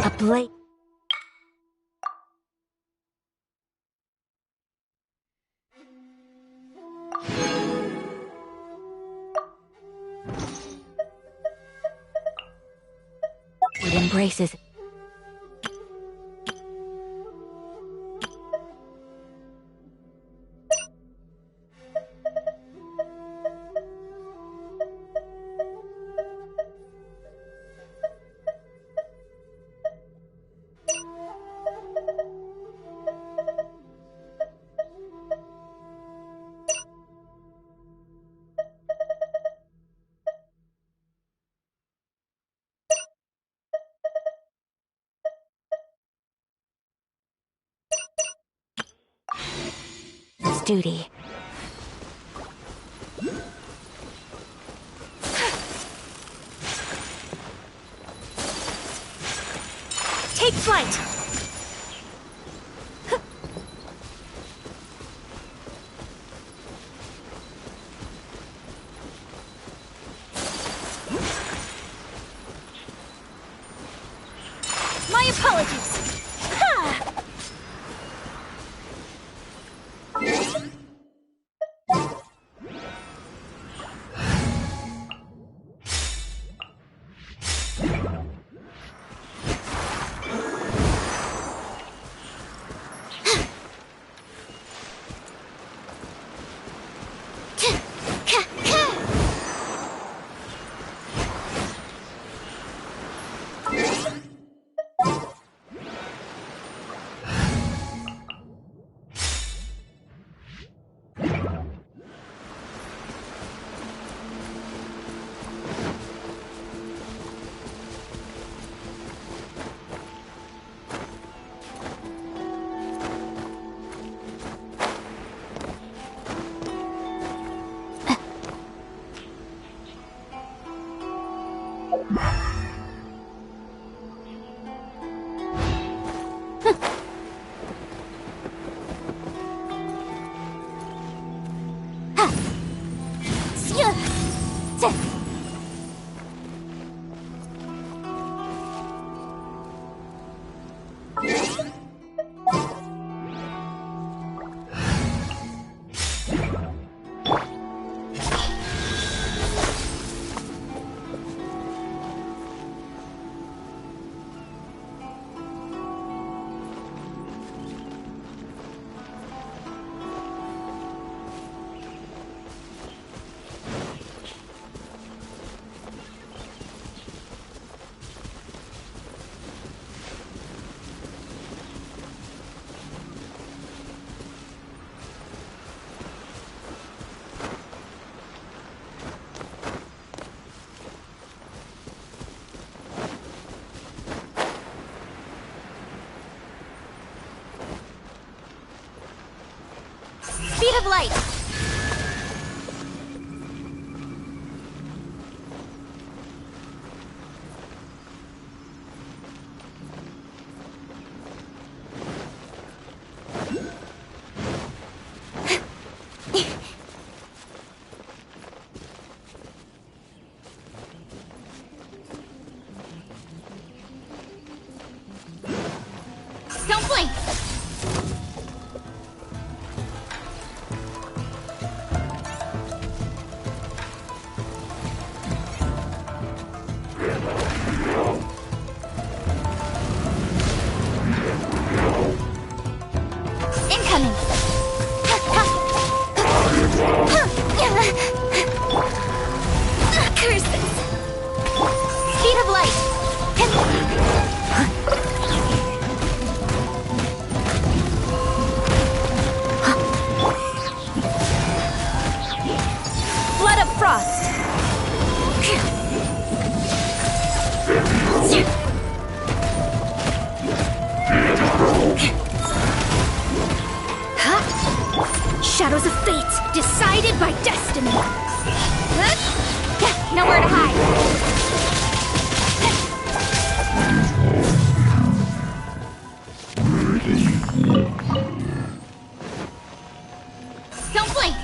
A blade. It embraces. duty. Take flight! My apologies! Ha! Speed of light! Don't blink! Incoming! Curses! Speed of light! Flood of frost! Shadows of fate, decided by destiny. Nowhere to hide. Don't blink.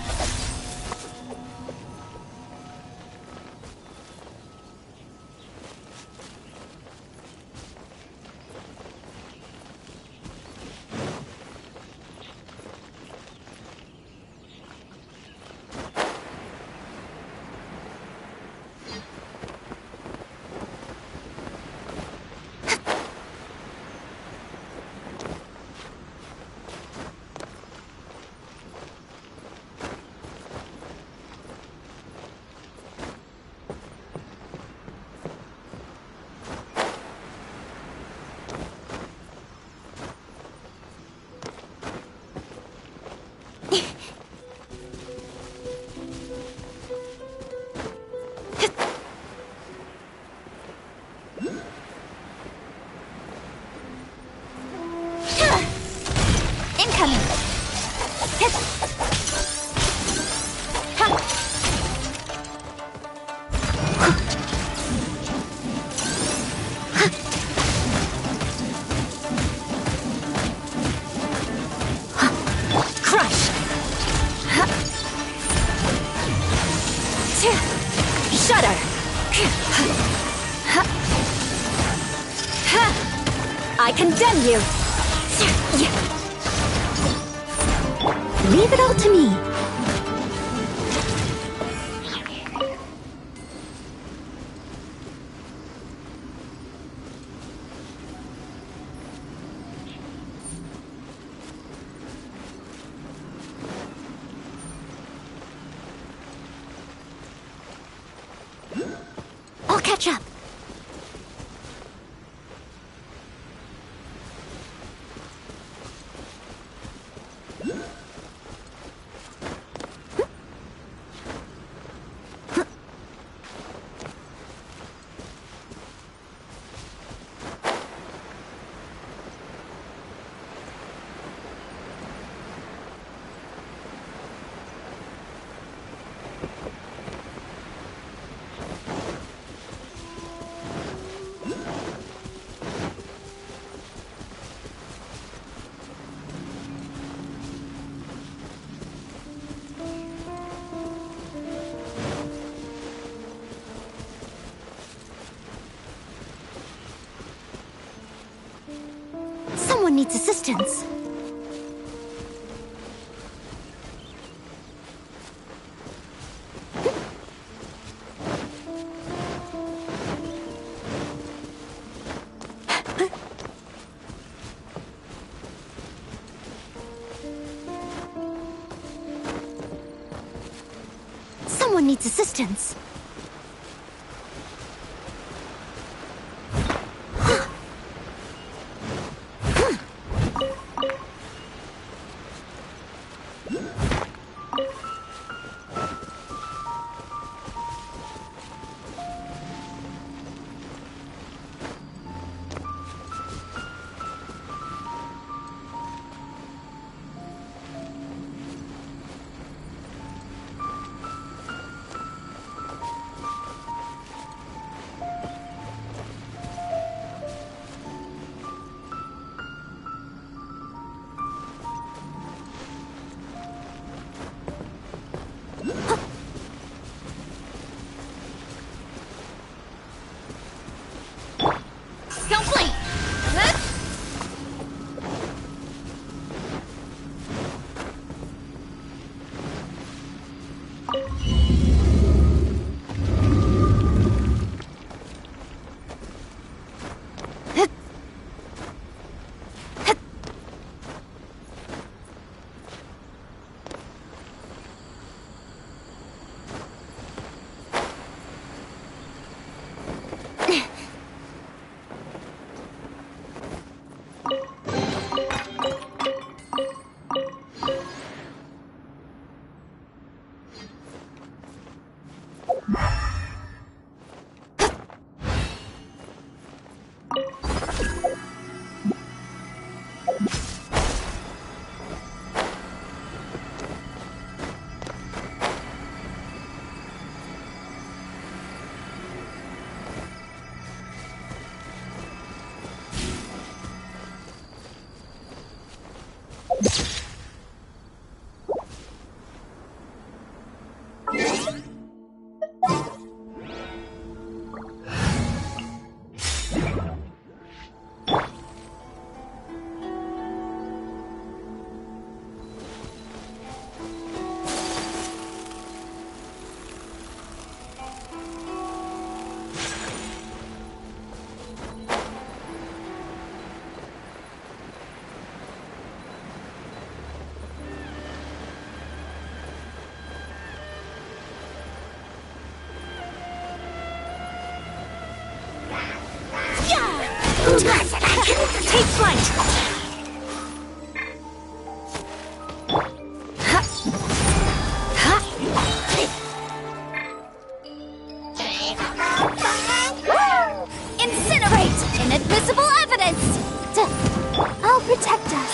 Shudder! I condemn you! Leave it all to me. I'll catch up. Someone needs assistance. Someone needs assistance. Don't blink! Take flight! Incinerate! Inadmissible evidence! I'll protect us.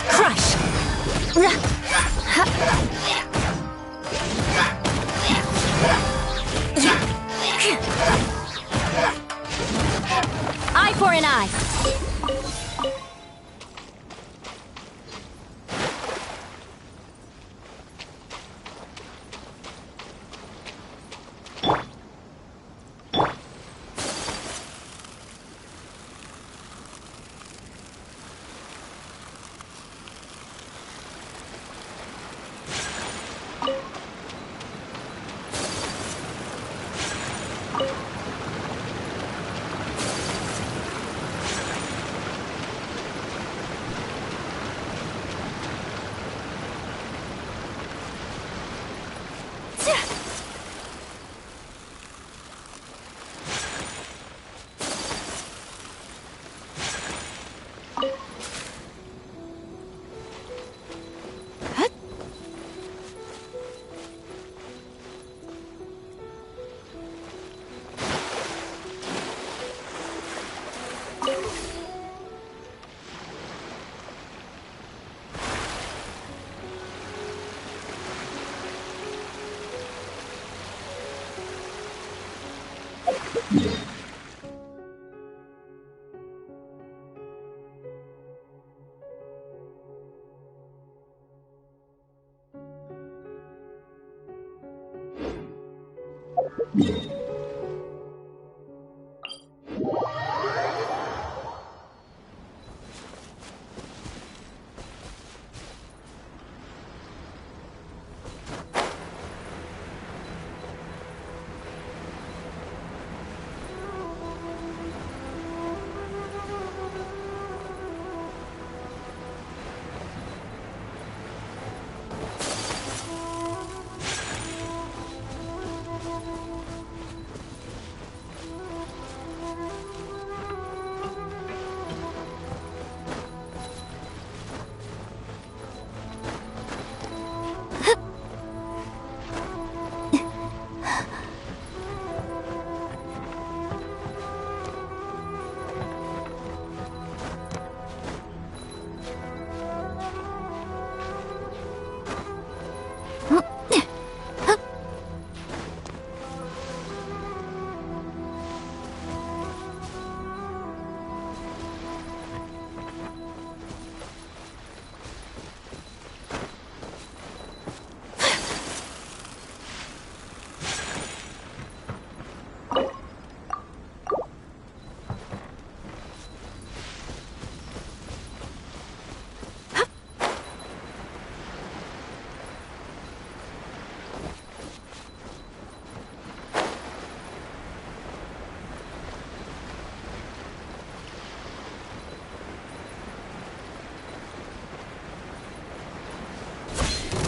Crush! Eye for an eye.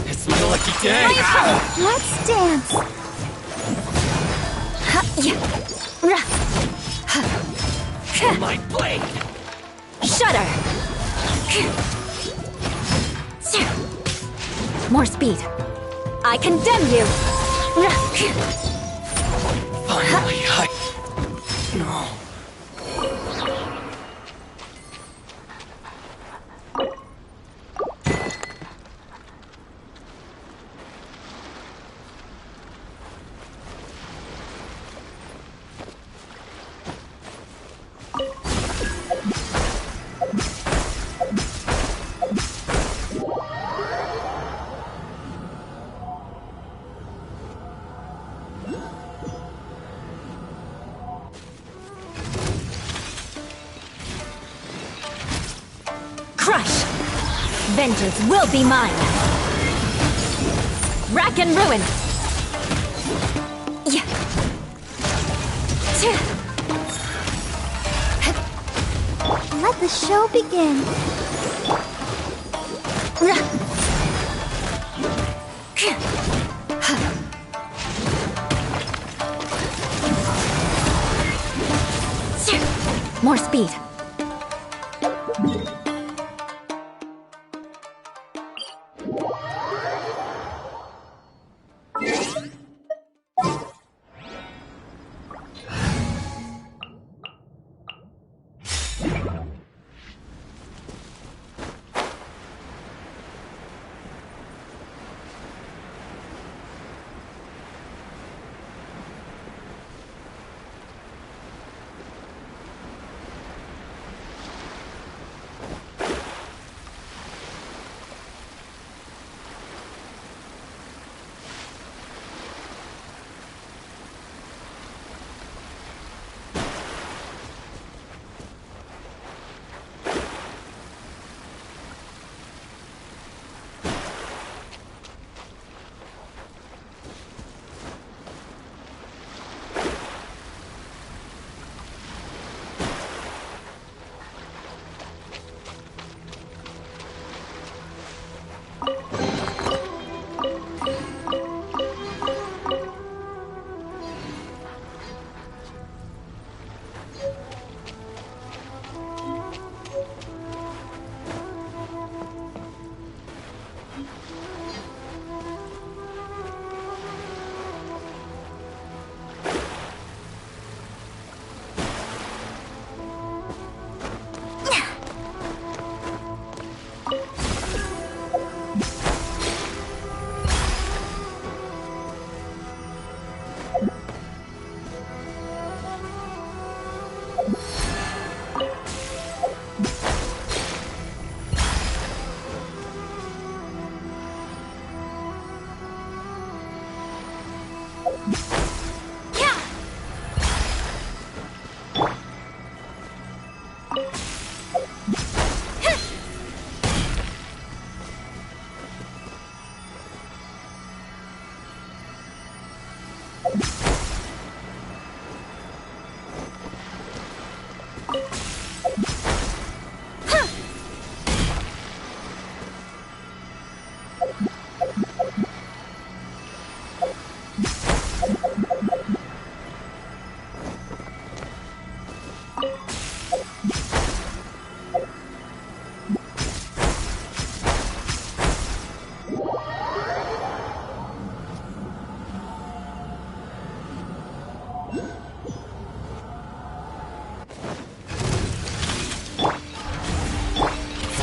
It's my lucky day! Let's dance! My blade! Shudder! More speed. I condemn you! Finally, No. Crush! Vengeance will be mine! Rack and ruin! Let the show begin. More speed.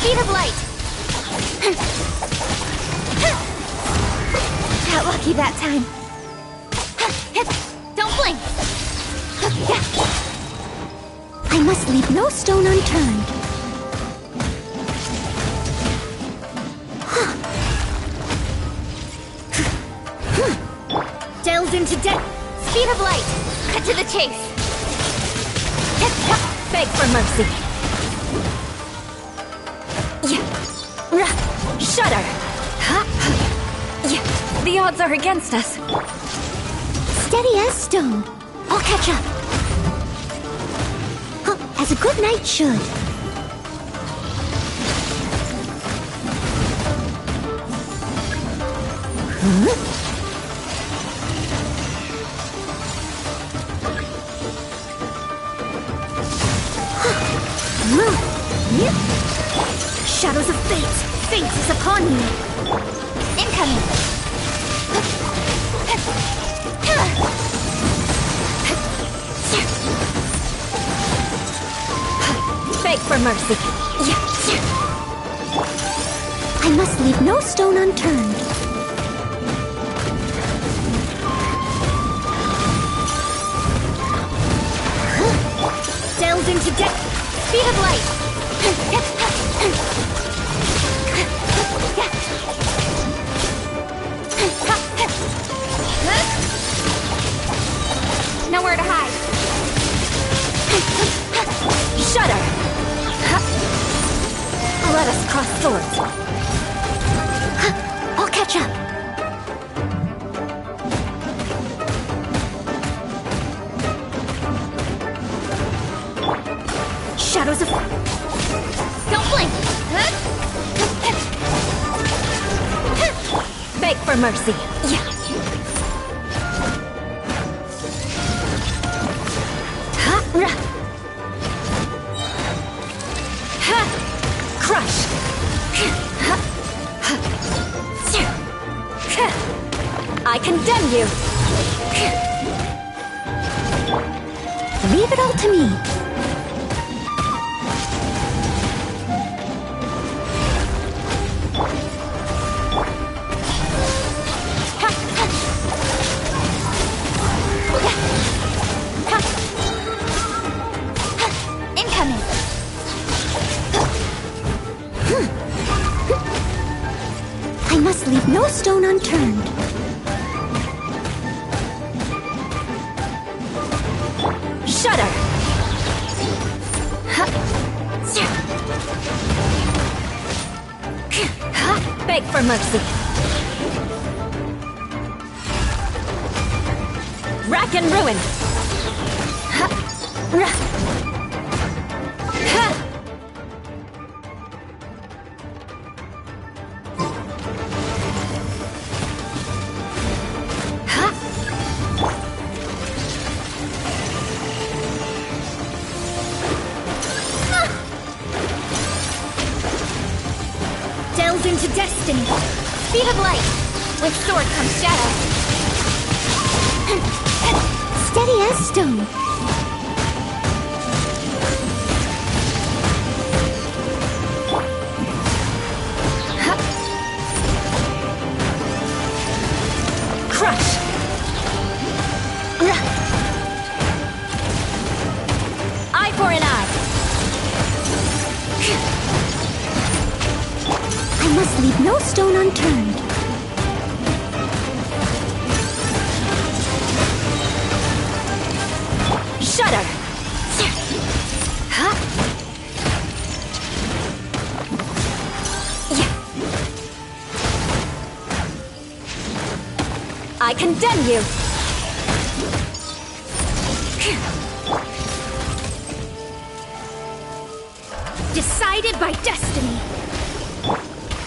Speed of light! Got lucky that time. Don't blink! I must leave no stone unturned. Delved into depth. Speed of light! Cut to the chase! Beg for mercy. Shudder! The odds are against us. Steady as stone. I'll catch up. As a good knight should. Shadows of fate! Fate is upon me! Incoming! Beg for mercy. I must leave no stone unturned. Delved into depth. Speed of light. Nowhere to hide. Shudder. Let us cross swords. I'll catch up. Shadows of... Don't blink! Beg for mercy. Crush! I condemn you! Leave it all to me. Incoming! I must leave no stone unturned. Shudder! Beg for mercy. Rack and ruin. Delved into destiny. Speed of light. With sword comes shadow. Steady as stone. Crush! Eye for an eye. I must leave no stone unturned. I condemn you! Decided by destiny!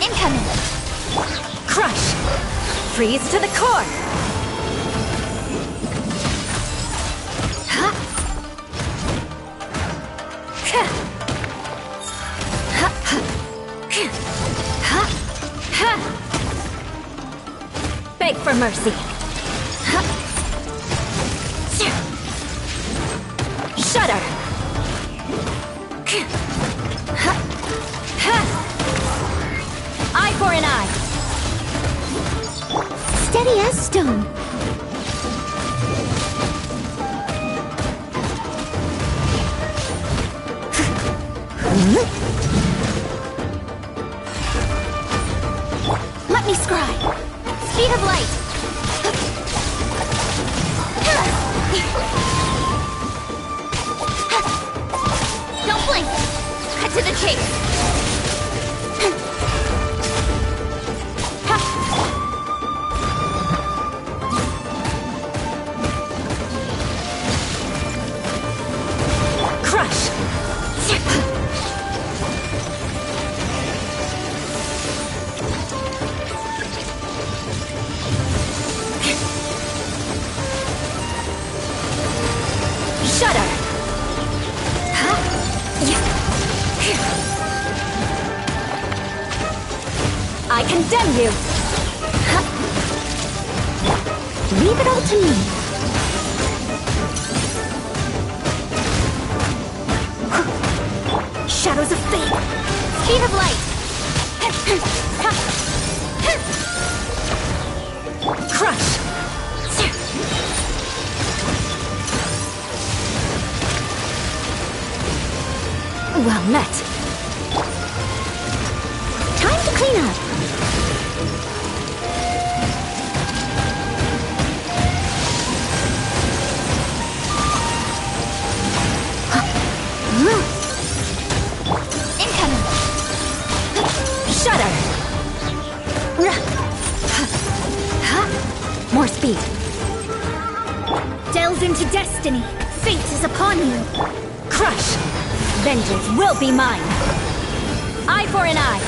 Incoming! Crush! Freeze to the core! Beg for mercy! Shudder! Eye for an eye! Steady as stone. Let me scry. Speed of light. Don't blink. Cut to the chase. Crush! Shudder! I condemn you! Leave it all to me. Shadows of fate! Speed of light. Crush! Well met. Time to clean up. Incoming. Shudder! More speed. Delve into destiny. Fate is upon you. Crush! Vengeance will be mine! Eye for an eye!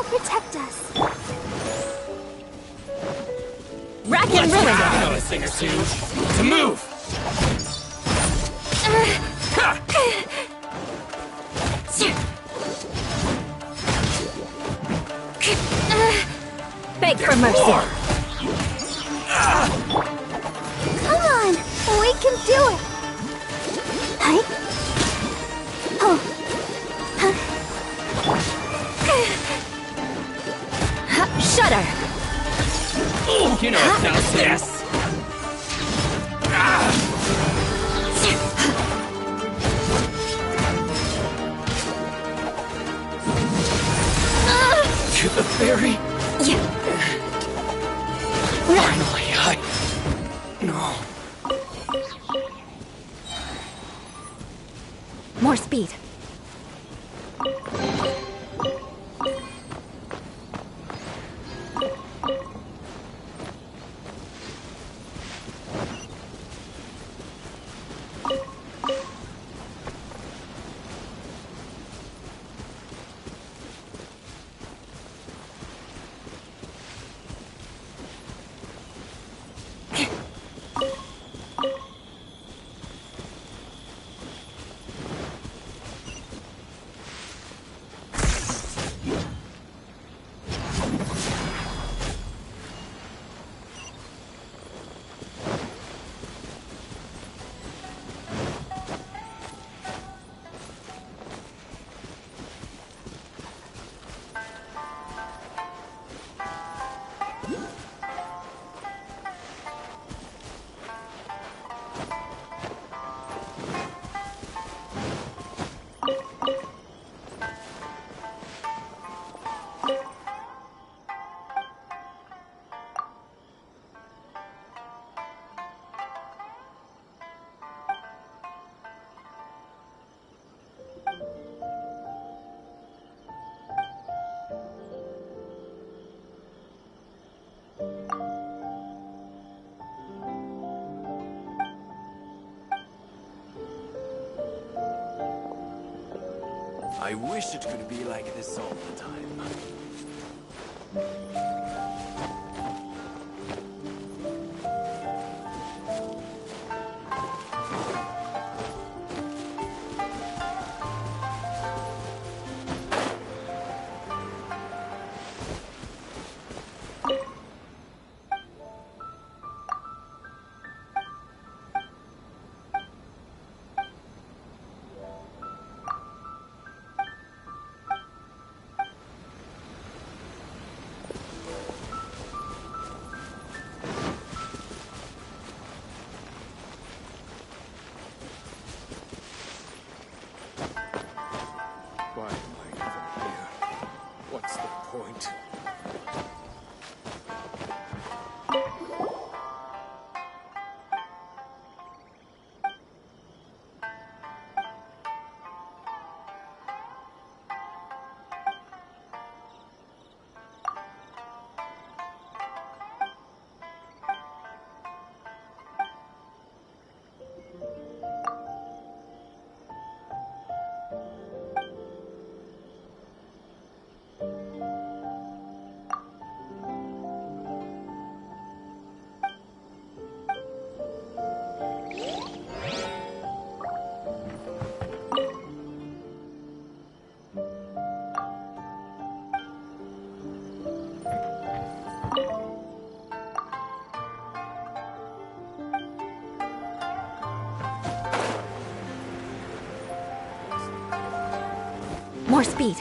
Protect us. Rack and ruin. I know a thing or two. To move. Beg for mercy. Come on, we can do it. Hi. Oh. Shudder. You know what sounds yes. The fairy? Yeah. Finally, No. More speed. I wish it could be like this all the time. Why am I even here? What's the point? More speed.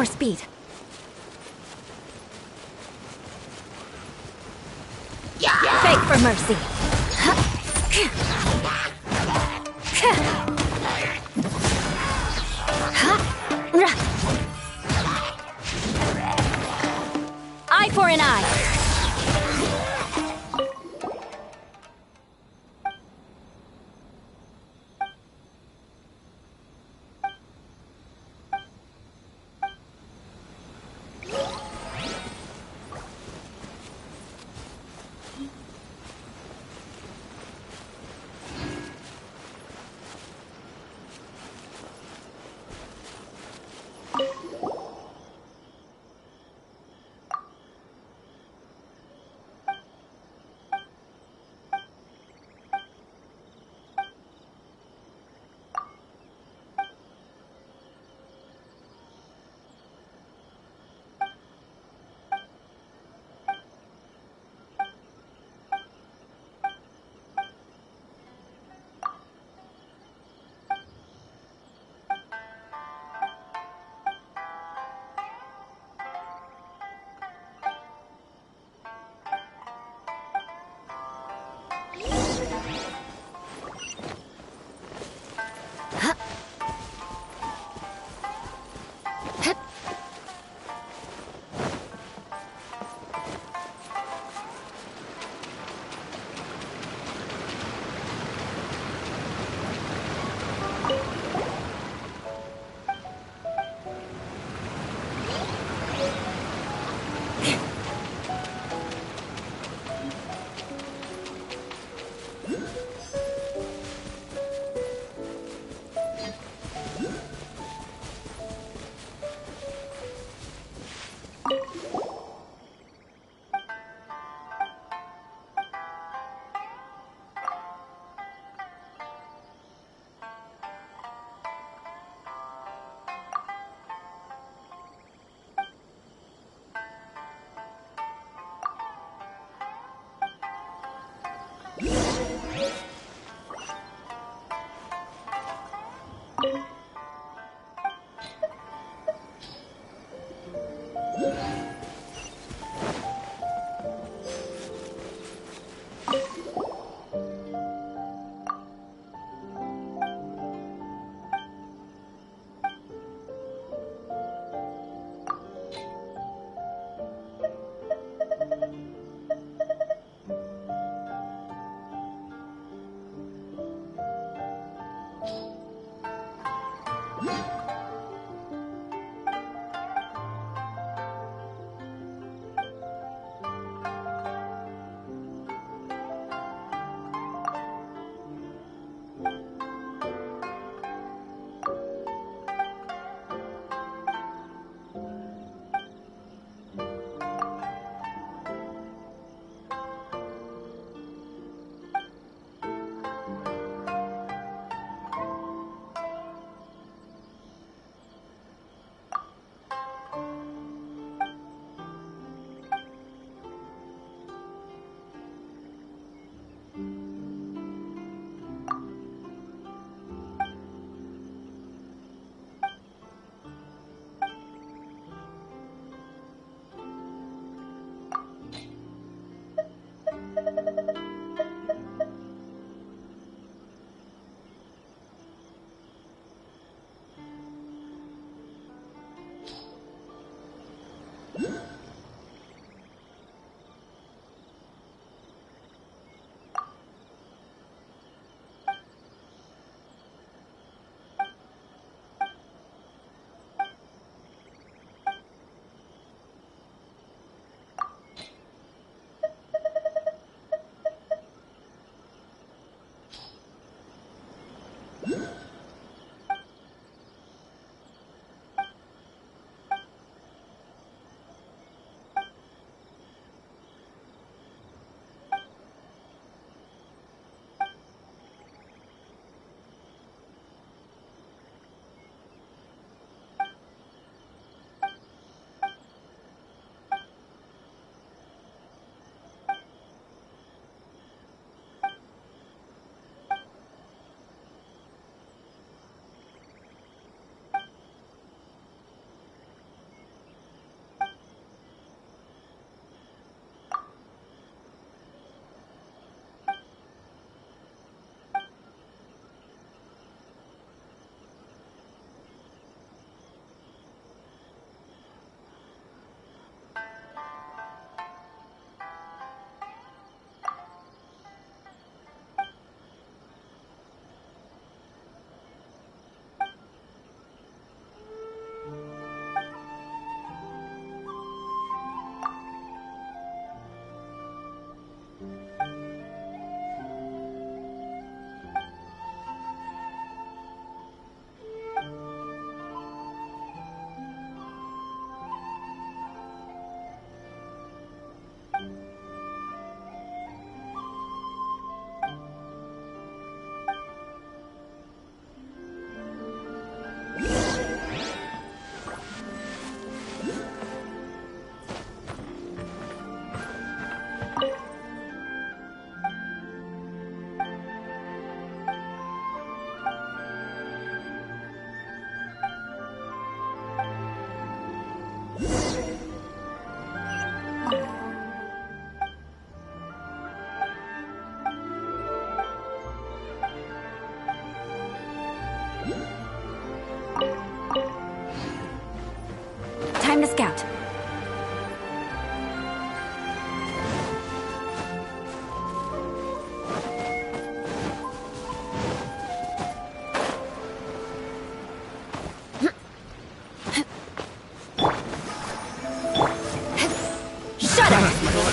more speed. Fake for mercy. Eye for an eye.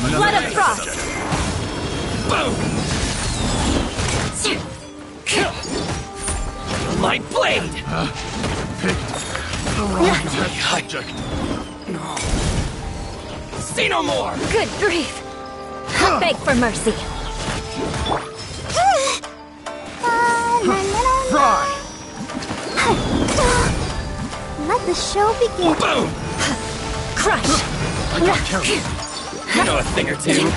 Flood of frost! Boom! My blade! Picked the wrong subject. No. See no more! Good grief! Beg for mercy! Fry! Let the show begin. Boom! Crush! I got careful. You know a thing or two.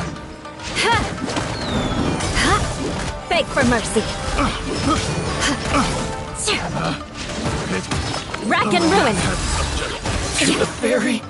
Beg for mercy! Rack and ruin! To the fairy.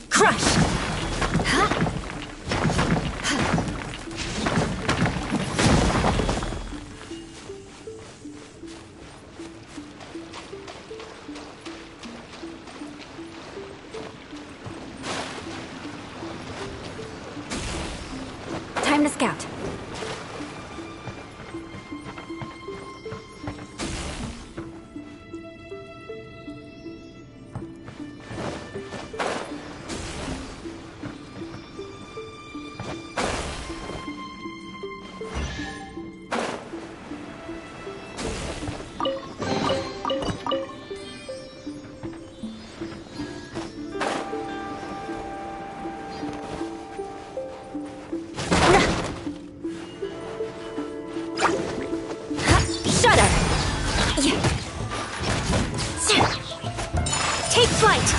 Crush! Time to scout. Take flight!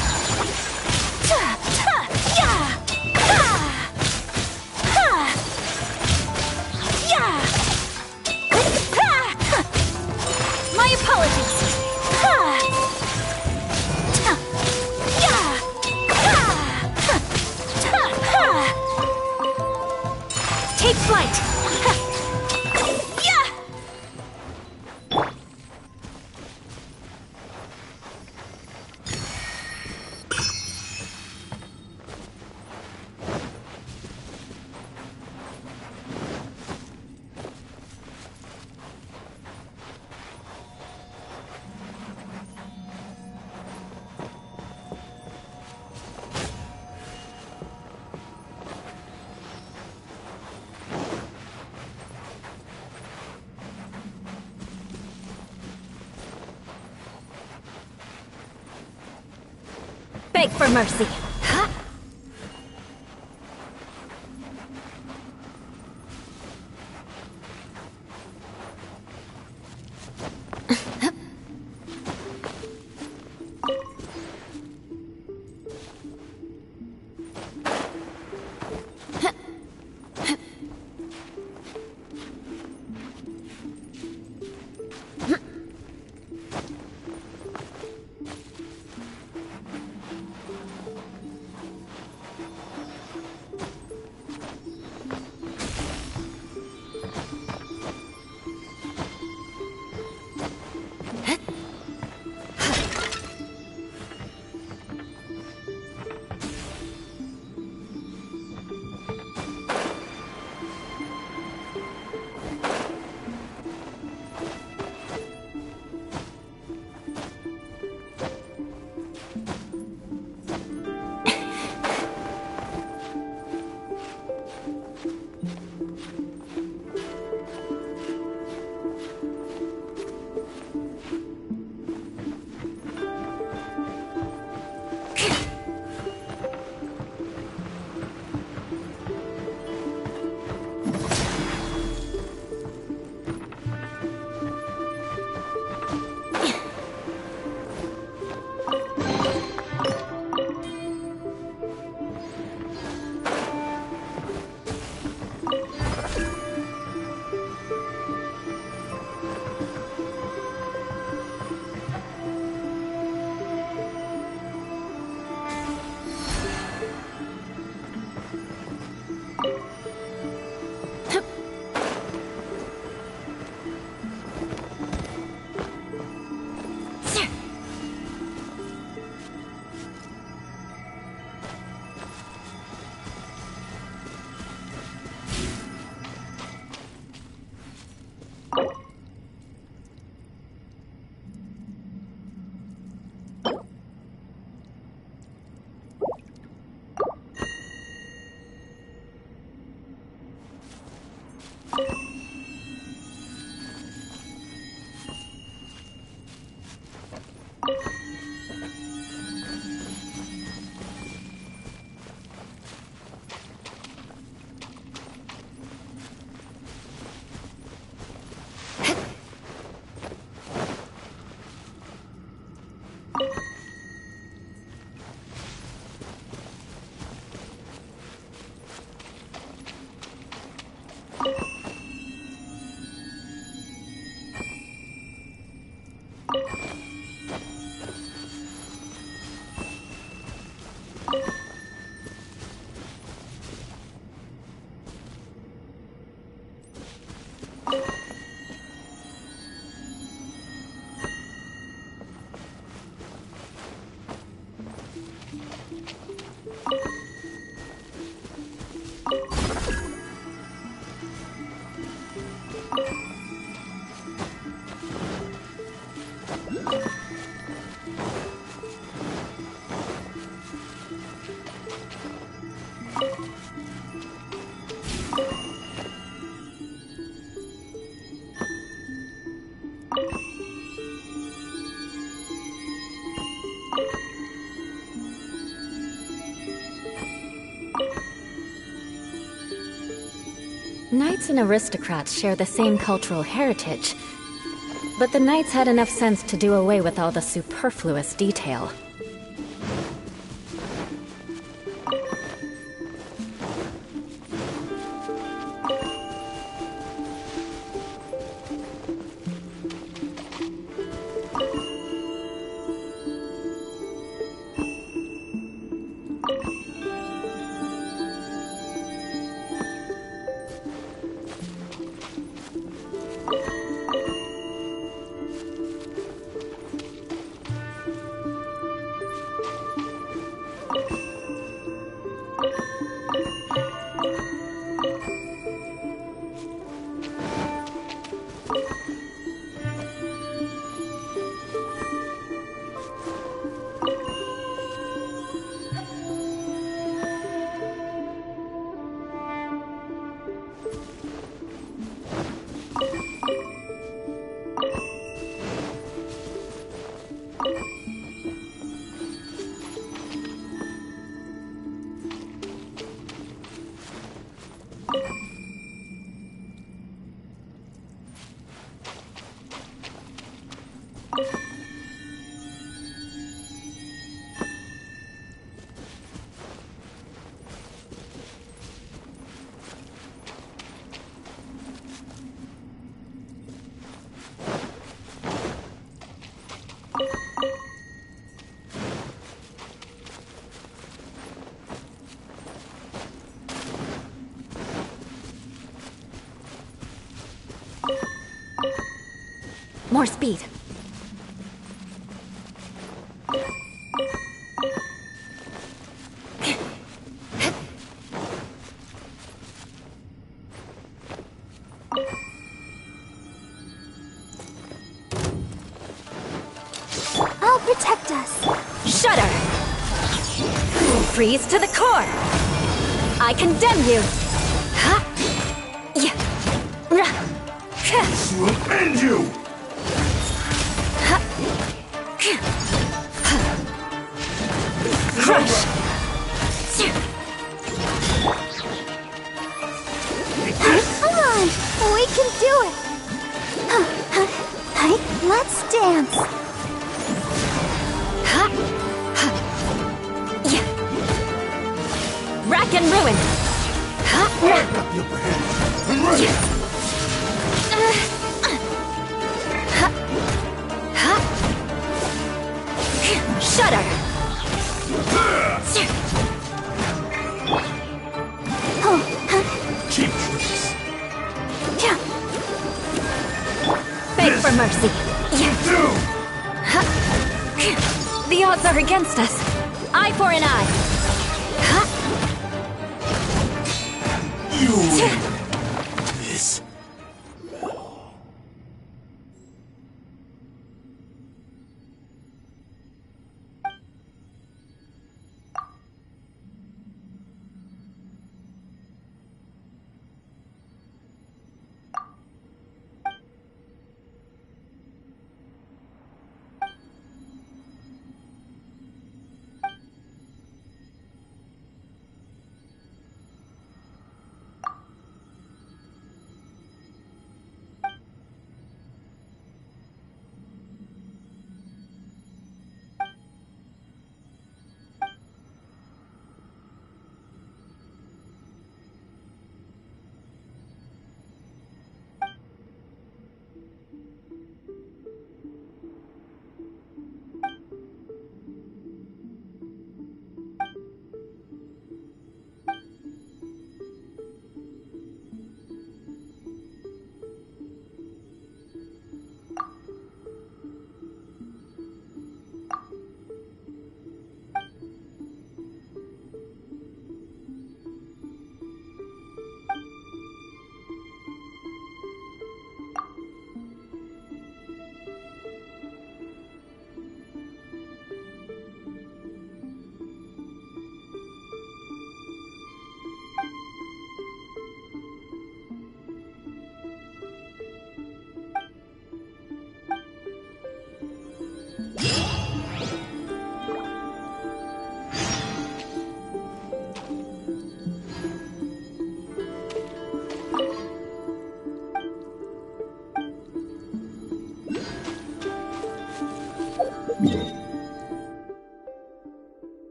My apologies! Take flight! Beg for mercy. Knights and aristocrats share the same cultural heritage, but the knights had enough sense to do away with all the superfluous detail. More speed. I'll protect us. Shudder! Freeze to the core! I condemn you! This will end you! Crush! Come on! We can do it! Let's dance! Rack and ruin! Back up your hand! I'm ready! Shudder! Cheap tricks! Beg for mercy! The odds are against us! Eye for an eye! You win this.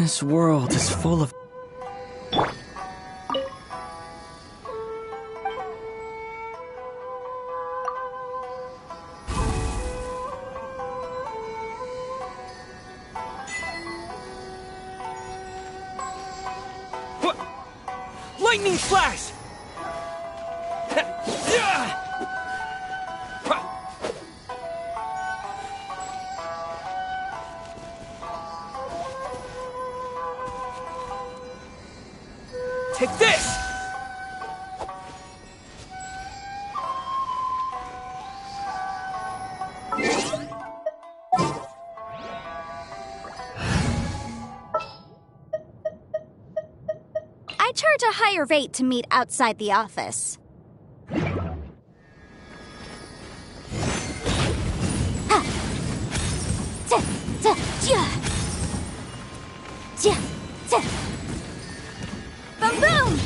This world is full of... What? Lightning flash! Take this! I charge a higher rate to meet outside the office. Boom boom!